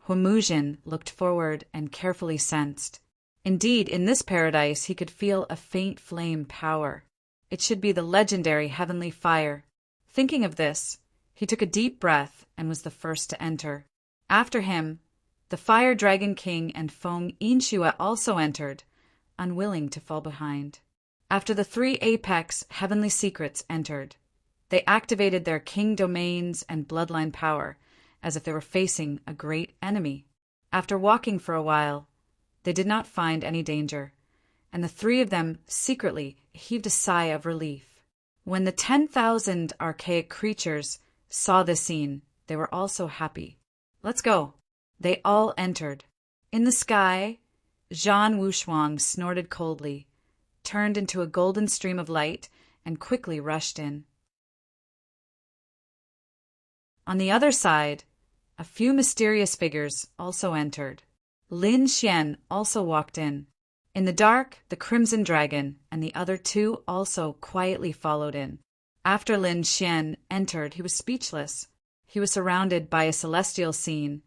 Huamuzhin looked forward and carefully sensed. Indeed, in this paradise he could feel a faint flame power. It should be the legendary heavenly fire. Thinking of this, he took a deep breath and was the first to enter. After him, the Fire Dragon King and Feng Yinxue also entered, unwilling to fall behind. After the three apex heavenly secrets entered, they activated their king domains and bloodline power, as if they were facing a great enemy. After walking for a while, they did not find any danger, and the three of them secretly heaved a sigh of relief. When the 10,000 archaic creatures saw this scene, they were also happy. "Let's go." They all entered. In the sky, Zhan Wushuang snorted coldly, turned into a golden stream of light, and quickly rushed in. On the other side, a few mysterious figures also entered. Lin Xian also walked in. In the dark, the Crimson Dragon and the other two also quietly followed in. After Lin Xian entered, he was speechless. He was surrounded by a celestial scene,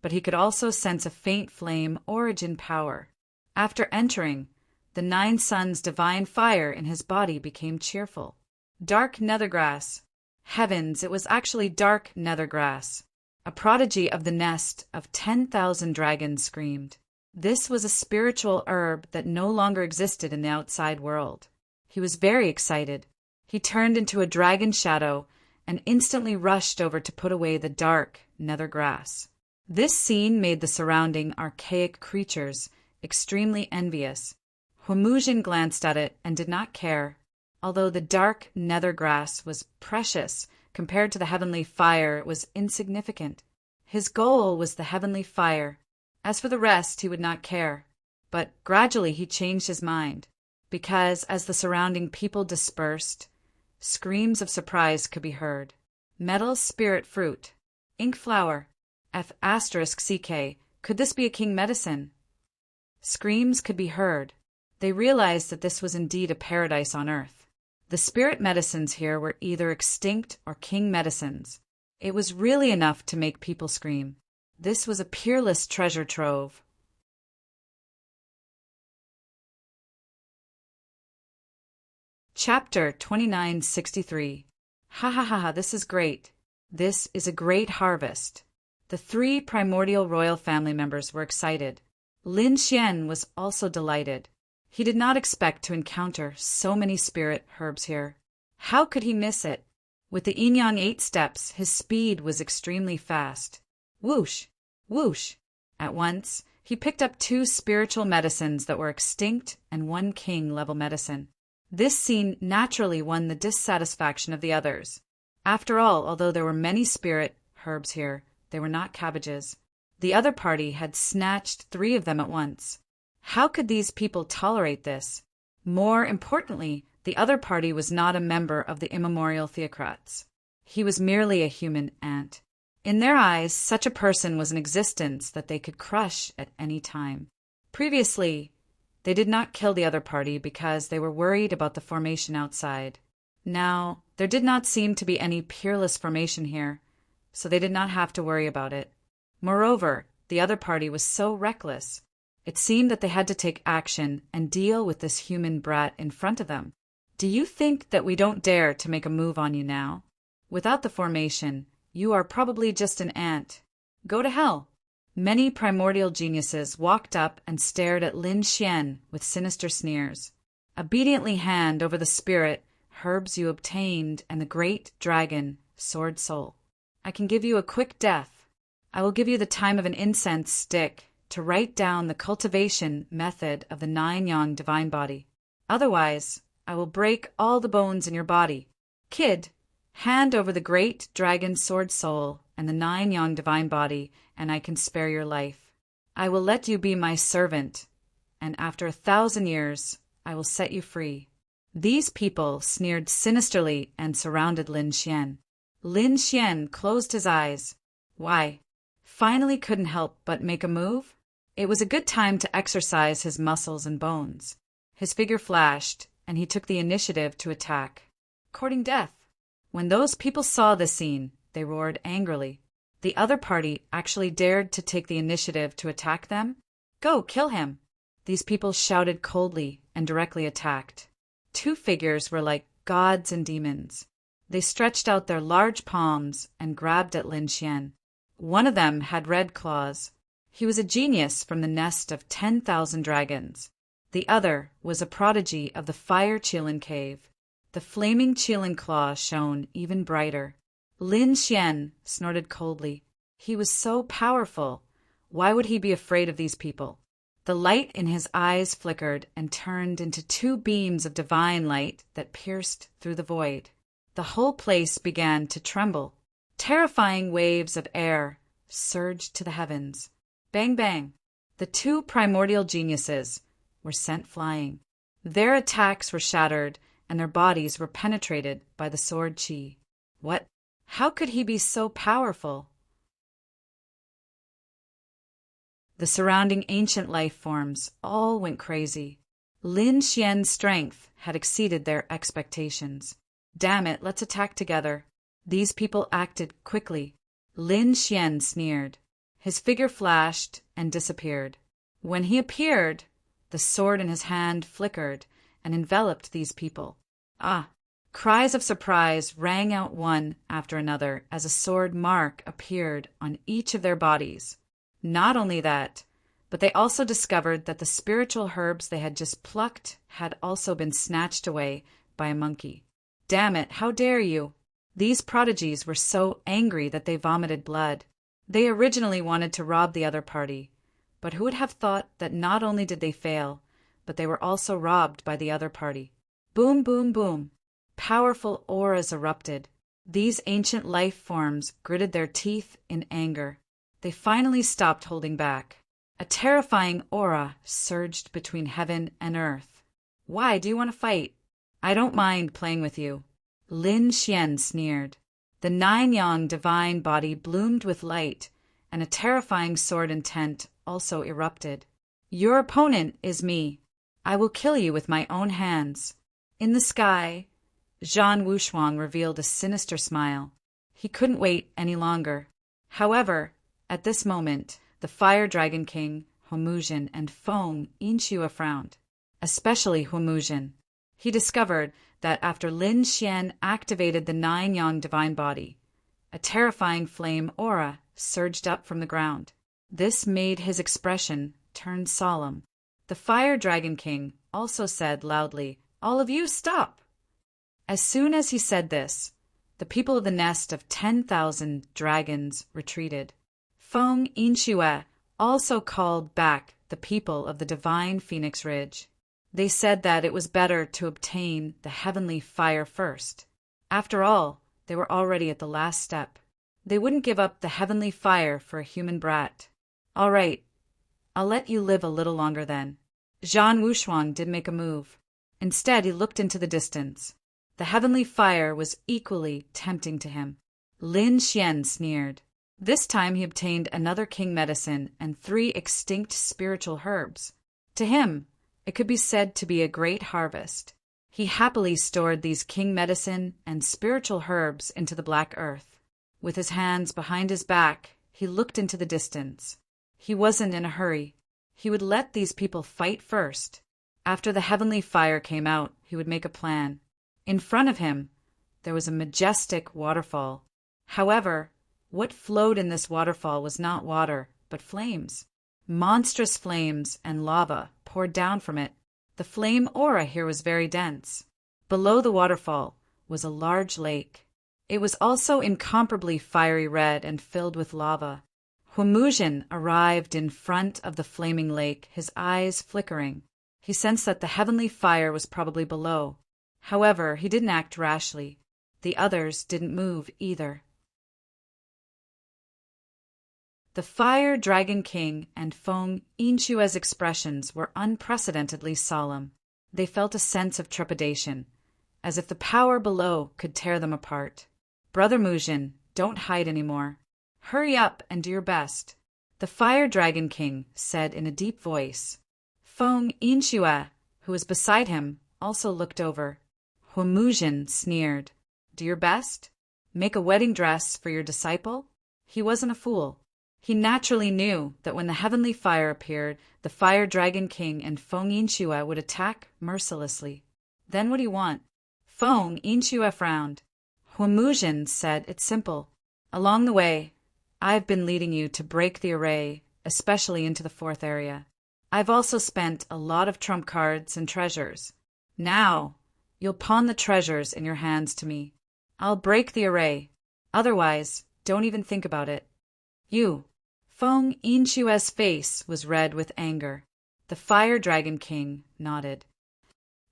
but he could also sense a faint flame origin power. After entering, the 9 suns' divine fire in his body became cheerful. Dark nethergrass. Heavens, it was actually dark nethergrass. A prodigy of the nest of 10,000 dragons screamed. This was a spiritual herb that no longer existed in the outside world. He was very excited. He turned into a dragon shadow and instantly rushed over to put away the dark nethergrass. This scene made the surrounding archaic creatures extremely envious. Humujin glanced at it and did not care. Although the dark nether grass was precious compared to the heavenly fire, it was insignificant. His goal was the heavenly fire. As for the rest, he would not care. But gradually he changed his mind, because as the surrounding people dispersed, screams of surprise could be heard. Metal spirit fruit. Ink flower. F***CK. Could this be a king medicine? Screams could be heard. They realized that this was indeed a paradise on earth. The spirit medicines here were either extinct or king medicines. It was really enough to make people scream. This was a peerless treasure trove. Chapter 2963. Ha ha ha ha, this is great. This is a great harvest. The 3 primordial royal family members were excited. Lin Xian was also delighted. He did not expect to encounter so many spirit herbs here. How could he miss it? With the Yin Yang 8 steps, his speed was extremely fast. Whoosh! Whoosh! At once, he picked up 2 spiritual medicines that were extinct and 1 king-level medicine. This scene naturally won the dissatisfaction of the others. After all, although there were many spirit herbs here, they were not cabbages. The other party had snatched 3 of them at once. How could these people tolerate this? More importantly, the other party was not a member of the immemorial theocrats. He was merely a human ant. In their eyes, such a person was an existence that they could crush at any time. Previously, they did not kill the other party because they were worried about the formation outside. Now, there did not seem to be any peerless formation here, so they did not have to worry about it. Moreover, the other party was so reckless. It seemed that they had to take action and deal with this human brat in front of them. Do you think that we don't dare to make a move on you now? Without the formation, you are probably just an ant. Go to hell. Many primordial geniuses walked up and stared at Lin Xian with sinister sneers. Obediently hand over the spirit, herbs you obtained, and the great dragon, Sword Soul. I can give you a quick death. I will give you the time of an incense stick to write down the cultivation method of the 9 yang divine body. Otherwise, I will break all the bones in your body. Kid, hand over the great dragon Sword Soul and the 9 yang divine body, and I can spare your life. I will let you be my servant, and after 1,000 years, I will set you free. These people sneered sinisterly and surrounded Lin Xian. Lin Xian closed his eyes. Why? Finally couldn't help but make a move? It was a good time to exercise his muscles and bones. His figure flashed, and he took the initiative to attack. Courting death. When those people saw the scene, they roared angrily. The other party actually dared to take the initiative to attack them? Go, kill him! These people shouted coldly and directly attacked. 2 figures were like gods and demons. They stretched out their large palms and grabbed at Lin Xian. One of them had red claws. He was a genius from the nest of 10,000 dragons. The other was a prodigy of the fire Qilin cave. The flaming Qilin claw shone even brighter. Lin Xian snorted coldly. He was so powerful. Why would he be afraid of these people? The light in his eyes flickered and turned into 2 beams of divine light that pierced through the void. The whole place began to tremble. Terrifying waves of air surged to the heavens. Bang, bang. The 2 primordial geniuses were sent flying. Their attacks were shattered, and their bodies were penetrated by the sword qi. What? How could he be so powerful? The surrounding ancient life forms all went crazy. Lin Xian's strength had exceeded their expectations. Damn it, let's attack together. These people acted quickly. Lin Xian sneered. His figure flashed and disappeared. When he appeared, the sword in his hand flickered and enveloped these people. Ah! Cries of surprise rang out one after another as a sword mark appeared on each of their bodies. Not only that, but they also discovered that the spiritual herbs they had just plucked had also been snatched away by a monkey. Damn it, how dare you! These prodigies were so angry that they vomited blood. They originally wanted to rob the other party, but who would have thought that not only did they fail, but they were also robbed by the other party. Boom, boom, boom. Powerful auras erupted. These ancient life forms gritted their teeth in anger. They finally stopped holding back. A terrifying aura surged between heaven and earth. Why do you want to fight? I don't mind playing with you. Lin Xian sneered. The 9-yang divine body bloomed with light, and a terrifying sword intent also erupted. Your opponent is me. I will kill you with my own hands. In the sky, Zhan Wushuang revealed a sinister smile. He couldn't wait any longer. However, at this moment, the Fire Dragon King, Huomuzhen, and Feng Yinxue frowned, especially Huomuzhen. He discovered that after Lin Xian activated the 9-yang divine body, a terrifying flame aura surged up from the ground. This made his expression turn solemn. The Fire Dragon King also said loudly, "All of you, stop!" As soon as he said this, the people of the nest of 10,000 dragons retreated. Feng Yinxue also called back the people of the divine Phoenix Ridge. They said that it was better to obtain the heavenly fire first. After all, they were already at the last step. They wouldn't give up the heavenly fire for a human brat. All right, I'll let you live a little longer then. Zhan Wushuang didn't make a move. Instead, he looked into the distance. The heavenly fire was equally tempting to him. Lin Xian sneered. This time he obtained another king medicine and 3 extinct spiritual herbs. To him, it could be said to be a great harvest. He happily stored these king medicine and spiritual herbs into the black earth. With his hands behind his back, he looked into the distance. He wasn't in a hurry. He would let these people fight first. After the heavenly fire came out, he would make a plan. In front of him, there was a majestic waterfall. However, what flowed in this waterfall was not water, but flames. Monstrous flames and lava poured down from it. The flame aura here was very dense. Below the waterfall was a large lake. It was also incomparably fiery red and filled with lava. Huomuzhen arrived in front of the flaming lake, his eyes flickering. He sensed that the heavenly fire was probably below. However, he didn't act rashly. The others didn't move either. The Fire Dragon King and Feng Yinxue's expressions were unprecedentedly solemn. They felt a sense of trepidation, as if the power below could tear them apart. Brother Muzhen, don't hide anymore. Hurry up and do your best, the Fire Dragon King said in a deep voice. Feng Yinxue, who was beside him, also looked over. Huomuzhen sneered. Do your best? Make a wedding dress for your disciple? He wasn't a fool. He naturally knew that when the heavenly fire appeared, the Fire Dragon King and Feng Yinxue would attack mercilessly. Then what do you want? Feng Yinxue frowned. Huomuzhen said it's simple. Along the way, I've been leading you to break the array, especially into the 4th area. I've also spent a lot of trump cards and treasures. Now, you'll pawn the treasures in your hands to me. I'll break the array. Otherwise, don't even think about it. You. Feng Yinxue's face was red with anger. The Fire Dragon King nodded.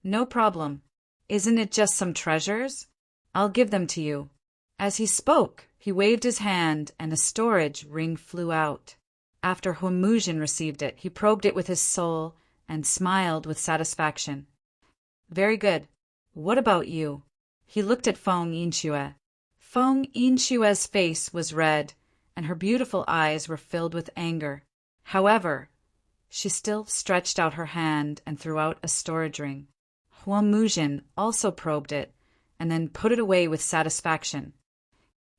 No problem. Isn't it just some treasures? I'll give them to you. As he spoke, he waved his hand and a storage ring flew out. After Huomuzhen received it, he probed it with his soul and smiled with satisfaction. Very good. What about you? He looked at Feng Yinxue. Feng Yinxue's face was red, and her beautiful eyes were filled with anger. However, she still stretched out her hand and threw out a storage ring. Huomuzhen also probed it, and then put it away with satisfaction.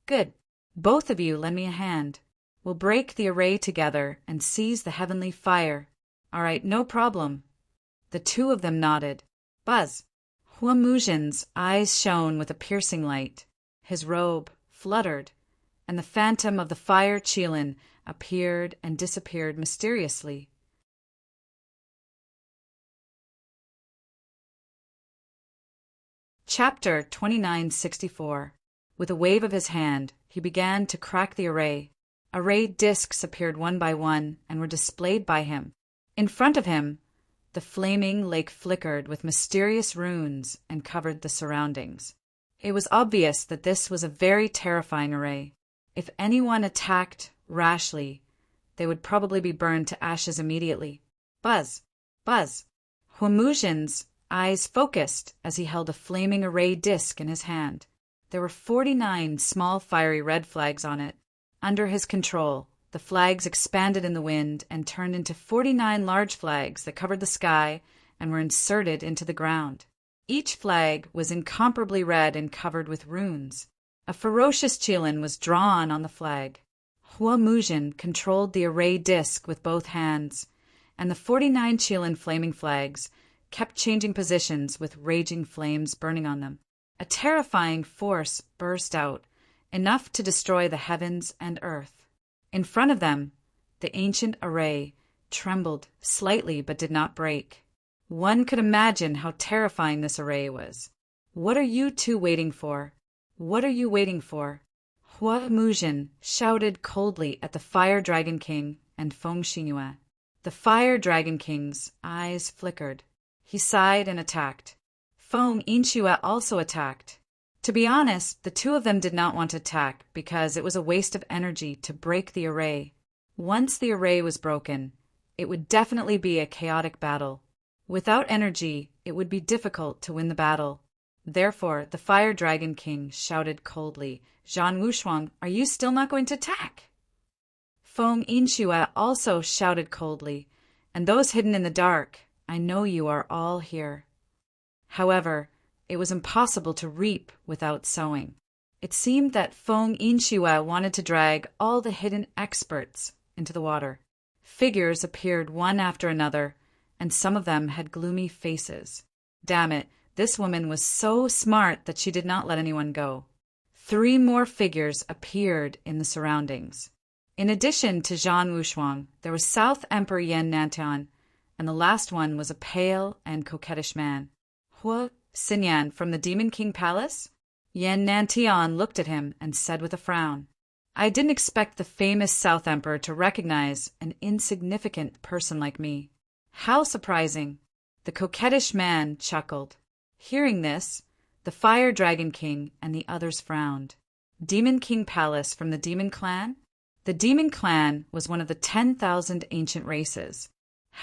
Good. Both of you lend me a hand. We'll break the array together and seize the heavenly fire. All right, no problem. The 2 of them nodded. Buzz. Huomuzhen's eyes shone with a piercing light. His robe fluttered, and the phantom of the fire Qilin appeared and disappeared mysteriously. Chapter 2964. With a wave of his hand, he began to crack the array. Array discs appeared one by one and were displayed by him. In front of him, The flaming lake flickered with mysterious runes and covered the surroundings. It was obvious that this was a very terrifying array. If anyone attacked rashly, they would probably be burned to ashes immediately. Buzz! Buzz! Huamuzhin's eyes focused as he held a flaming array disc in his hand. There were 49 small fiery red flags on it. Under his control, the flags expanded in the wind and turned into 49 large flags that covered the sky and were inserted into the ground. Each flag was incomparably red and covered with runes. A ferocious Qilin was drawn on the flag. Huamuzhin controlled the array disc with both hands, and the 49 Qilin flaming flags kept changing positions with raging flames burning on them. A terrifying force burst out, enough to destroy the heavens and earth. In front of them, the ancient array trembled slightly but did not break. One could imagine how terrifying this array was. "What are you two waiting for? What are you waiting for?" Huamuzhin shouted coldly at the Fire Dragon King and Feng Xingyue. The Fire Dragon King's eyes flickered. He sighed and attacked. Feng Xingyue also attacked. To be honest, the two of them did not want to attack because it was a waste of energy to break the array. Once the array was broken, it would definitely be a chaotic battle. Without energy, it would be difficult to win the battle. Therefore, the Fire Dragon King shouted coldly, "Zhan Wushuang, are you still not going to attack?" Feng Xingyue also shouted coldly, "And those hidden in the dark, I know you are all here." However, it was impossible to reap without sowing. It seemed that Feng Xingyue wanted to drag all the hidden experts into the water. Figures appeared one after another, and some of them had gloomy faces. Damn it, this woman was so smart that she did not let anyone go. 3 more figures appeared in the surroundings. In addition to Zhan Wushuang, there was South Emperor Yan Nantian, and the last one was a pale and coquettish man. "Hua Xinyan from the Demon King Palace?" Yan Nantian looked at him and said with a frown, "I didn't expect the famous South Emperor to recognize an insignificant person like me." "How surprising!" The coquettish man chuckled. Hearing this, the Fire Dragon King and the others frowned. Demon King Palace from the Demon Clan? The Demon Clan was one of the 10,000 ancient races.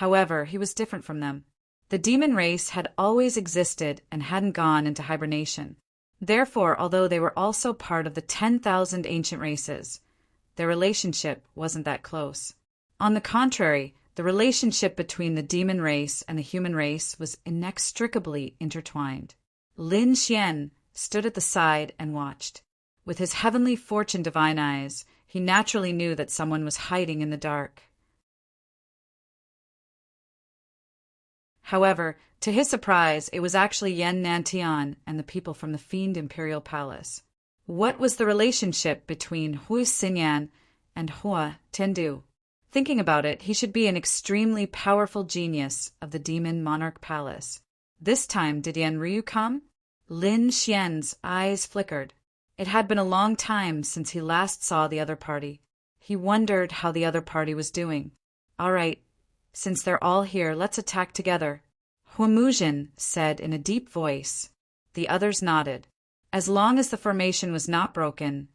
However, he was different from them. The demon race had always existed and hadn't gone into hibernation. Therefore, although they were also part of the 10,000 ancient races, their relationship wasn't that close. On the contrary, the relationship between the demon race and the human race was inextricably intertwined. Lin Xian stood at the side and watched. With his heavenly fortune divine eyes, he naturally knew that someone was hiding in the dark. However, to his surprise, it was actually Yan Nantian and the people from the Fiend Imperial Palace. What was the relationship between Hua Xinyan and Hua Tendu? Thinking about it, he should be an extremely powerful genius of the Demon Monarch Palace. This time, did Yan Ryu come? Lin Xian's eyes flickered. It had been a long time since he last saw the other party. He wondered how the other party was doing. "All right, since they're all here, let's attack together," Huamuzhin said in a deep voice. The others nodded. As long as the formation was not broken,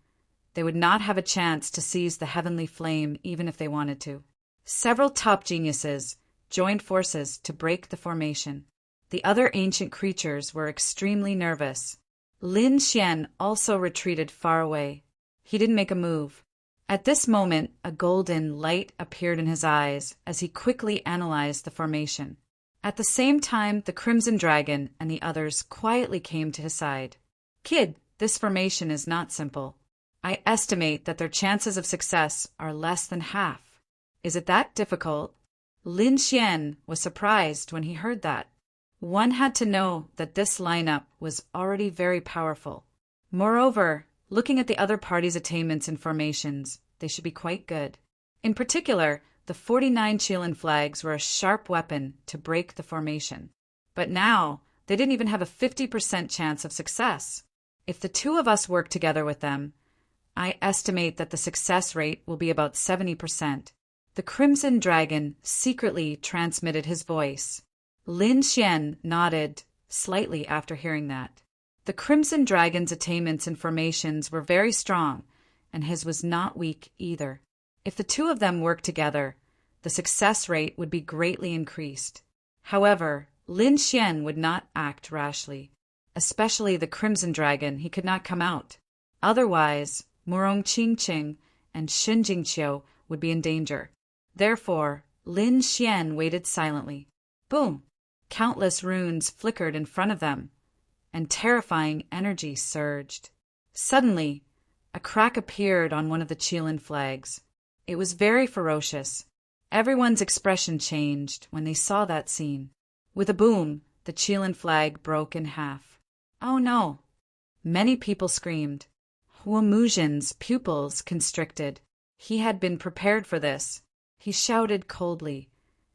they would not have a chance to seize the heavenly flame even if they wanted to. Several top geniuses joined forces to break the formation. The other ancient creatures were extremely nervous. Lin Xian also retreated far away. He didn't make a move. At this moment, a golden light appeared in his eyes as he quickly analyzed the formation. At the same time, the Crimson Dragon and the others quietly came to his side. "Kid, this formation is not simple. I estimate that their chances of success are less than half. Is it that difficult?" Lin Xian was surprised when he heard that. One had to know that this lineup was already very powerful. Moreover, looking at the other party's attainments and formations, they should be quite good. In particular, the 49 Qilin flags were a sharp weapon to break the formation. But now, they didn't even have a 50% chance of success. If the two of us work together with them, I estimate that the success rate will be about 70%. The Crimson Dragon secretly transmitted his voice. Lin Xian nodded slightly after hearing that. The Crimson Dragon's attainments and formations were very strong, and his was not weak either. If the two of them worked together, the success rate would be greatly increased. However, Lin Xian would not act rashly. Especially the Crimson Dragon, he could not come out. Otherwise, Murong Qingqing and Shen Jingqiu would be in danger. Therefore, Lin Xian waited silently. Boom! Countless runes flickered in front of them, and terrifying energy surged. Suddenly, a crack appeared on one of the Qilin flags. It was very ferocious. Everyone's expression changed when they saw that scene. With a boom, the Qilin flag broke in half. Oh no! Many people screamed. Hua Muzhin's pupils constricted. He had been prepared for this. He shouted coldly,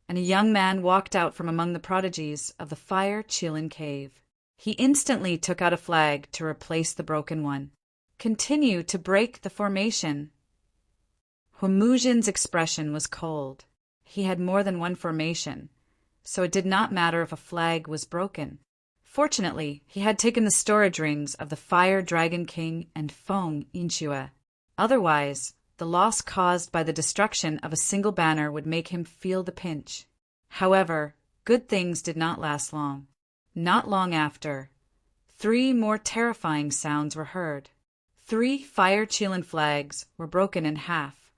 and a young man walked out from among the prodigies of the Fire Qilin Cave. He instantly took out a flag to replace the broken one. Continue to break the formation. Hua Muzhin's expression was cold. He had more than one formation, so it did not matter if a flag was broken. Fortunately, he had taken the storage rings of the Fire Dragon King and Feng Yinxue. Otherwise, the loss caused by the destruction of a single banner would make him feel the pinch. However, good things did not last long. Not long after, 3 more terrifying sounds were heard. 3 Fire Qilin flags were broken in half.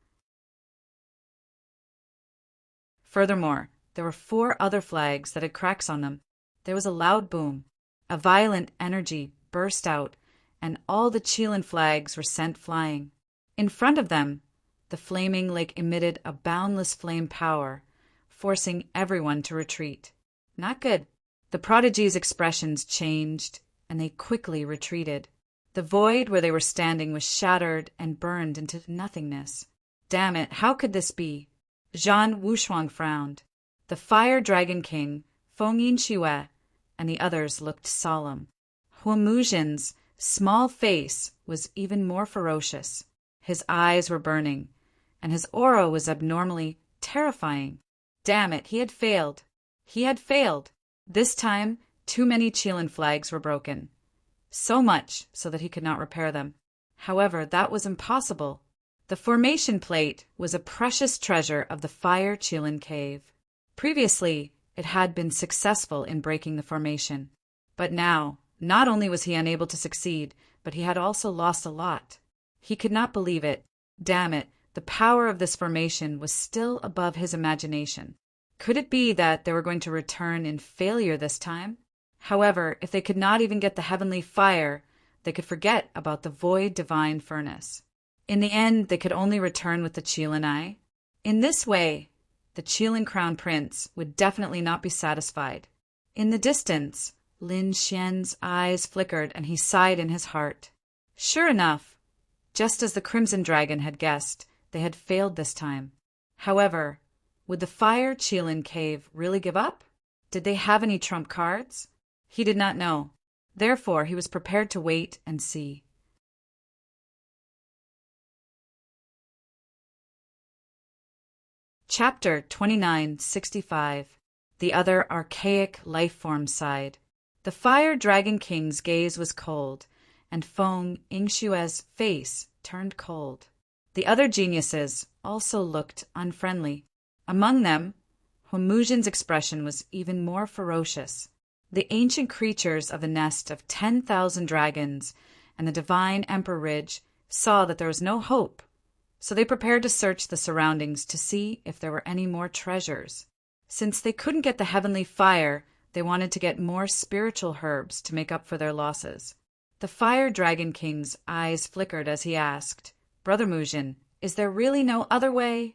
Furthermore, there were 4 other flags that had cracks on them. There was a loud boom. A violent energy burst out, and all the Qilin flags were sent flying. In front of them, the flaming lake emitted a boundless flame power, forcing everyone to retreat. Not good. The prodigy's expressions changed, and they quickly retreated. The void where they were standing was shattered and burned into nothingness. Damn it, how could this be? Zhan Wushuang frowned. The Fire Dragon King, Feng Yinxue, and the others looked solemn. Hua Muzhin's small face was even more ferocious. His eyes were burning, and his aura was abnormally terrifying. Damn it, he had failed. He had failed. This time, too many Qilin flags were broken. So much so that he could not repair them. However, that was impossible. The formation plate was a precious treasure of the Fire Qilin Cave. Previously, it had been successful in breaking the formation. But now, not only was he unable to succeed, but he had also lost a lot. He could not believe it. Damn it, the power of this formation was still above his imagination. Could it be that they were going to return in failure this time? However, if they could not even get the heavenly fire, they could forget about the void divine furnace. In the end, they could only return with the Qilin Eye. In this way, the Qilin Crown Prince would definitely not be satisfied. In the distance, Lin Xian's eyes flickered and he sighed in his heart. Sure enough, just as the Crimson Dragon had guessed, they had failed this time. However, would the Fire Qilin Cave really give up? Did they have any trump cards? He did not know. Therefore, he was prepared to wait and see. Chapter 2965. The Other Archaic Lifeform Side. The Fire Dragon King's gaze was cold, and Feng Yingxue's face turned cold. The other geniuses also looked unfriendly. Among them, Hua Muzhin's expression was even more ferocious. The ancient creatures of the nest of 10,000 dragons and the divine Emperor Ridge saw that there was no hope, so they prepared to search the surroundings to see if there were any more treasures. Since they couldn't get the heavenly fire, they wanted to get more spiritual herbs to make up for their losses. The Fire Dragon King's eyes flickered as he asked, Brother Muzhin, is there really no other way?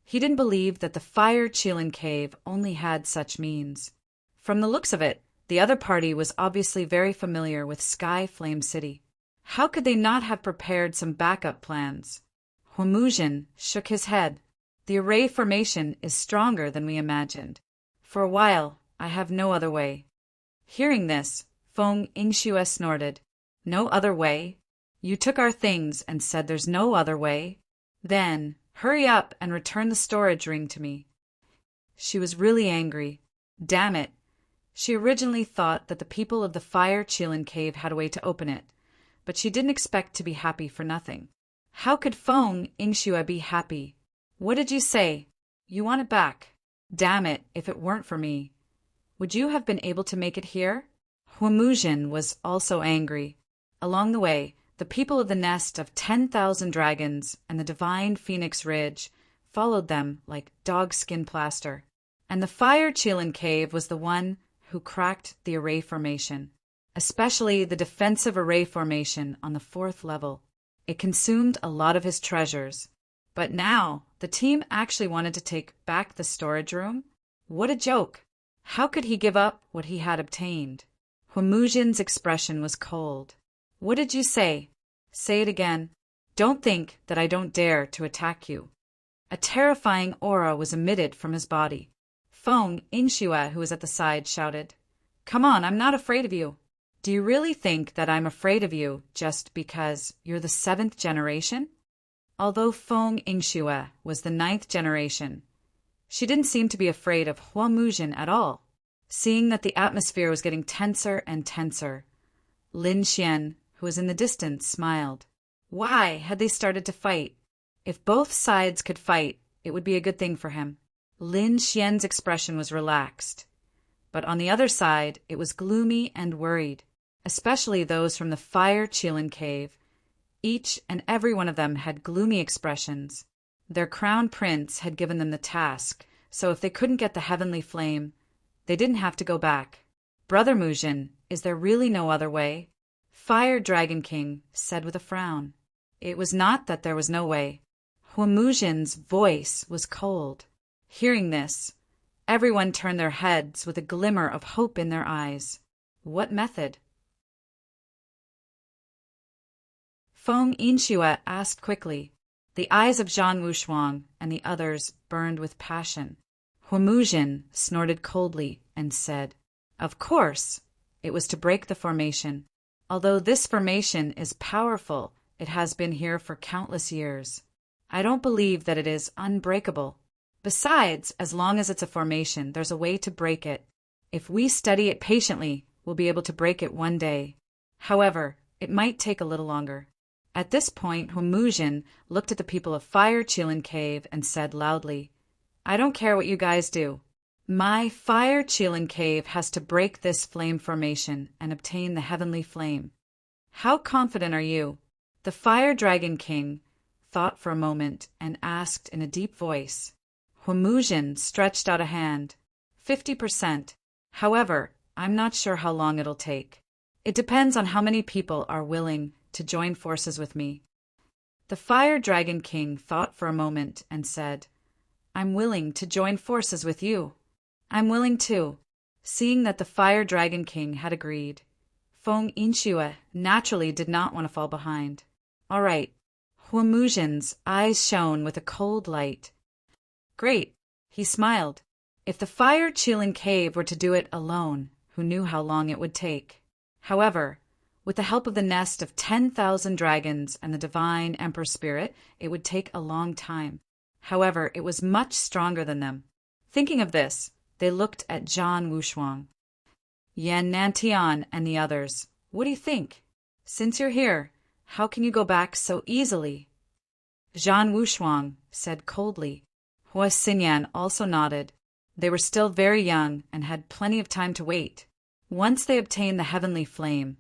He didn't believe that the Fire Qilin Cave only had such means. From the looks of it, the other party was obviously very familiar with Sky Flame City. How could they not have prepared some backup plans? Hua Muzhin shook his head. The array formation is stronger than we imagined. For a while, I have no other way. Hearing this, Feng Yingxue snorted. No other way? You took our things and said there's no other way? Then, hurry up and return the storage ring to me. She was really angry. Damn it, She originally thought that the people of the Fire Chilin Cave had a way to open it, but she didn't expect to be happy for nothing. How could Feng Yingxue be happy? What did you say? You want it back. Damn it, if it weren't for me. Would you have been able to make it here? Huamuzhen was also angry. Along the way, the people of the nest of 10,000 dragons and the divine Phoenix Ridge followed them like dogskin plaster. And the Fire Chilin Cave was the one who cracked the array formation, especially the defensive array formation on the 4th level. It consumed a lot of his treasures. But now, the team actually wanted to take back the storage room? What a joke! How could he give up what he had obtained? Huamuzhen's expression was cold. What did you say? Say it again. Don't think that I don't dare to attack you. A terrifying aura was emitted from his body. Feng Yingxue, who was at the side, shouted, Come on, I'm not afraid of you. Do you really think that I'm afraid of you just because you're the 7th generation? Although Feng Yingxue was the 9th generation, she didn't seem to be afraid of Huamuzhen at all. Seeing that the atmosphere was getting tenser and tenser, Lin Xian, who was in the distance, smiled. Why had they started to fight? If both sides could fight, it would be a good thing for him. Lin Xian's expression was relaxed, but on the other side, it was gloomy and worried, especially those from the Fire Chilin Cave. Each and every one of them had gloomy expressions. Their crown prince had given them the task, so if they couldn't get the heavenly flame, they didn't have to go back. Brother Muzhen, is there really no other way? Fire Dragon King said with a frown. It was not that there was no way. Huamuzhen's voice was cold. Hearing this, everyone turned their heads with a glimmer of hope in their eyes. What method? Feng Yingxue asked quickly. The eyes of Zhang Wushuang and the others burned with passion. Huamuzhen snorted coldly and said, Of course, it was to break the formation. Although this formation is powerful, it has been here for countless years. I don't believe that it is unbreakable. Besides, as long as it's a formation, there's a way to break it. If we study it patiently, we'll be able to break it one day. However, it might take a little longer. At this point, Huamuzhen looked at the people of Fire Chilin Cave and said loudly, I don't care what you guys do. My Fire Chilin Cave has to break this flame formation and obtain the heavenly flame. How confident are you? The Fire Dragon King thought for a moment and asked in a deep voice. Huamuzhen stretched out a hand. 50%. However, I'm not sure how long it'll take. It depends on how many people are willing to join forces with me. The Fire Dragon King thought for a moment and said, I'm willing to join forces with you. I'm willing too. Seeing that the Fire Dragon King had agreed, Feng Yingxue naturally did not want to fall behind. All right. Huamuzhen's eyes shone with a cold light. Great. He smiled. If the Fire Chilin Cave were to do it alone, who knew how long it would take? However, with the help of the nest of 10,000 dragons and the divine Emperor Spirit, it would take a long time. However, it was much stronger than them. Thinking of this, they looked at Zhang Wushuang, Yan Nantian, and the others. What do you think? Since you're here, how can you go back so easily? Zhang Wushuang said coldly. Hua Xinyan also nodded. They were still very young and had plenty of time to wait. Once they obtained the heavenly flame,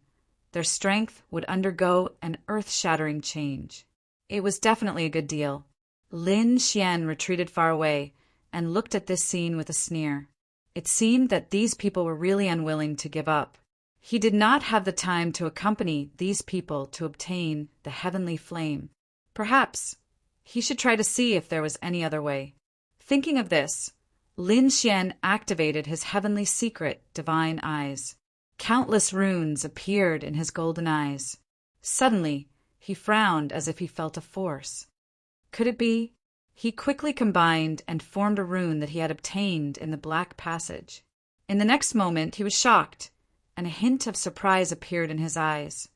their strength would undergo an earth-shattering change. It was definitely a good deal. Lin Xian retreated far away and looked at this scene with a sneer. It seemed that these people were really unwilling to give up. He did not have the time to accompany these people to obtain the heavenly flame. Perhaps he should try to see if there was any other way. Thinking of this, Lin Xian activated his heavenly secret, divine eyes. Countless runes appeared in his golden eyes. Suddenly, he frowned as if he felt a force. Could it be? He quickly combined and formed a rune that he had obtained in the Black Passage. In the next moment, he was shocked, and a hint of surprise appeared in his eyes.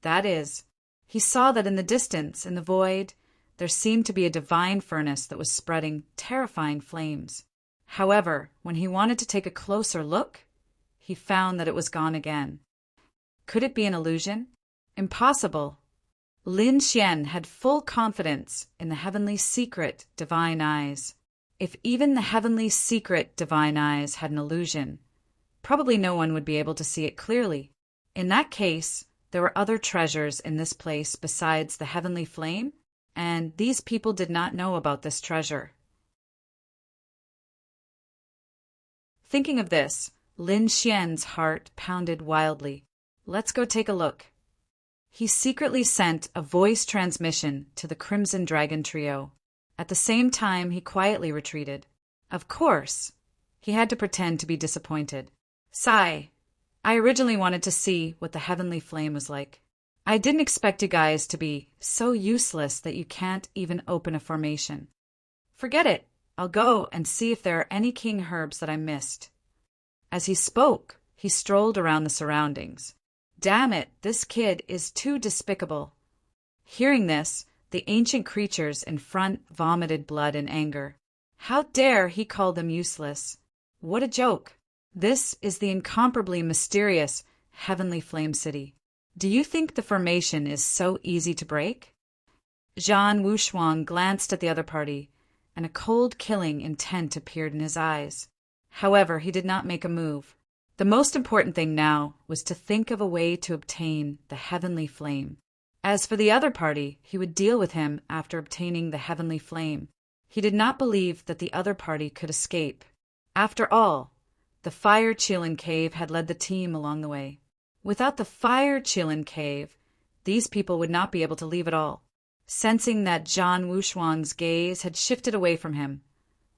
That is, he saw that in the distance, in the void, there seemed to be a divine furnace that was spreading terrifying flames. However, when he wanted to take a closer look, he found that it was gone again. Could it be an illusion? Impossible. Lin Xian had full confidence in the heavenly secret divine eyes. If even the heavenly secret divine eyes had an illusion, probably no one would be able to see it clearly. In that case, there were other treasures in this place besides the heavenly flame, and these people did not know about this treasure. Thinking of this, Lin Xian's heart pounded wildly. Let's go take a look. He secretly sent a voice transmission to the Crimson Dragon trio. At the same time, he quietly retreated. Of course, he had to pretend to be disappointed. Sigh. I originally wanted to see what the heavenly flame was like. I didn't expect you guys to be so useless that you can't even open a formation. Forget it. I'll go and see if there are any king herbs that I missed. As he spoke, he strolled around the surroundings. Damn it, this kid is too despicable. Hearing this, the ancient creatures in front vomited blood in anger. How dare he call them useless? What a joke. This is the incomparably mysterious Heavenly Flame City. Do you think the formation is so easy to break? Zhan Wushuang glanced at the other party, and a cold killing intent appeared in his eyes. However, he did not make a move. The most important thing now was to think of a way to obtain the Heavenly Flame. As for the other party, he would deal with him after obtaining the Heavenly Flame. He did not believe that the other party could escape. After all, the Fire Qilin Cave had led the team along the way. Without the Fire Qilin Cave, these people would not be able to leave at all. Sensing that Zhan Wushuang's gaze had shifted away from him,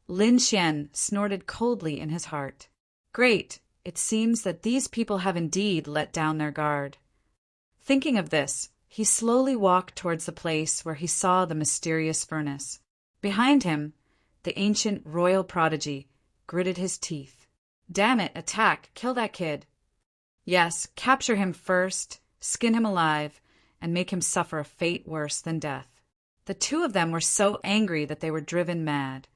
Lin Xian snorted coldly in his heart. Great, it seems that these people have indeed let down their guard. Thinking of this, he slowly walked towards the place where he saw the mysterious furnace. Behind him, the ancient royal prodigy gritted his teeth. Damn it, attack, kill that kid. Yes, capture him first, skin him alive, and make him suffer a fate worse than death. The two of them were so angry that they were driven mad.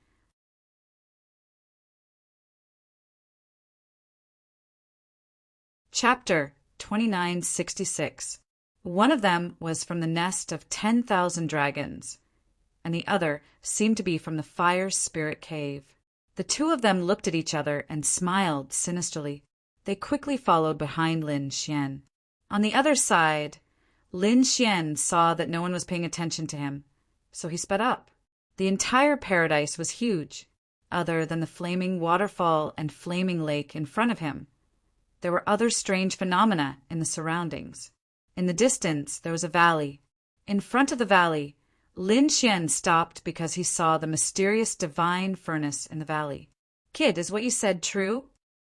Chapter 2966. One of them was from the nest of 10,000 dragons, and the other seemed to be from the Fire Spirit Cave. The two of them looked at each other and smiled sinisterly. They quickly followed behind Lin Xian. On the other side, Lin Xian saw that no one was paying attention to him, so he sped up. The entire paradise was huge, other than the flaming waterfall and flaming lake in front of him. There were other strange phenomena in the surroundings. In the distance, there was a valley. In front of the valley, Lin Xian stopped because he saw the mysterious divine furnace in the valley. Kid, is what you said true?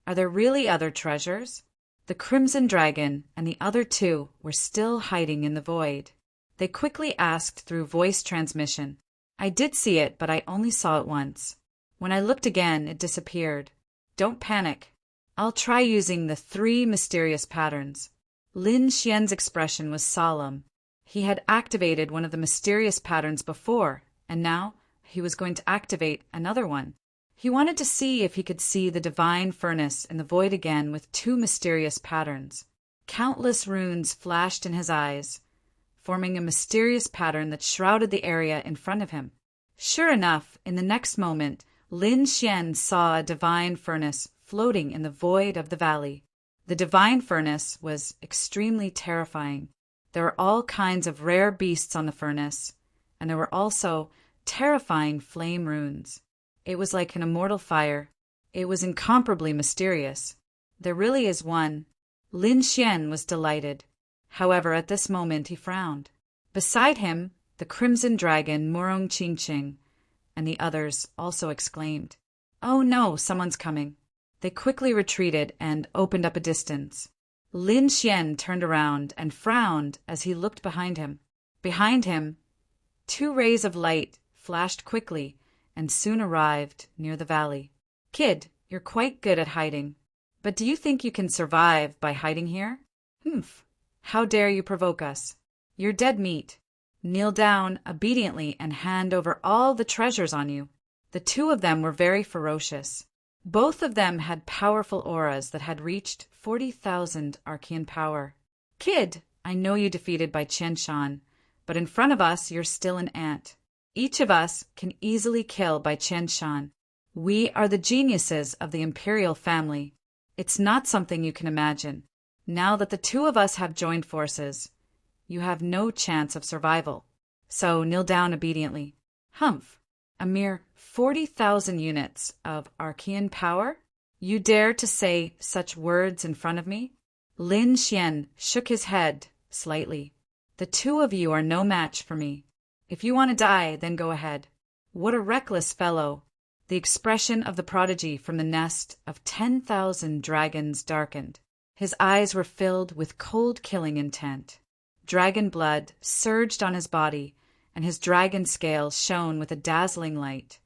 Are there really other treasures? The Crimson Dragon and the other two were still hiding in the void. They quickly asked through voice transmission. I did see it, but I only saw it once. When I looked again, it disappeared. Don't panic. I'll try using the 3 mysterious patterns. Lin Xian's expression was solemn. He had activated one of the mysterious patterns before, and now he was going to activate another one. He wanted to see if he could see the divine furnace in the void again with 2 mysterious patterns. Countless runes flashed in his eyes, forming a mysterious pattern that shrouded the area in front of him. Sure enough, in the next moment, Lin Xian saw a divine furnace floating in the void of the valley. The divine furnace was extremely terrifying. There were all kinds of rare beasts on the furnace, and there were also terrifying flame runes. It was like an immortal fire. It was incomparably mysterious. There really is one. Lin Xian was delighted. However, at this moment he frowned. Beside him, the Crimson Dragon Murong Qingqing and the others also exclaimed, "Oh no, someone's coming." They quickly retreated and opened up a distance. Lin Xian turned around and frowned as he looked behind him. Behind him, 2 rays of light flashed quickly and soon arrived near the valley. Kid, you're quite good at hiding. But do you think you can survive by hiding here? Humph. How dare you provoke us? You're dead meat. Kneel down obediently and hand over all the treasures on you. The 2 of them were very ferocious. Both of them had powerful auras that had reached 40,000 Archean power. Kid, I know you defeated by Qianshan, but in front of us you're still an ant. Each of us can easily kill by Qianshan. We are the geniuses of the imperial family. It's not something you can imagine. Now that the two of us have joined forces, you have no chance of survival. So kneel down obediently. Humph! A mere 40,000 units of Archean power? You dare to say such words in front of me? Lin Xian shook his head slightly. The two of you are no match for me. If you want to die, then go ahead. What a reckless fellow! The expression of the prodigy from the nest of 10,000 dragons darkened. His eyes were filled with cold killing intent. Dragon blood surged on his body, and his dragon scales shone with a dazzling light.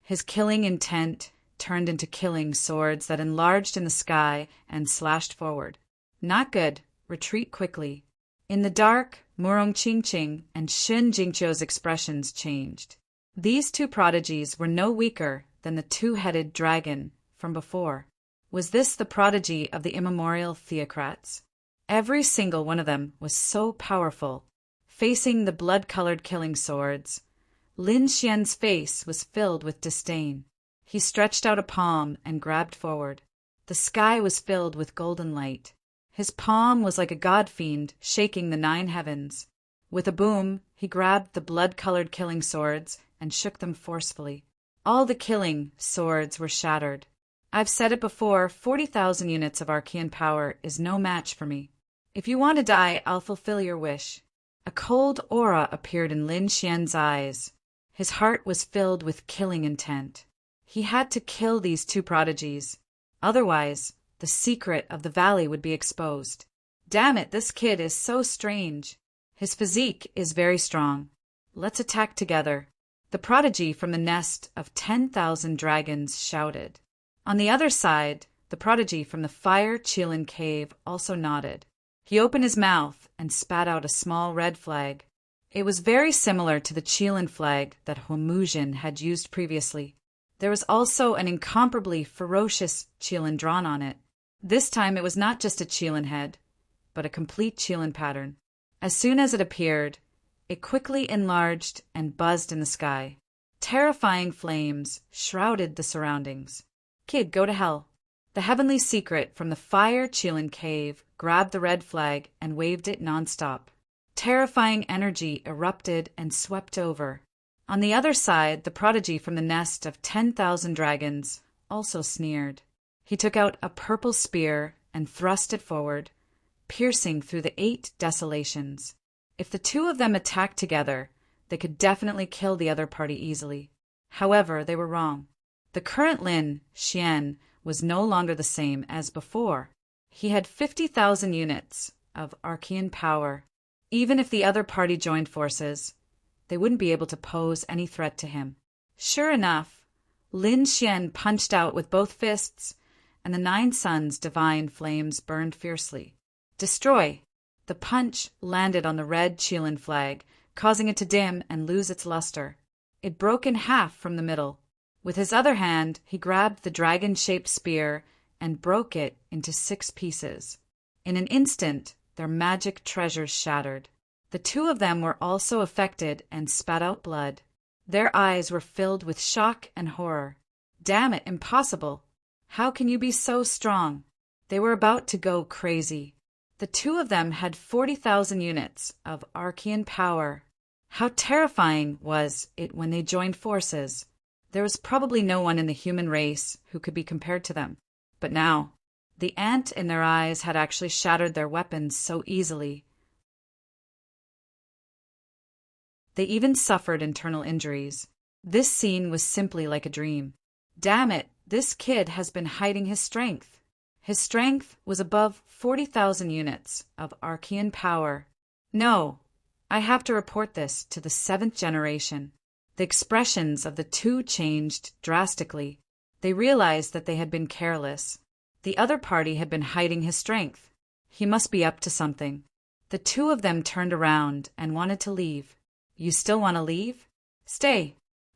His killing intent turned into killing swords that enlarged in the sky and slashed forward. Not good. Retreat quickly. In the dark, Murong Qingqing and Shun Jingqiu's expressions changed. These two prodigies were no weaker than the two-headed dragon from before. Was this the prodigy of the immemorial theocrats? Every single one of them was so powerful. Facing the blood-colored killing swords, Lin Xian's face was filled with disdain. He stretched out a palm and grabbed forward. The sky was filled with golden light. His palm was like a god-fiend shaking the 9 heavens. With a boom, he grabbed the blood-colored killing swords and shook them forcefully. All the killing swords were shattered. I've said it before, 40,000 units of Archean power is no match for me. If you want to die, I'll fulfill your wish. A cold aura appeared in Lin Xian's eyes. His heart was filled with killing intent. He had to kill these two prodigies. Otherwise, the secret of the valley would be exposed. Damn it, this kid is so strange. His physique is very strong. Let's attack together. The prodigy from the nest of 10,000 dragons shouted. On the other side, the prodigy from the Fire Qilin cave also nodded. He opened his mouth and spat out a small red flag. It was very similar to the Qilin flag that Huomuzhen had used previously. There was also an incomparably ferocious Qilin drawn on it. This time it was not just a Qilin head, but a complete Qilin pattern. As soon as it appeared, it quickly enlarged and buzzed in the sky. Terrifying flames shrouded the surroundings. Kid, go to hell. The heavenly secret from the Fire Qilin cave grabbed the red flag and waved it nonstop. Terrifying energy erupted and swept over. On the other side, the prodigy from the nest of 10,000 dragons also sneered. He took out a purple spear and thrust it forward, piercing through the 8 desolations. If the two of them attacked together, they could definitely kill the other party easily. However, they were wrong. The current Lin Xian was no longer the same as before. He had 50,000 units of Archean power. Even if the other party joined forces, they wouldn't be able to pose any threat to him. Sure enough, Lin Xian punched out with both fists, and the 9 suns' divine flames burned fiercely. Destroy! The punch landed on the red Qilin flag, causing it to dim and lose its luster. It broke in half from the middle. With his other hand, he grabbed the dragon-shaped spear and broke it into 6 pieces. In an instant, their magic treasures shattered. The two of them were also affected and spat out blood. Their eyes were filled with shock and horror. Damn it, impossible! How can you be so strong? They were about to go crazy. The two of them had 40,000 units of Archean power. How terrifying was it when they joined forces? There was probably no one in the human race who could be compared to them. But now, the ant in their eyes had actually shattered their weapons so easily. They even suffered internal injuries. This scene was simply like a dream. Damn it, this kid has been hiding his strength. His strength was above 40,000 units of Archean power. No, I have to report this to the 7th generation. The expressions of the two changed drastically. They realized that they had been careless. The other party had been hiding his strength. He must be up to something. The two of them turned around and wanted to leave. You still want to leave? Stay.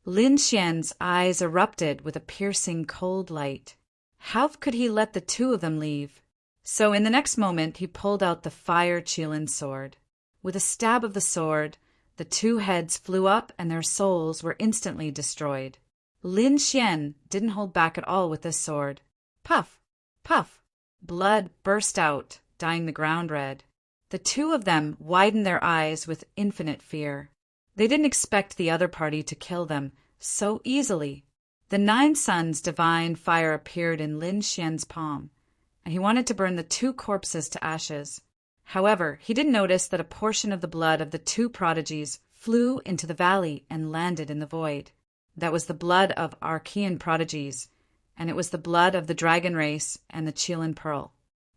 Lin Xian's eyes erupted with a piercing cold light. How could he let the two of them leave? So in the next moment he pulled out the fire Qilin sword. With a stab of the sword, the two heads flew up and their souls were instantly destroyed. Lin Xian didn't hold back at all with this sword. Puff! Puff! Blood burst out, dyeing the ground red. The two of them widened their eyes with infinite fear. They didn't expect the other party to kill them so easily. The 9 suns' divine fire appeared in Lin Xian's palm, and he wanted to burn the 2 corpses to ashes. However, he didn't notice that a portion of the blood of the 2 prodigies flew into the valley and landed in the void. That was the blood of Archean prodigies, and it was the blood of the dragon race and the Qilin pearl.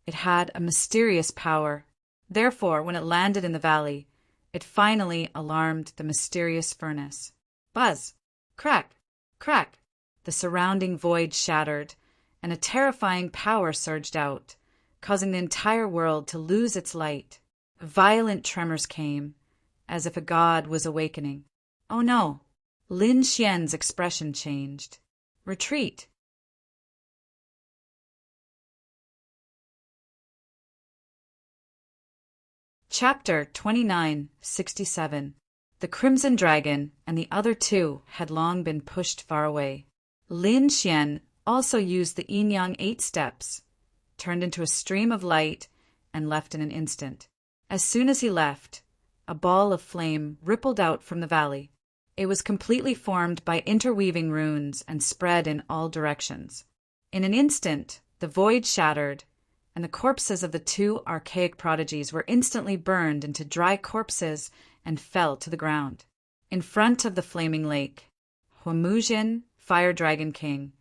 It had a mysterious power. Therefore, when it landed in the valley, it finally alarmed the mysterious furnace. Buzz! Crack! Crack! The surrounding void shattered, and a terrifying power surged out, causing the entire world to lose its light. Violent tremors came, as if a god was awakening. Oh no! Lin Xian's expression changed. Retreat! Chapter 2967. The Crimson Dragon and the other 2 had long been pushed far away. Lin Xian also used the yin-yang 8 steps, turned into a stream of light, and left in an instant. As soon as he left, a ball of flame rippled out from the valley. It was completely formed by interweaving runes and spread in all directions. In an instant, the void shattered, and the corpses of the 2 archaic prodigies were instantly burned into dry corpses and fell to the ground. In front of the flaming lake, Huomuzhen, Fire Dragon King,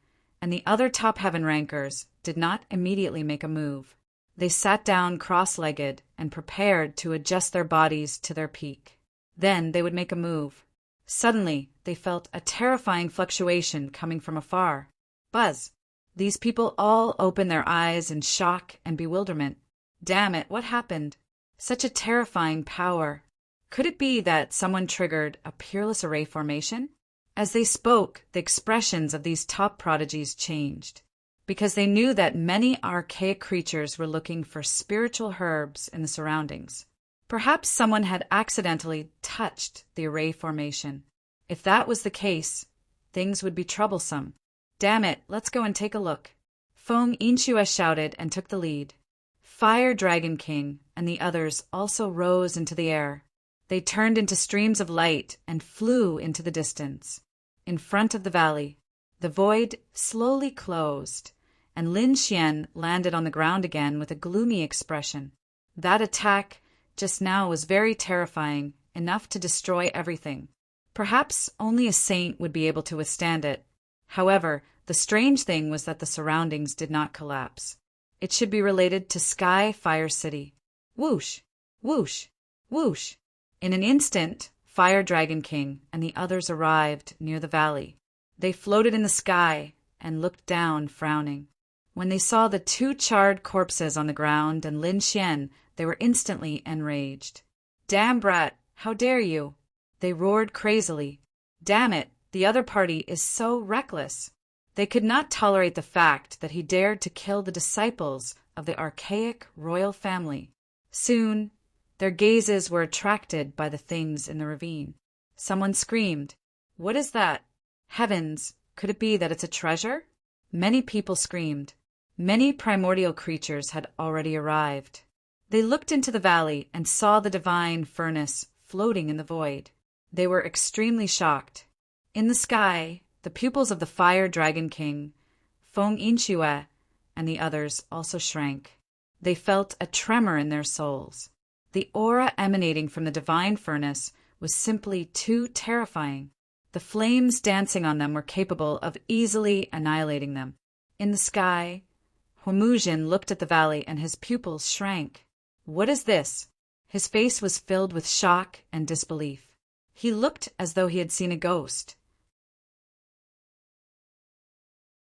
and the other top heaven rankers did not immediately make a move. They sat down cross-legged and prepared to adjust their bodies to their peak. Then they would make a move. Suddenly, they felt a terrifying fluctuation coming from afar. Buzz! These people all opened their eyes in shock and bewilderment. Damn it, what happened? Such a terrifying power. Could it be that someone triggered a peerless array formation? As they spoke, the expressions of these top prodigies changed, because they knew that many archaic creatures were looking for spiritual herbs in the surroundings. Perhaps someone had accidentally touched the array formation. If that was the case, things would be troublesome. Damn it, let's go and take a look. Feng Yinxue shouted and took the lead. Fire Dragon King and the others also rose into the air. They turned into streams of light and flew into the distance. In front of the valley, the void slowly closed, and Lin Xian landed on the ground again with a gloomy expression. That attack just now was very terrifying, enough to destroy everything. Perhaps only a saint would be able to withstand it. However, the strange thing was that the surroundings did not collapse. It should be related to Sky Fire City. Whoosh! Whoosh! Whoosh! In an instant, Fire Dragon King and the others arrived near the valley. They floated in the sky and looked down, frowning. When they saw the 2 charred corpses on the ground and Lin Xian, they were instantly enraged. Damn brat, how dare you! They roared crazily. Damn it, the other party is so reckless. They could not tolerate the fact that he dared to kill the disciples of the archaic royal family. Soon, their gazes were attracted by the things in the ravine. Someone screamed, "What is that? Heavens, could it be that it's a treasure?" Many people screamed. Many primordial creatures had already arrived. They looked into the valley and saw the divine furnace floating in the void. They were extremely shocked. In the sky, the pupils of the Fire Dragon King, Feng Yinxue, and the others also shrank. They felt a tremor in their souls. The aura emanating from the divine furnace was simply too terrifying. The flames dancing on them were capable of easily annihilating them. In the sky, Huomuzhen looked at the valley and his pupils shrank. What is this? His face was filled with shock and disbelief. He looked as though he had seen a ghost.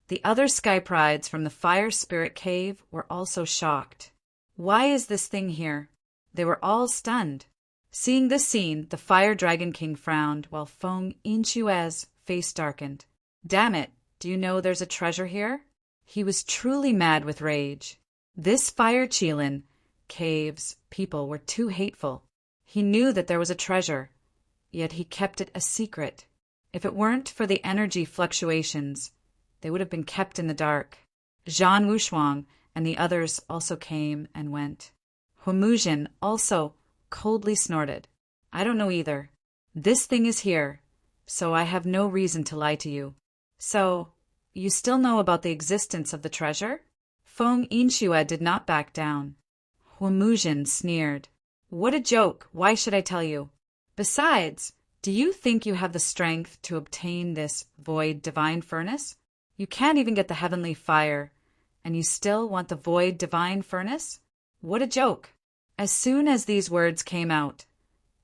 The other sky prides from the Fire Spirit Cave were also shocked. Why is this thing here? They were all stunned. Seeing this scene, the Fire Dragon King frowned, while Feng Yinxue's face darkened. Damn it, do you know there's a treasure here? He was truly mad with rage. This fire Qilin, cave's people were too hateful. He knew that there was a treasure, yet he kept it a secret. If it weren't for the energy fluctuations, they would have been kept in the dark. Zhan Wushuang and the others also came and went. Huomuzhen also coldly snorted. I don't know either. This thing is here, so I have no reason to lie to you. So, you still know about the existence of the treasure? Feng Yinxue did not back down. Huomuzhen sneered. What a joke, why should I tell you? Besides, do you think you have the strength to obtain this void divine furnace? You can't even get the heavenly fire, and you still want the void divine furnace? What a joke! As soon as these words came out,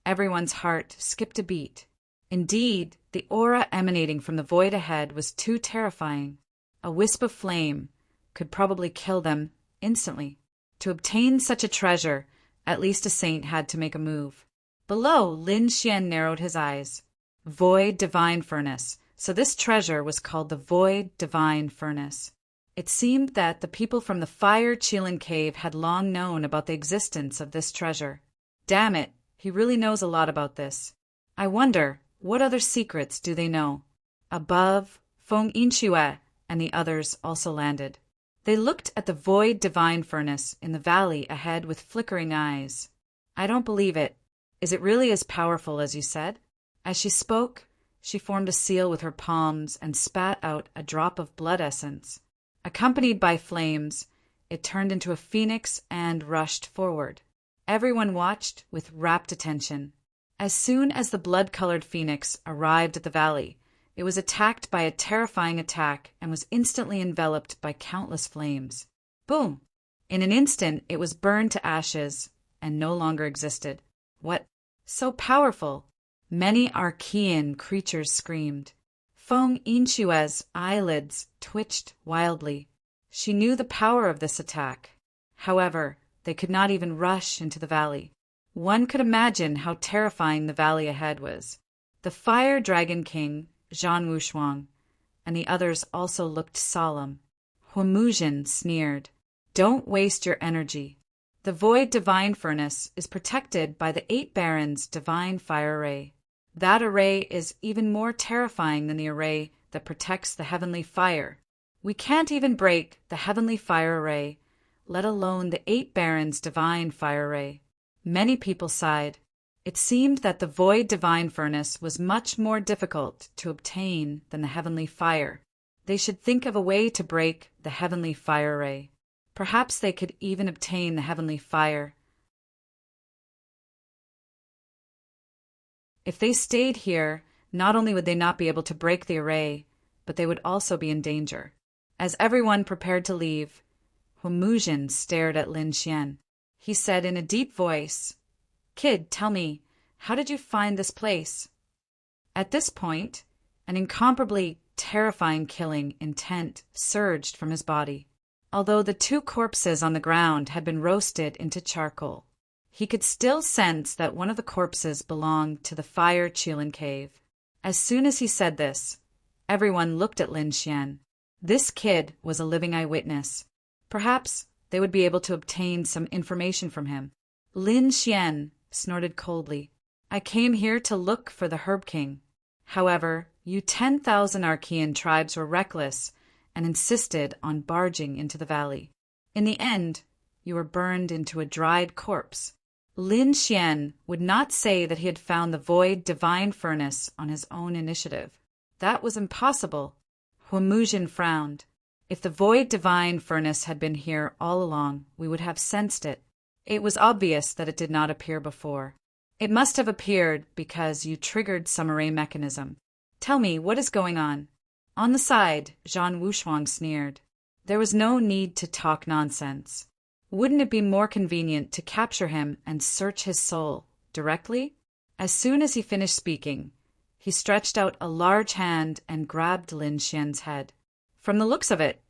everyone's heart skipped a beat. Indeed, the aura emanating from the void ahead was too terrifying. A wisp of flame could probably kill them instantly. To obtain such a treasure, at least a saint had to make a move. Below, Lin Xian narrowed his eyes. Void divine furnace. So this treasure was called the Void Divine Furnace. It seemed that the people from the Fire Qilin Cave had long known about the existence of this treasure. Damn it, he really knows a lot about this. I wonder, what other secrets do they know? Above, Feng Yinxue and the others also landed. They looked at the Void Divine Furnace in the valley ahead with flickering eyes. I don't believe it. Is it really as powerful as you said? As she spoke, she formed a seal with her palms and spat out a drop of blood essence. Accompanied by flames, it turned into a phoenix and rushed forward. Everyone watched with rapt attention. As soon as the blood-colored phoenix arrived at the valley, it was attacked by a terrifying attack and was instantly enveloped by countless flames. Boom! In an instant, it was burned to ashes and no longer existed. What? So powerful! Many Archean creatures screamed. Feng Yinxue's eyelids twitched wildly. She knew the power of this attack. However, they could not even rush into the valley. One could imagine how terrifying the valley ahead was. The Fire Dragon King, Zhan Wushuang, and the others also looked solemn. Huomuzhen sneered. Don't waste your energy. The Void Divine Furnace is protected by the 8 Barons' Divine Fire Array. That array is even more terrifying than the array that protects the Heavenly Fire. We can't even break the Heavenly Fire Array, let alone the 8 Barons' Divine Fire Array. Many people sighed. It seemed that the Void Divine Furnace was much more difficult to obtain than the Heavenly Fire. They should think of a way to break the Heavenly Fire Array. Perhaps they could even obtain the Heavenly Fire. If they stayed here, not only would they not be able to break the array, but they would also be in danger. As everyone prepared to leave, Huomuzhen stared at Lin Xian. He said in a deep voice, Kid, tell me, how did you find this place? At this point, an incomparably terrifying killing intent surged from his body. Although the 2 corpses on the ground had been roasted into charcoal, he could still sense that one of the corpses belonged to the Fire Qilin Cave. As soon as he said this, everyone looked at Lin Xian. This kid was a living eyewitness. Perhaps they would be able to obtain some information from him. Lin Xian snorted coldly. I came here to look for the Herb King. However, you 10,000 Archean tribes were reckless and insisted on barging into the valley. In the end, you were burned into a dried corpse. Lin Xian would not say that he had found the Void Divine Furnace on his own initiative. That was impossible. Huomuzhen frowned. If the Void Divine Furnace had been here all along, we would have sensed it. It was obvious that it did not appear before. It must have appeared because you triggered some array mechanism. Tell me, what is going on? On the side, Zhan Wushuang sneered. There was no need to talk nonsense. Wouldn't it be more convenient to capture him and search his soul directly? As soon as he finished speaking, he stretched out a large hand and grabbed Lin Xian's head. From the looks of it,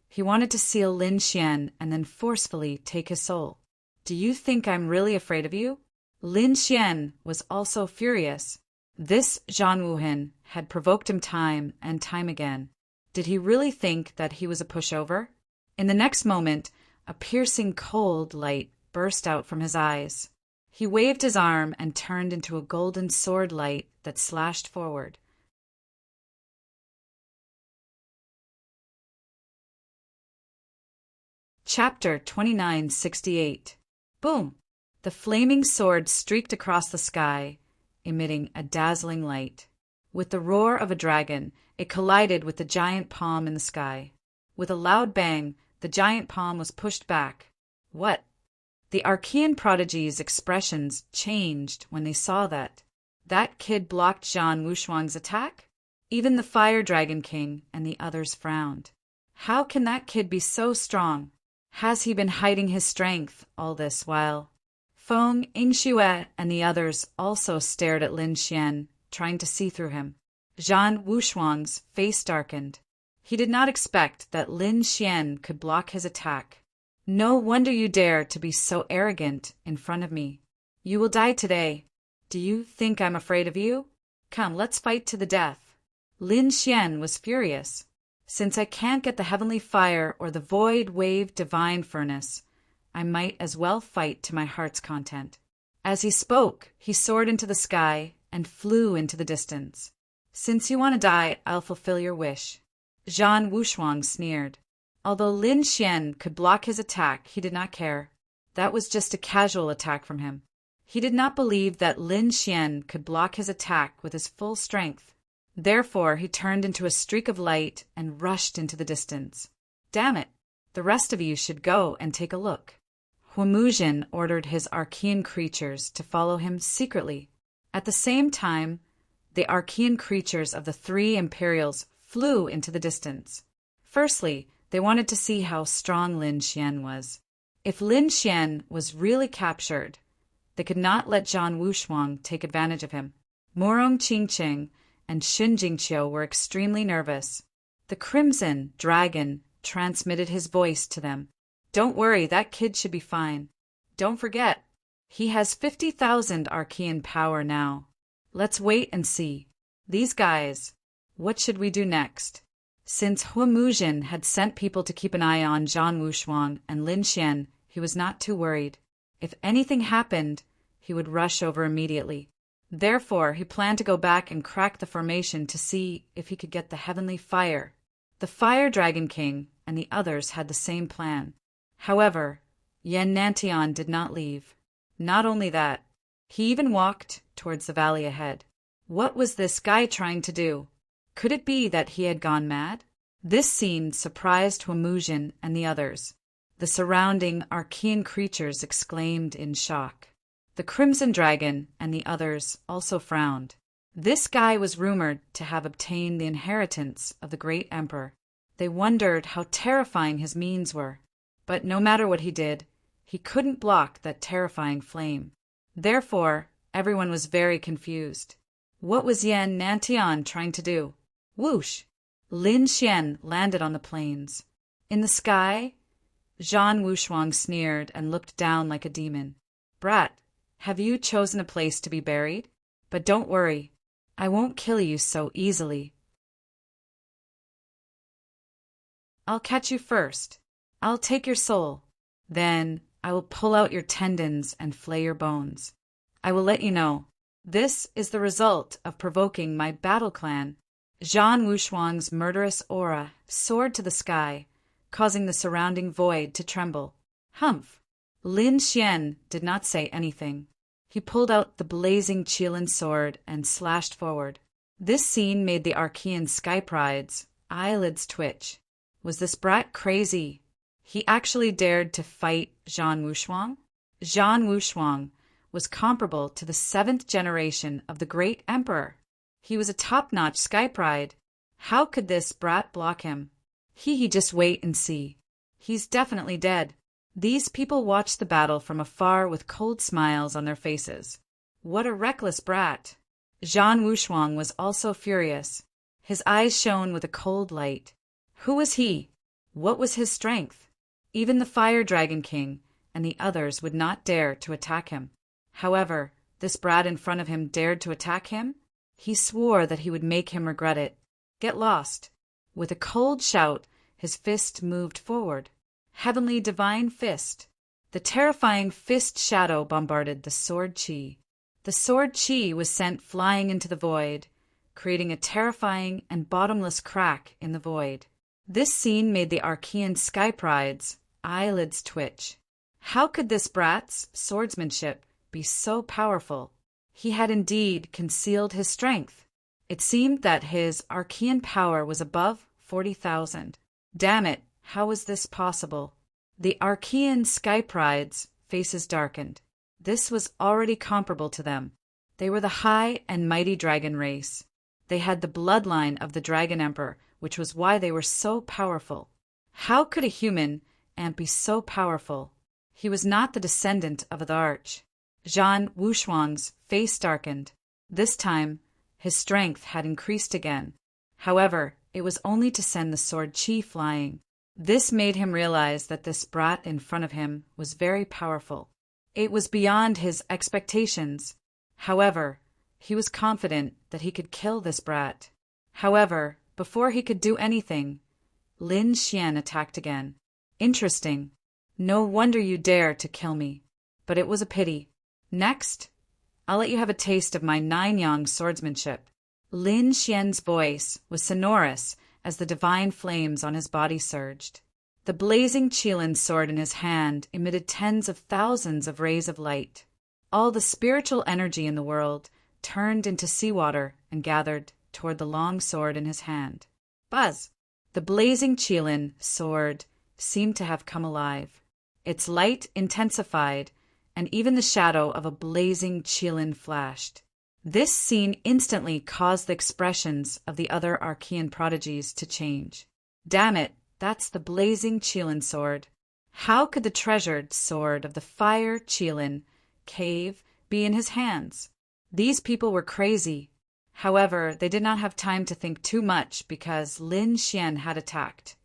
he wanted to seal Lin Xian and then forcefully take his soul. Do you think I'm really afraid of you? Lin Xian was also furious. This Zhang Wuhan had provoked him time and time again. Did he really think that he was a pushover? In the next moment, a piercing cold light burst out from his eyes. He waved his arm and turned into a golden sword light that slashed forward. Chapter 2968. Boom! The flaming sword streaked across the sky, emitting a dazzling light. With the roar of a dragon, it collided with the giant palm in the sky. With a loud bang, the giant palm was pushed back. What? The Archean prodigy's expressions changed when they saw that. That kid blocked Zhan Wushuang's attack? Even the Fire Dragon King and the others frowned. How can that kid be so strong? Has he been hiding his strength all this while? Feng, Yingxue, and the others also stared at Lin Xian, trying to see through him. Zhan Wushuang's face darkened. He did not expect that Lin Xian could block his attack. No wonder you dare to be so arrogant in front of me. You will die today. Do you think I'm afraid of you? Come, let's fight to the death. Lin Xian was furious. Since I can't get the heavenly fire or the void wave divine furnace, I might as well fight to my heart's content. As he spoke, he soared into the sky and flew into the distance. Since you want to die, I'll fulfill your wish. Zhan Wushuang sneered. Although Lin Xian could block his attack, he did not care. That was just a casual attack from him. He did not believe that Lin Xian could block his attack with his full strength. Therefore, he turned into a streak of light and rushed into the distance. Damn it! The rest of you should go and take a look. Huimuzhen ordered his Archean creatures to follow him secretly. At the same time, the Archean creatures of the three Imperials flew into the distance. Firstly, they wanted to see how strong Lin Xian was. If Lin Xian was really captured, they could not let Zhan Wushuang take advantage of him. Murong Qingqing and Xun Jingqiu were extremely nervous. The Crimson Dragon transmitted his voice to them. Don't worry, that kid should be fine. Don't forget, he has 50,000 Archean power now. Let's wait and see. These guys, what should we do next? Since Huimuzhen had sent people to keep an eye on Zhan Wushuang and Lin Xian, he was not too worried. If anything happened, he would rush over immediately. Therefore, he planned to go back and crack the formation to see if he could get the heavenly fire. The Fire Dragon King and the others had the same plan. However, Yan Nantian did not leave. Not only that, he even walked towards the valley ahead. What was this guy trying to do? Could it be that he had gone mad? This scene surprised Huimuzhen and the others. The surrounding Archean creatures exclaimed in shock. The Crimson Dragon and the others also frowned. This guy was rumored to have obtained the inheritance of the great emperor. They wondered how terrifying his means were. But no matter what he did, he couldn't block that terrifying flame. Therefore, everyone was very confused. What was Yan Nantian trying to do? Whoosh! Lin Xian landed on the plains. In the sky, Zhan Wushuang sneered and looked down like a demon. Brat, have you chosen a place to be buried? But don't worry, I won't kill you so easily. I'll catch you first. I'll take your soul. Then I will pull out your tendons and flay your bones. I will let you know. This is the result of provoking my battle clan. Zhan Wushuang's murderous aura soared to the sky, causing the surrounding void to tremble. Humph! Lin Xian did not say anything. He pulled out the blazing Qilin sword and slashed forward. This scene made the Archean sky pride's eyelids twitch. Was this brat crazy? He actually dared to fight Zhan Wushuang? Zhan Wushuang was comparable to the 7th generation of the great emperor. He was a top-notch sky pride. How could this brat block him? He just wait and see. He's definitely dead. These people watched the battle from afar with cold smiles on their faces. What a reckless brat! Zhan Wushuang was also furious. His eyes shone with a cold light. Who was he? What was his strength? Even the Fire Dragon King and the others would not dare to attack him. However, this brat in front of him dared to attack him? He swore that he would make him regret it. Get lost. With a cold shout, his fist moved forward. Heavenly divine fist. The terrifying fist shadow bombarded the sword chi. The sword chi was sent flying into the void, creating a terrifying and bottomless crack in the void. This scene made the Archean sky pride's eyelids twitch. How could this brat's swordsmanship be so powerful? He had indeed concealed his strength. It seemed that his Archean power was above 40,000. Damn it, how was this possible? The Archean sky pride's faces darkened. This was already comparable to them. They were the high and mighty dragon race. They had the bloodline of the Dragon Emperor, which was why they were so powerful. How could a human ant be so powerful? He was not the descendant of the Arch. Zhan Wushuang's face darkened. This time, his strength had increased again. However, it was only to send the sword chi flying. This made him realize that this brat in front of him was very powerful. It was beyond his expectations. However, he was confident that he could kill this brat. However, before he could do anything, Lin Xian attacked again. Interesting. No wonder you dare to kill me. But it was a pity. Next, I'll let you have a taste of my 9-yang swordsmanship. Lin Xian's voice was sonorous as the divine flames on his body surged. The blazing Qilin sword in his hand emitted tens of thousands of rays of light. All the spiritual energy in the world turned into seawater and gathered toward the long sword in his hand. Buzz! The blazing Qilin sword seemed to have come alive. Its light intensified, and even the shadow of a blazing Qilin flashed. This scene instantly caused the expressions of the other Archean prodigies to change. Damn it, that's the blazing Qilin sword. How could the treasured sword of the fire Qilin cave be in his hands? These people were crazy. However, they did not have time to think too much because Lin Xian had attacked.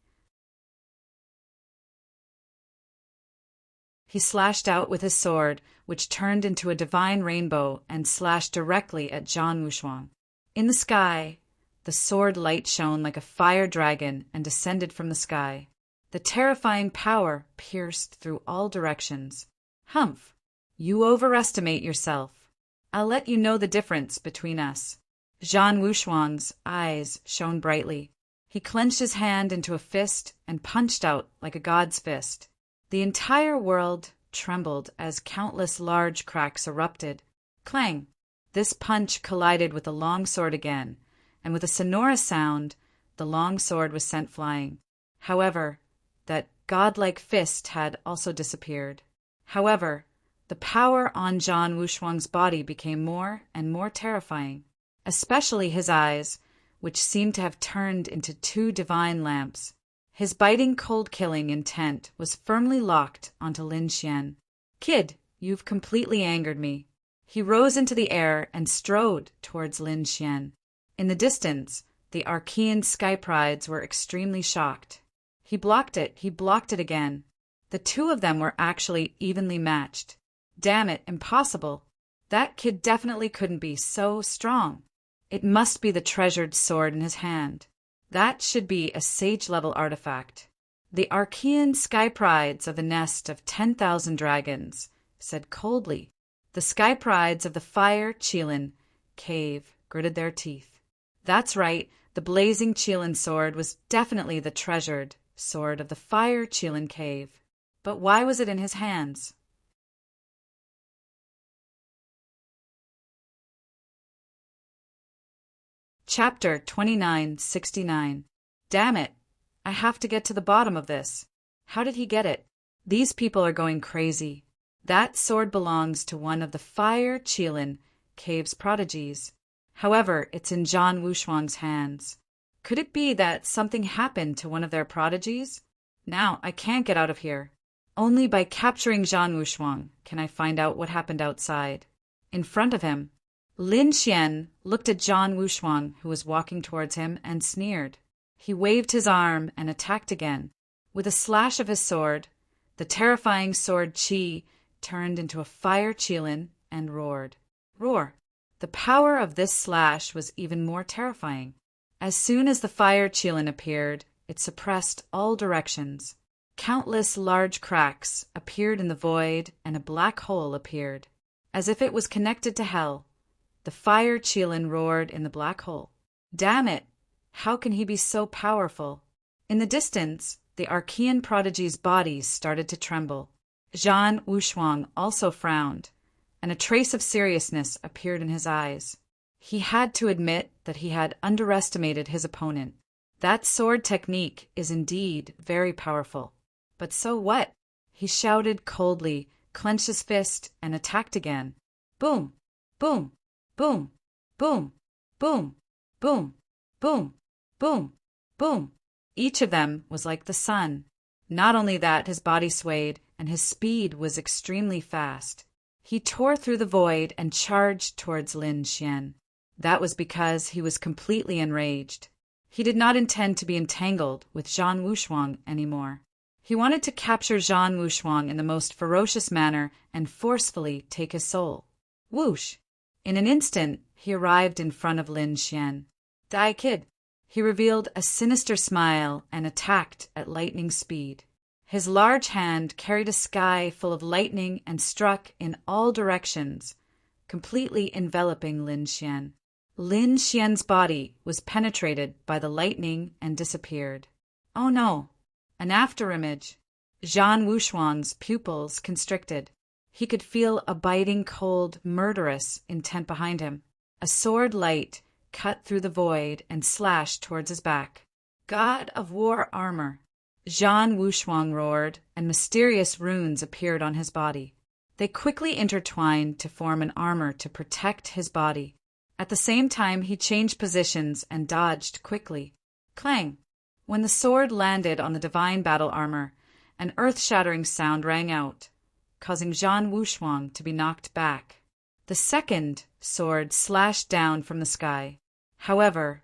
He slashed out with his sword, which turned into a divine rainbow and slashed directly at Zhan Wushuang. In the sky, the sword light shone like a fire dragon and descended from the sky. The terrifying power pierced through all directions. Humph! You overestimate yourself. I'll let you know the difference between us. Zhan Wushuang's eyes shone brightly. He clenched his hand into a fist and punched out like a god's fist. The entire world trembled as countless large cracks erupted. Clang! This punch collided with the long sword again, and with a sonorous sound, the long sword was sent flying. However, that godlike fist had also disappeared. However, the power on Zhan Wushuang's body became more and more terrifying, especially his eyes, which seemed to have turned into two divine lamps. His biting, cold-killing intent was firmly locked onto Lin Xian. Kid, you've completely angered me. He rose into the air and strode towards Lin Xian. In the distance, the Archean sky prides were extremely shocked. He blocked it again. The two of them were actually evenly matched. Damn it, impossible. That kid definitely couldn't be so strong. It must be the treasured sword in his hand. That should be a sage-level artifact. The Archean sky prides of the nest of 10,000 dragons said coldly. The sky prides of the fire Qilin cave gritted their teeth. That's right, the blazing Qilin sword was definitely the treasured sword of the fire Qilin cave. But why was it in his hands? Chapter 2969. Damn it! I have to get to the bottom of this. How did he get it? These people are going crazy. That sword belongs to one of the fire Qilin cave's prodigies. However, it's in Zhan Wushuang's hands. Could it be that something happened to one of their prodigies? Now, I can't get out of here. Only by capturing Zhan Wushuang can I find out what happened outside. In front of him, Lin Xian looked at Zhan Wushuang, who was walking towards him, and sneered. He waved his arm and attacked again. With a slash of his sword, the terrifying sword Qi turned into a fire Qilin and roared. Roar! The power of this slash was even more terrifying. As soon as the fire Qilin appeared, it suppressed all directions. Countless large cracks appeared in the void, and a black hole appeared. As if it was connected to hell, the fire Qilin roared in the black hole. Damn it! How can he be so powerful? In the distance, the Archean prodigy's body started to tremble. Zhan Wushuang also frowned, and a trace of seriousness appeared in his eyes. He had to admit that he had underestimated his opponent. That sword technique is indeed very powerful. But so what? He shouted coldly, clenched his fist, and attacked again. Boom! Boom! Boom! Boom! Boom! Boom! Boom! Boom! Boom! Each of them was like the sun. Not only that, his body swayed, and his speed was extremely fast. He tore through the void and charged towards Lin Xian. That was because he was completely enraged. He did not intend to be entangled with Zhan Wushuang anymore. He wanted to capture Zhan Wushuang in the most ferocious manner and forcefully take his soul. Whoosh! In an instant, he arrived in front of Lin Xian. Die, kid! He revealed a sinister smile and attacked at lightning speed. His large hand carried a sky full of lightning and struck in all directions, completely enveloping Lin Xian. Lin Xian's body was penetrated by the lightning and disappeared. Oh no! An afterimage. Zhan Wushuang's pupils constricted. He could feel a biting cold, murderous intent behind him. A sword light cut through the void and slashed towards his back. God of War armor! Zhan Wushuang roared, and mysterious runes appeared on his body. They quickly intertwined to form an armor to protect his body. At the same time, he changed positions and dodged quickly. Clang! When the sword landed on the divine battle armor, an earth-shattering sound rang out, causing Zhan Wushuang to be knocked back. The second sword slashed down from the sky. However,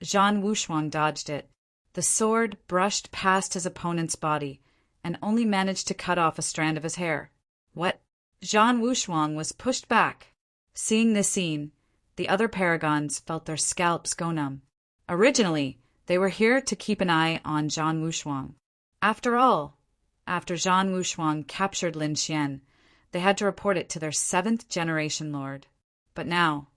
Zhan Wushuang dodged it. The sword brushed past his opponent's body and only managed to cut off a strand of his hair. What? Zhan Wushuang was pushed back. Seeing this scene, the other paragons felt their scalps go numb. Originally, they were here to keep an eye on Zhan Wushuang. After all, after Zhan Wushuang captured Lin Xian, they had to report it to their 7th-generation lord. But now,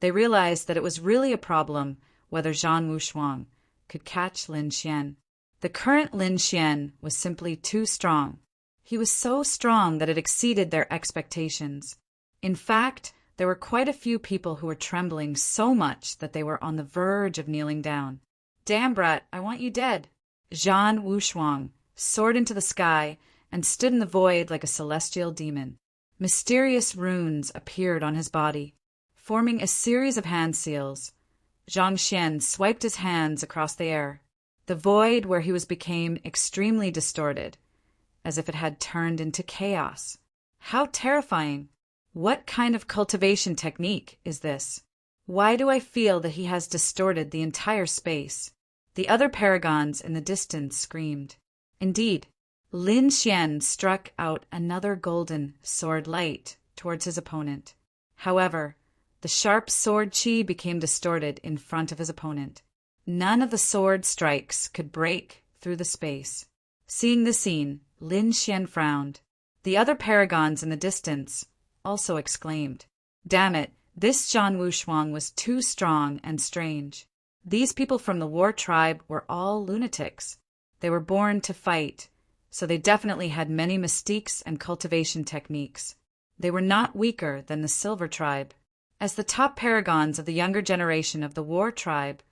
they realized that it was really a problem whether Zhan Wushuang could catch Lin Xian. The current Lin Xian was simply too strong. He was so strong that it exceeded their expectations. In fact, there were quite a few people who were trembling so much that they were on the verge of kneeling down. Damn, brat, I want you dead. Zhan Wushuang soared into the sky and stood in the void like a celestial demon. Mysterious runes appeared on his body, forming a series of hand seals. Zhang Xian swiped his hands across the air. The void where he was became extremely distorted, as if it had turned into chaos. How terrifying! What kind of cultivation technique is this? Why do I feel that he has distorted the entire space? The other paragons in the distance screamed. Indeed, Lin Xian struck out another golden sword light towards his opponent. However, the sharp sword chi became distorted in front of his opponent. None of the sword strikes could break through the space. Seeing the scene, Lin Xian frowned. The other paragons in the distance also exclaimed, "Damn it, this Zhan Wushuang was too strong and strange." These people from the war tribe were all lunatics. They were born to fight, so they definitely had many mystiques and cultivation techniques. They were not weaker than the Silver tribe. As the top paragons of the younger generation of the war tribe,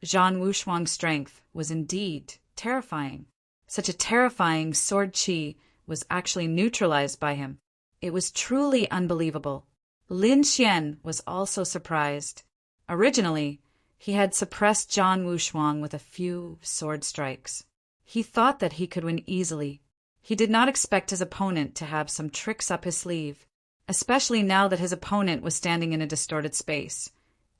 Zhan Wushuang's strength was indeed terrifying. Such a terrifying sword chi was actually neutralized by him. It was truly unbelievable. Lin Xian was also surprised. Originally, he had suppressed Zhan Wushuang with a few sword strikes. He thought that he could win easily. He did not expect his opponent to have some tricks up his sleeve, especially now that his opponent was standing in a distorted space.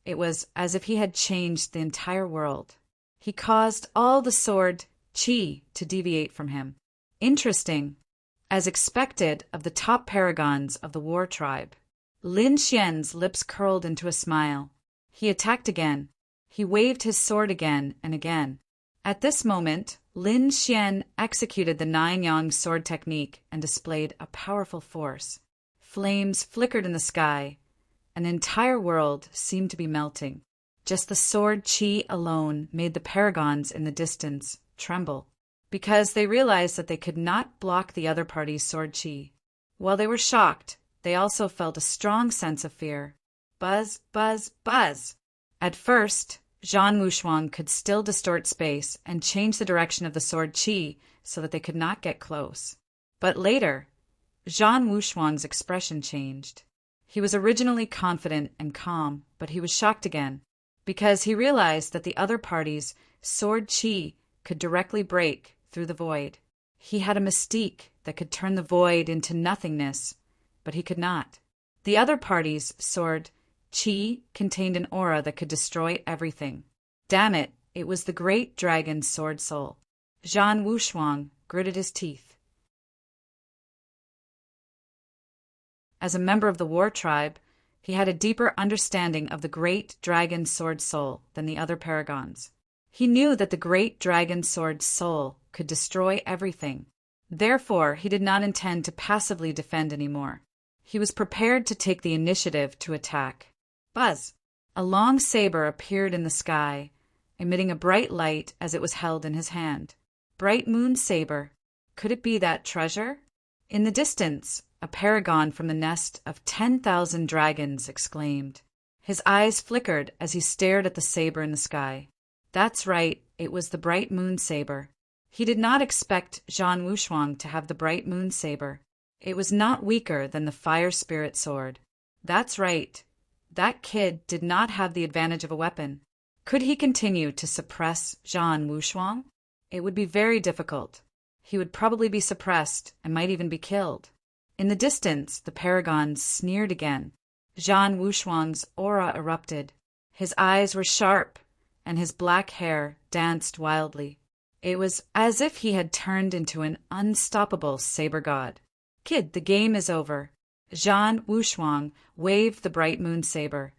It was as if he had changed the entire world. He caused all the sword chi to deviate from him. Interesting. as expected of the top paragons of the war tribe. Lin Xian's lips curled into a smile. He attacked again. He waved his sword again and again. At this moment, Lin Xian executed the nine-yang sword technique and displayed a powerful force. Flames flickered in the sky. An entire world seemed to be melting. Just the sword qi alone made the paragons in the distance tremble, because they realized that they could not block the other party's sword qi. While they were shocked, they also felt a strong sense of fear. Buzz, buzz, buzz! At first, Zhan Wushuang could still distort space and change the direction of the sword qi so that they could not get close. But later, Zhan Wushuang's expression changed. He was originally confident and calm, but he was shocked again, because he realized that the other party's sword qi could directly break through the void. He had a mystique that could turn the void into nothingness, but he could not. The other party's sword qi contained an aura that could destroy everything. Damn it, it was the great dragon's sword soul. Zhan Wushuang gritted his teeth. As a member of the war tribe, he had a deeper understanding of the great dragon sword soul than the other paragons. He knew that the great dragon sword soul could destroy everything. Therefore, he did not intend to passively defend anymore. He was prepared to take the initiative to attack. Buzz! A long saber appeared in the sky, emitting a bright light as it was held in his hand. Bright moon saber. Could it be that treasure? In the distance, a paragon from the nest of 10,000 dragons exclaimed. His eyes flickered as he stared at the saber in the sky. That's right, it was the bright moon saber. He did not expect Zhan Wushuang to have the bright moon saber. It was not weaker than the fire spirit sword. That's right. That kid did not have the advantage of a weapon. Could he continue to suppress Zhan Wushuang? It would be very difficult. He would probably be suppressed and might even be killed. In the distance, the paragons sneered again. Zhan Wushuang's aura erupted. His eyes were sharp, and his black hair danced wildly. It was as if he had turned into an unstoppable saber god. Kid, the game is over. Zhan Wushuang waved the bright moon saber,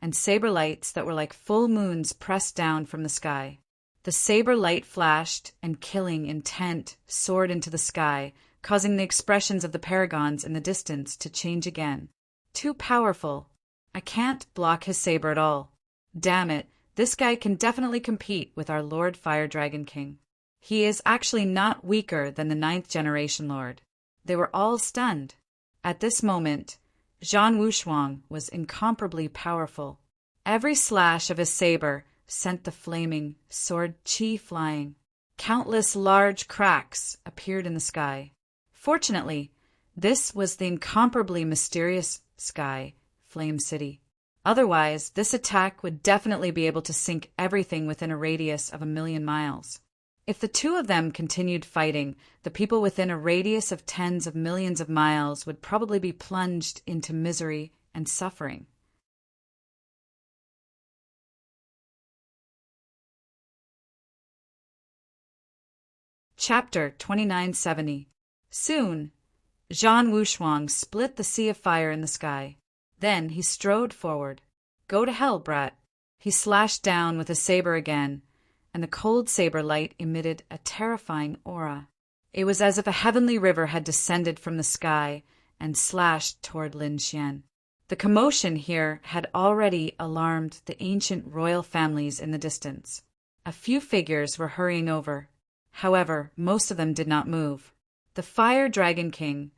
and saber lights that were like full moons pressed down from the sky. The saber light flashed, and killing intent soared into the sky, causing the expressions of the paragons in the distance to change again. Too powerful. I can't block his saber at all. Damn it, this guy can definitely compete with our Lord Fire Dragon King. He is actually not weaker than the 9th generation Lord. They were all stunned. At this moment, Zhan Wushuang was incomparably powerful. Every slash of his saber sent the flaming sword qi flying. Countless large cracks appeared in the sky. Fortunately, this was the incomparably mysterious sky, Flame City. Otherwise, this attack would definitely be able to sink everything within a radius of 1,000,000 miles. If the two of them continued fighting, the people within a radius of tens of millions of miles would probably be plunged into misery and suffering. Chapter 2970. Soon, Zhan Wushuang split the sea of fire in the sky. Then he strode forward. Go to hell, brat. He slashed down with his saber again, and the cold saber light emitted a terrifying aura. It was as if a heavenly river had descended from the sky and slashed toward Lin Xian. The commotion here had already alarmed the ancient royal families in the distance. A few figures were hurrying over. However, most of them did not move. The Fire Dragon King,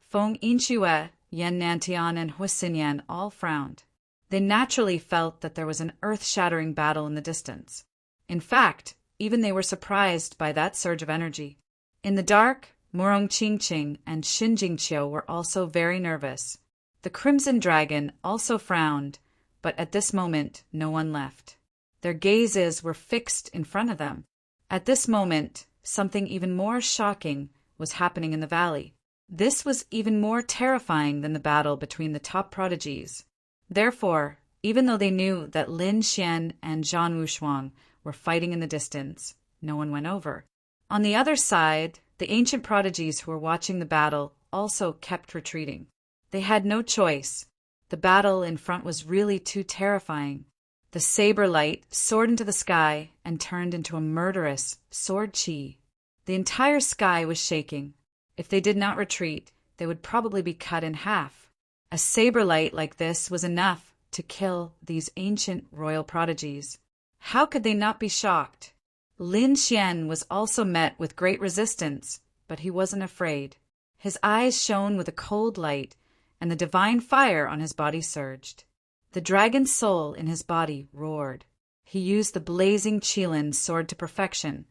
Feng Yinxue, Yan Nantian, and Hui Xinyan all frowned. They naturally felt that there was an earth-shattering battle in the distance. In fact, even they were surprised by that surge of energy. In the dark, Murong Qingqing and Xin Jingqiu were also very nervous. The Crimson Dragon also frowned, but at this moment no one left. Their gazes were fixed in front of them. At this moment, something even more shocking was happening in the valley. This was even more terrifying than the battle between the top prodigies. Therefore, even though they knew that Lin Xian and Zhan Wushuang were fighting in the distance, no one went over. On the other side, The ancient prodigies who were watching the battle also kept retreating. They had no choice. The battle in front was really too terrifying. The saber light soared into the sky and turned into a murderous sword chi. The entire sky was shaking. If they did not retreat, they would probably be cut in half. A saber light like this was enough to kill these ancient royal prodigies. How could they not be shocked? Lin Xian was also met with great resistance, but he wasn't afraid. His eyes shone with a cold light, and the divine fire on his body surged. The dragon's soul in his body roared. He used the blazing Qilin sword to perfection,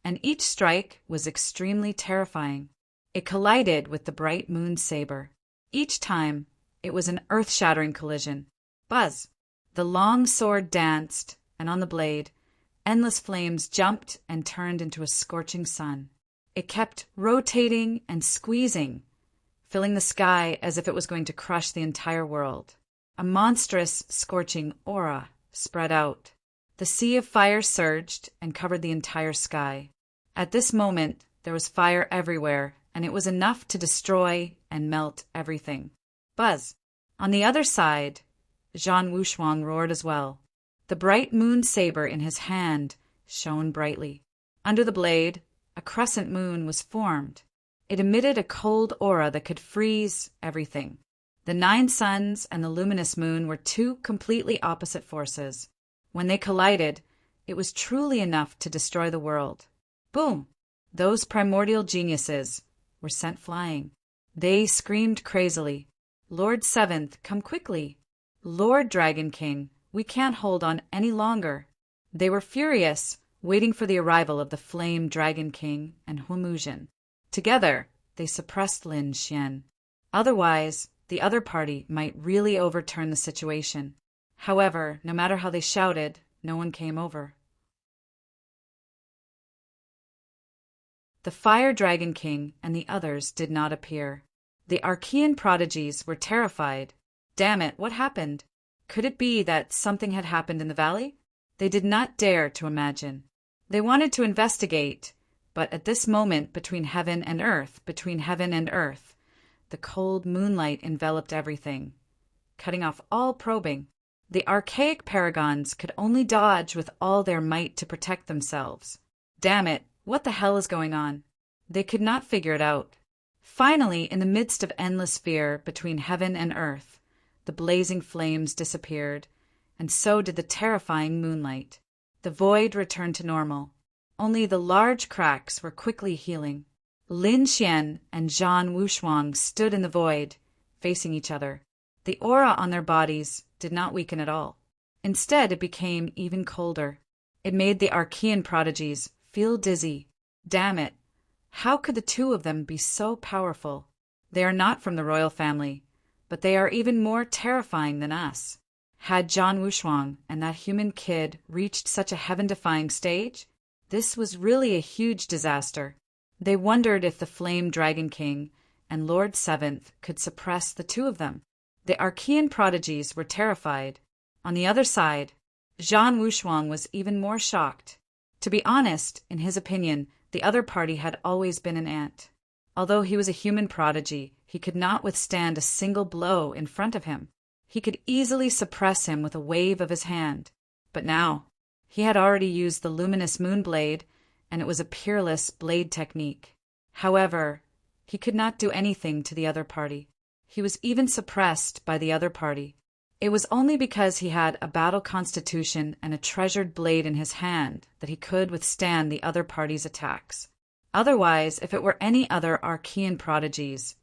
and each strike was extremely terrifying. It collided with the bright moon saber. Each time, it was an earth-shattering collision. Buzz! The long sword danced, and on the blade, endless flames jumped and turned into a scorching sun. It kept rotating and squeezing, filling the sky as if it was going to crush the entire world. A monstrous, scorching aura spread out. The sea of fire surged and covered the entire sky. At this moment, there was fire everywhere, and it was enough to destroy and melt everything. Buzz! On the other side, Zhan Wushuang roared as well. The bright moon saber in his hand shone brightly. Under the blade, a crescent moon was formed. It emitted a cold aura that could freeze everything. The 9 suns and the luminous moon were two completely opposite forces. When they collided, it was truly enough to destroy the world. Boom! Those primordial geniuses were sent flying. They screamed crazily, "Lord Seventh, come quickly! Lord Dragon King, we can't hold on any longer." They were furious, waiting for the arrival of the Flame Dragon King and Huimuzhen. Together, they suppressed Lin Xian. Otherwise, the other party might really overturn the situation. However, no matter how they shouted, no one came over. The Fire Dragon King and the others did not appear. The Archean prodigies were terrified. Damn it, what happened? Could it be that something had happened in the valley? They did not dare to imagine. They wanted to investigate, but at this moment between heaven and earth, the cold moonlight enveloped everything, cutting off all probing. The archaic paragons could only dodge with all their might to protect themselves. Damn it, what the hell is going on? They could not figure it out. Finally, in the midst of endless fear between heaven and earth, the blazing flames disappeared, and so did the terrifying moonlight. The void returned to normal. Only the large cracks were quickly healing. Lin Xian and Zhan Wushuang stood in the void, facing each other. The aura on their bodies did not weaken at all. Instead, it became even colder. It made the Archean prodigies feel dizzy. Damn it! How could the two of them be so powerful? They are not from the royal family, but they are even more terrifying than us. Had Zhan Wushuang and that human kid reached such a heaven-defying stage? This was really a huge disaster. They wondered if the Flame Dragon King and Lord Seventh could suppress the two of them. The Archean prodigies were terrified. On the other side, Zhan Wushuang was even more shocked. To be honest, in his opinion, the other party had always been an ant. Although he was a human prodigy, he could not withstand a single blow in front of him. He could easily suppress him with a wave of his hand. But now, he had already used the luminous moon blade, and it was a peerless blade technique. However, he could not do anything to the other party. He was even suppressed by the other party. It was only because he had a battle constitution and a treasured blade in his hand that he could withstand the other party's attacks. Otherwise, if it were any other Archean prodigies,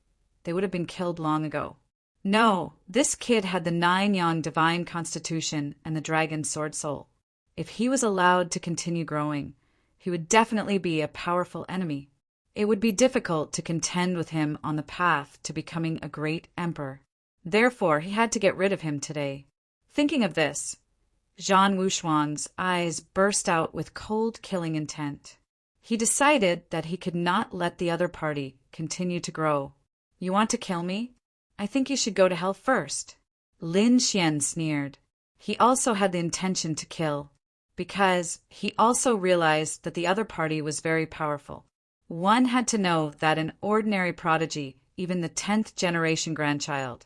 they would have been killed long ago. No, this kid had the 9-yang divine constitution and the dragon sword soul. If he was allowed to continue growing, he would definitely be a powerful enemy. It would be difficult to contend with him on the path to becoming a great emperor. Therefore, he had to get rid of him today. Thinking of this, Zhan Wushuang's eyes burst out with cold, killing intent. He decided that he could not let the other party continue to grow. "You want to kill me? I think you should go to hell first." Lin Xian sneered. He also had the intention to kill, because he also realized that the other party was very powerful. One had to know that an ordinary prodigy, even the 10th generation grandchild,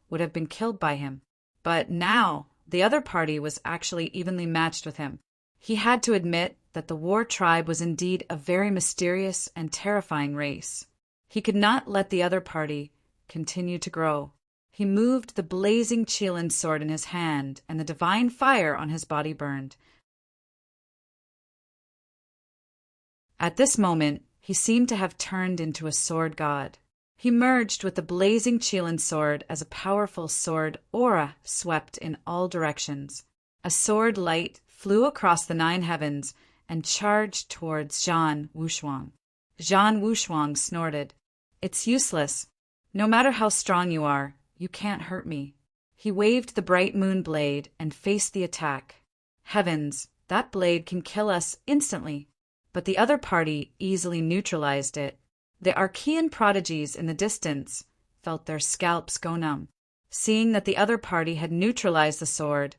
would have been killed by him. But now, the other party was actually evenly matched with him. He had to admit that the war tribe was indeed a very mysterious and terrifying race. He could not let the other party continue to grow. He moved the blazing Qilin sword in his hand, and the divine fire on his body burned. At this moment, he seemed to have turned into a sword god. He merged with the blazing Qilin sword as a powerful sword aura swept in all directions. A sword light flew across the 9 heavens and charged towards Zhan Wushuang. Zhan Wushuang snorted. "It's useless. No matter how strong you are, you can't hurt me." He waved the bright moon blade and faced the attack. Heavens, that blade can kill us instantly. But the other party easily neutralized it. The Archean prodigies in the distance felt their scalps go numb. Seeing that the other party had neutralized the sword,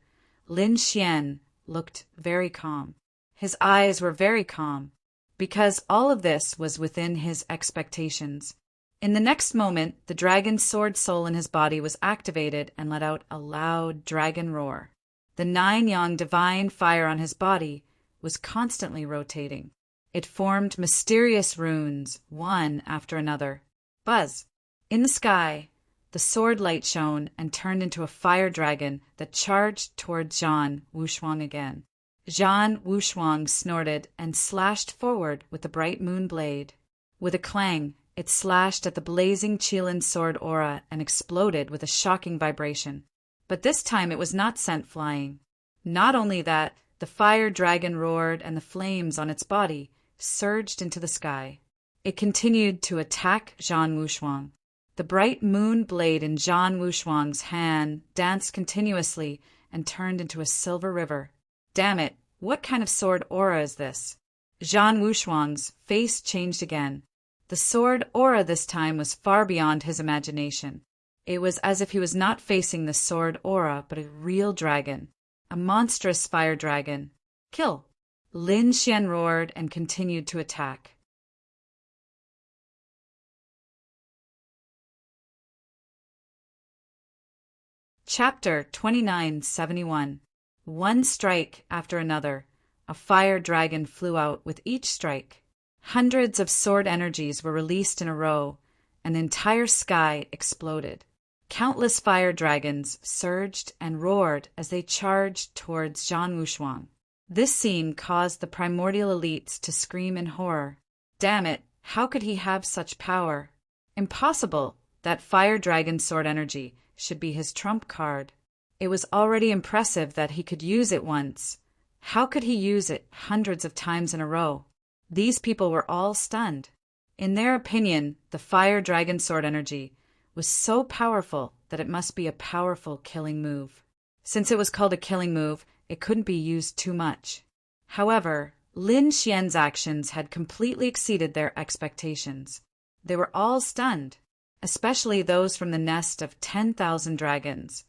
Lin Xian looked very calm. His eyes were very calm, because all of this was within his expectations. In the next moment, the dragon's sword soul in his body was activated and let out a loud dragon roar. The 9-yang divine fire on his body was constantly rotating. It formed mysterious runes, one after another. Buzz! In the sky, the sword light shone and turned into a fire dragon that charged toward Zhan Wushuang again. Zhan Wushuang snorted and slashed forward with the bright moon blade. With a clang, it slashed at the blazing Qilin sword aura and exploded with a shocking vibration. But this time it was not sent flying. Not only that, the fire dragon roared and the flames on its body surged into the sky. It continued to attack Zhan Wushuang. The bright moon blade in Zhan Wushuang's hand danced continuously and turned into a silver river. Damn it, what kind of sword aura is this? Zhan Wushuang's face changed again. The sword aura this time was far beyond his imagination. It was as if he was not facing the sword aura, but a real dragon. A monstrous fire dragon. Kill! Lin Xian roared and continued to attack. Chapter 2971. One strike after another, a fire dragon flew out with each strike. Hundreds of sword energies were released in a row, and the entire sky exploded. Countless fire dragons surged and roared as they charged towards Zhan Wushuang. This scene caused the primordial elites to scream in horror. Damn it, how could he have such power? Impossible! That fire dragon sword energy should be his trump card. It was already impressive that he could use it once. How could he use it hundreds of times in a row? These people were all stunned. In their opinion, the fire dragon sword energy was so powerful that it must be a powerful killing move. Since it was called a killing move, it couldn't be used too much. However, Lin Xian's actions had completely exceeded their expectations. They were all stunned, especially those from the nest of 10,000 dragons.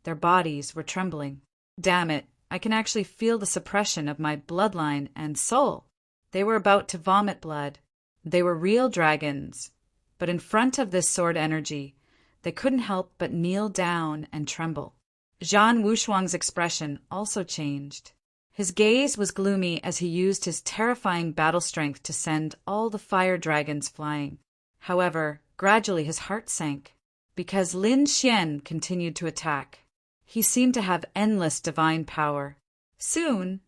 Their bodies were trembling. Damn it, I can actually feel the suppression of my bloodline and soul. They were about to vomit blood. They were real dragons. But in front of this sword energy, they couldn't help but kneel down and tremble. Zhan Wushuang's expression also changed. His gaze was gloomy as he used his terrifying battle strength to send all the fire dragons flying. However, gradually his heart sank, because Lin Xian continued to attack. He seemed to have endless divine power. Soon,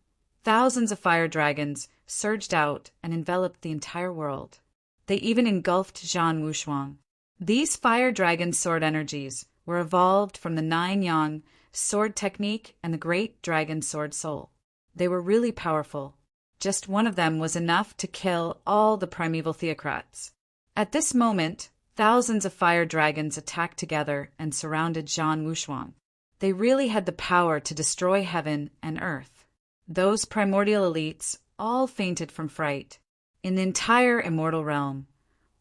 thousands of fire dragons surged out and enveloped the entire world. They even engulfed Zhan Wushuang. These fire dragon sword energies were evolved from the 9-yang sword technique and the great dragon sword soul. They were really powerful. Just one of them was enough to kill all the primeval theocrats. At this moment, thousands of fire dragons attacked together and surrounded Zhan Wushuang. They really had the power to destroy heaven and earth. Those primordial elites all fainted from fright. In the entire immortal realm,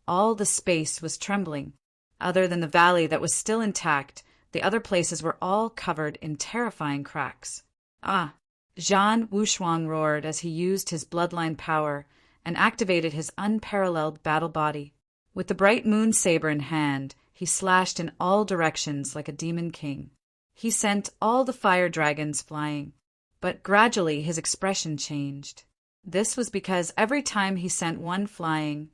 all the space was trembling. Other than the valley that was still intact, the other places were all covered in terrifying cracks. Ah! Zhan Wushuang roared as he used his bloodline power and activated his unparalleled battle body. With the bright moon saber in hand, he slashed in all directions like a demon king. He sent all the fire dragons flying, but gradually his expression changed. This was because every time he sent one flying,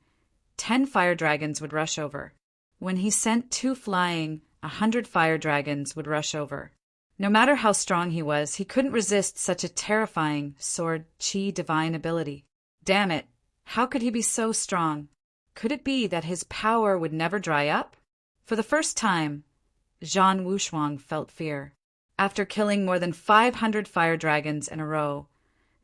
10 fire dragons would rush over. When he sent 2 flying, 100 fire dragons would rush over. No matter how strong he was, he couldn't resist such a terrifying sword chi divine ability. Damn it, how could he be so strong? Could it be that his power would never dry up? For the first time, Zhan Wushuang felt fear. After killing more than 500 fire dragons in a row,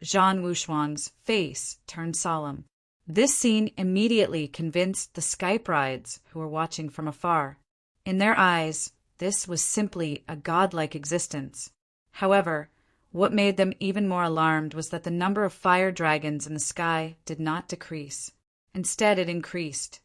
Zhan Wushuang's face turned solemn. This scene immediately convinced the sky brides who were watching from afar. In their eyes, this was simply a godlike existence. However, what made them even more alarmed was that the number of fire dragons in the sky did not decrease. Instead, it increased.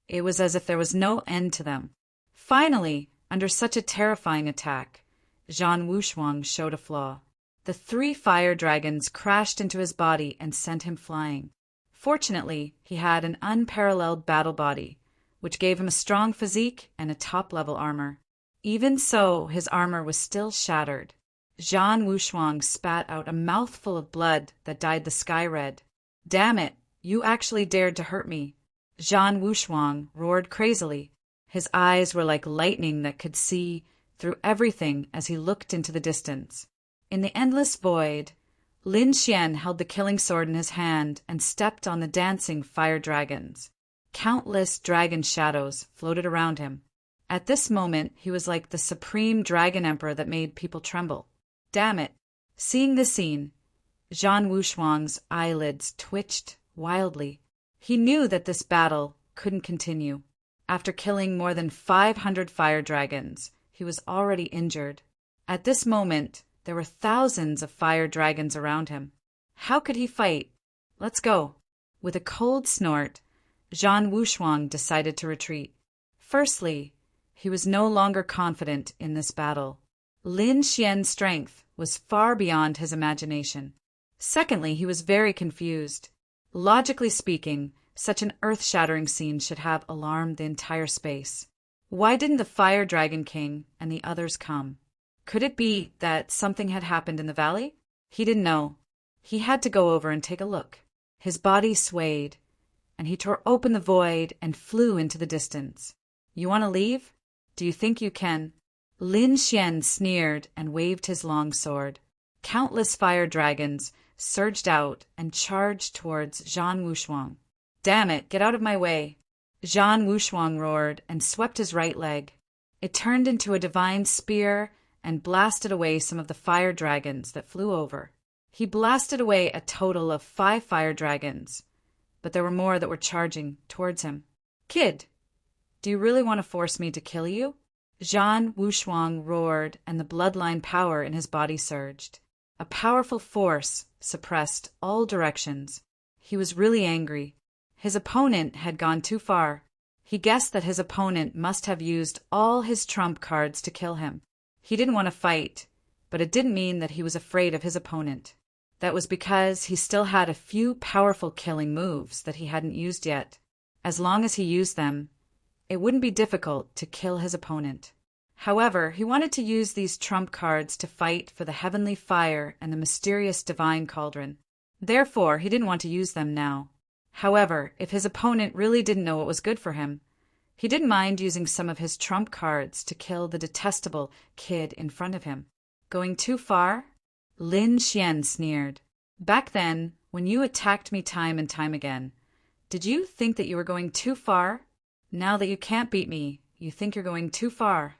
It was as if there was no end to them. Finally, under such a terrifying attack, Zhan Wushuang showed a flaw. The 3 fire dragons crashed into his body and sent him flying. Fortunately, he had an unparalleled battle body, which gave him a strong physique and a top-level armor. Even so, his armor was still shattered. Zhan Wushuang spat out a mouthful of blood that dyed the sky red. "Damn it, you actually dared to hurt me." Zhan Wushuang roared crazily. His eyes were like lightning that could see through everything as he looked into the distance. In the endless void, Lin Xian held the killing sword in his hand and stepped on the dancing fire dragons. Countless dragon shadows floated around him. At this moment, he was like the supreme dragon emperor that made people tremble. Damn it! Seeing this scene, Zhan Wushuang's eyelids twitched wildly. He knew that this battle couldn't continue. After killing more than 500 fire dragons, he was already injured. At this moment, there were thousands of fire dragons around him. How could he fight? Let's go. With a cold snort, Zhan Wushuang decided to retreat. Firstly, he was no longer confident in this battle. Lin Xian's strength was far beyond his imagination. Secondly, he was very confused. Logically speaking, such an earth-shattering scene should have alarmed the entire space. Why didn't the Fire Dragon King and the others come? Could it be that something had happened in the valley? He didn't know. He had to go over and take a look. His body swayed, and he tore open the void and flew into the distance. "You want to leave? Do you think you can?" Lin Xian sneered and waved his long sword. Countless fire dragons surged out and charged towards Zhan Wushuang. "Damn it, get out of my way!" Zhan Wushuang roared and swept his right leg. It turned into a divine spear and blasted away some of the fire dragons that flew over. He blasted away a total of 5 fire dragons, but there were more that were charging towards him. "Kid, do you really want to force me to kill you?" Zhan Wushuang roared, and the bloodline power in his body surged. A powerful force suppressed all directions. He was really angry. His opponent had gone too far. He guessed that his opponent must have used all his trump cards to kill him. He didn't want to fight, but it didn't mean that he was afraid of his opponent. That was because he still had a few powerful killing moves that he hadn't used yet. As long as he used them, it wouldn't be difficult to kill his opponent. However, he wanted to use these trump cards to fight for the heavenly fire and the mysterious divine cauldron. Therefore, he didn't want to use them now. However, if his opponent really didn't know what was good for him, he didn't mind using some of his trump cards to kill the detestable kid in front of him. Going too far? Lin Xian sneered. "Back then, when you attacked me time and time again, did you think that you were going too far? Now that you can't beat me, you think you're going too far."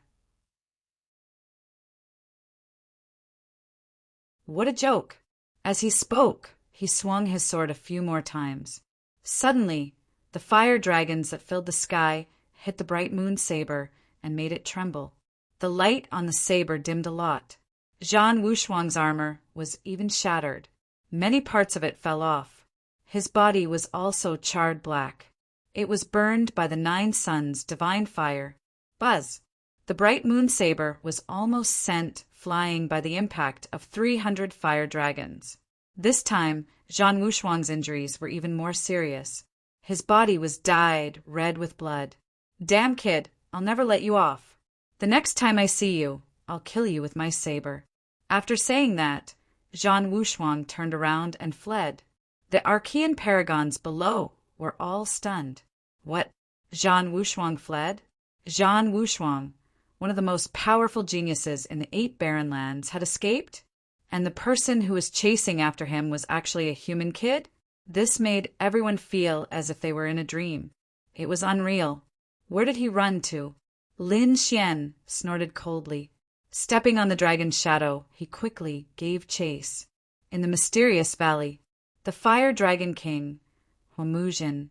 What a joke! As he spoke, he swung his sword a few more times. Suddenly, the fire dragons that filled the sky hit the bright moon saber and made it tremble. The light on the saber dimmed a lot. Zhan Wushuang's armor was even shattered. Many parts of it fell off. His body was also charred black. It was burned by the 9 suns' divine fire. Buzz! The bright moon saber was almost sent flying by the impact of 300 fire dragons. This time, Zhang Wushuang's injuries were even more serious. His body was dyed red with blood. "Damn kid, I'll never let you off. The next time I see you, I'll kill you with my saber." After saying that, Zhang Wushuang turned around and fled. The Archean paragons below were all stunned. What? Zhang Wushuang fled? Zhang Wushuang, one of the most powerful geniuses in the 8 Barren Lands, had escaped? And the person who was chasing after him was actually a human kid? This made everyone feel as if they were in a dream. It was unreal. Where did he run to? Lin Xian snorted coldly. Stepping on the dragon's shadow, he quickly gave chase. In the mysterious valley, the Fire Dragon King, Huomuzhen,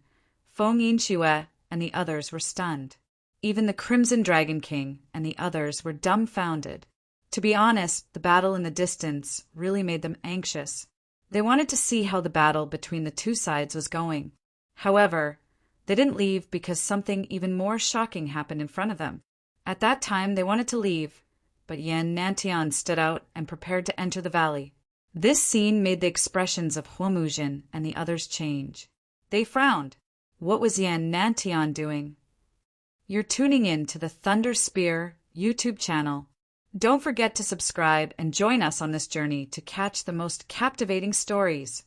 Feng Yinxue, and the others were stunned. Even the Crimson Dragon King and the others were dumbfounded. To be honest, the battle in the distance really made them anxious. They wanted to see how the battle between the two sides was going. However, they didn't leave because something even more shocking happened in front of them. At that time, they wanted to leave, but Yan Nantian stood out and prepared to enter the valley. This scene made the expressions of Huomuzhen and the others change. They frowned. What was Yan Nantian doing? You're tuning in to the Thunder Spear YouTube channel. Don't forget to subscribe and join us on this journey to catch the most captivating stories.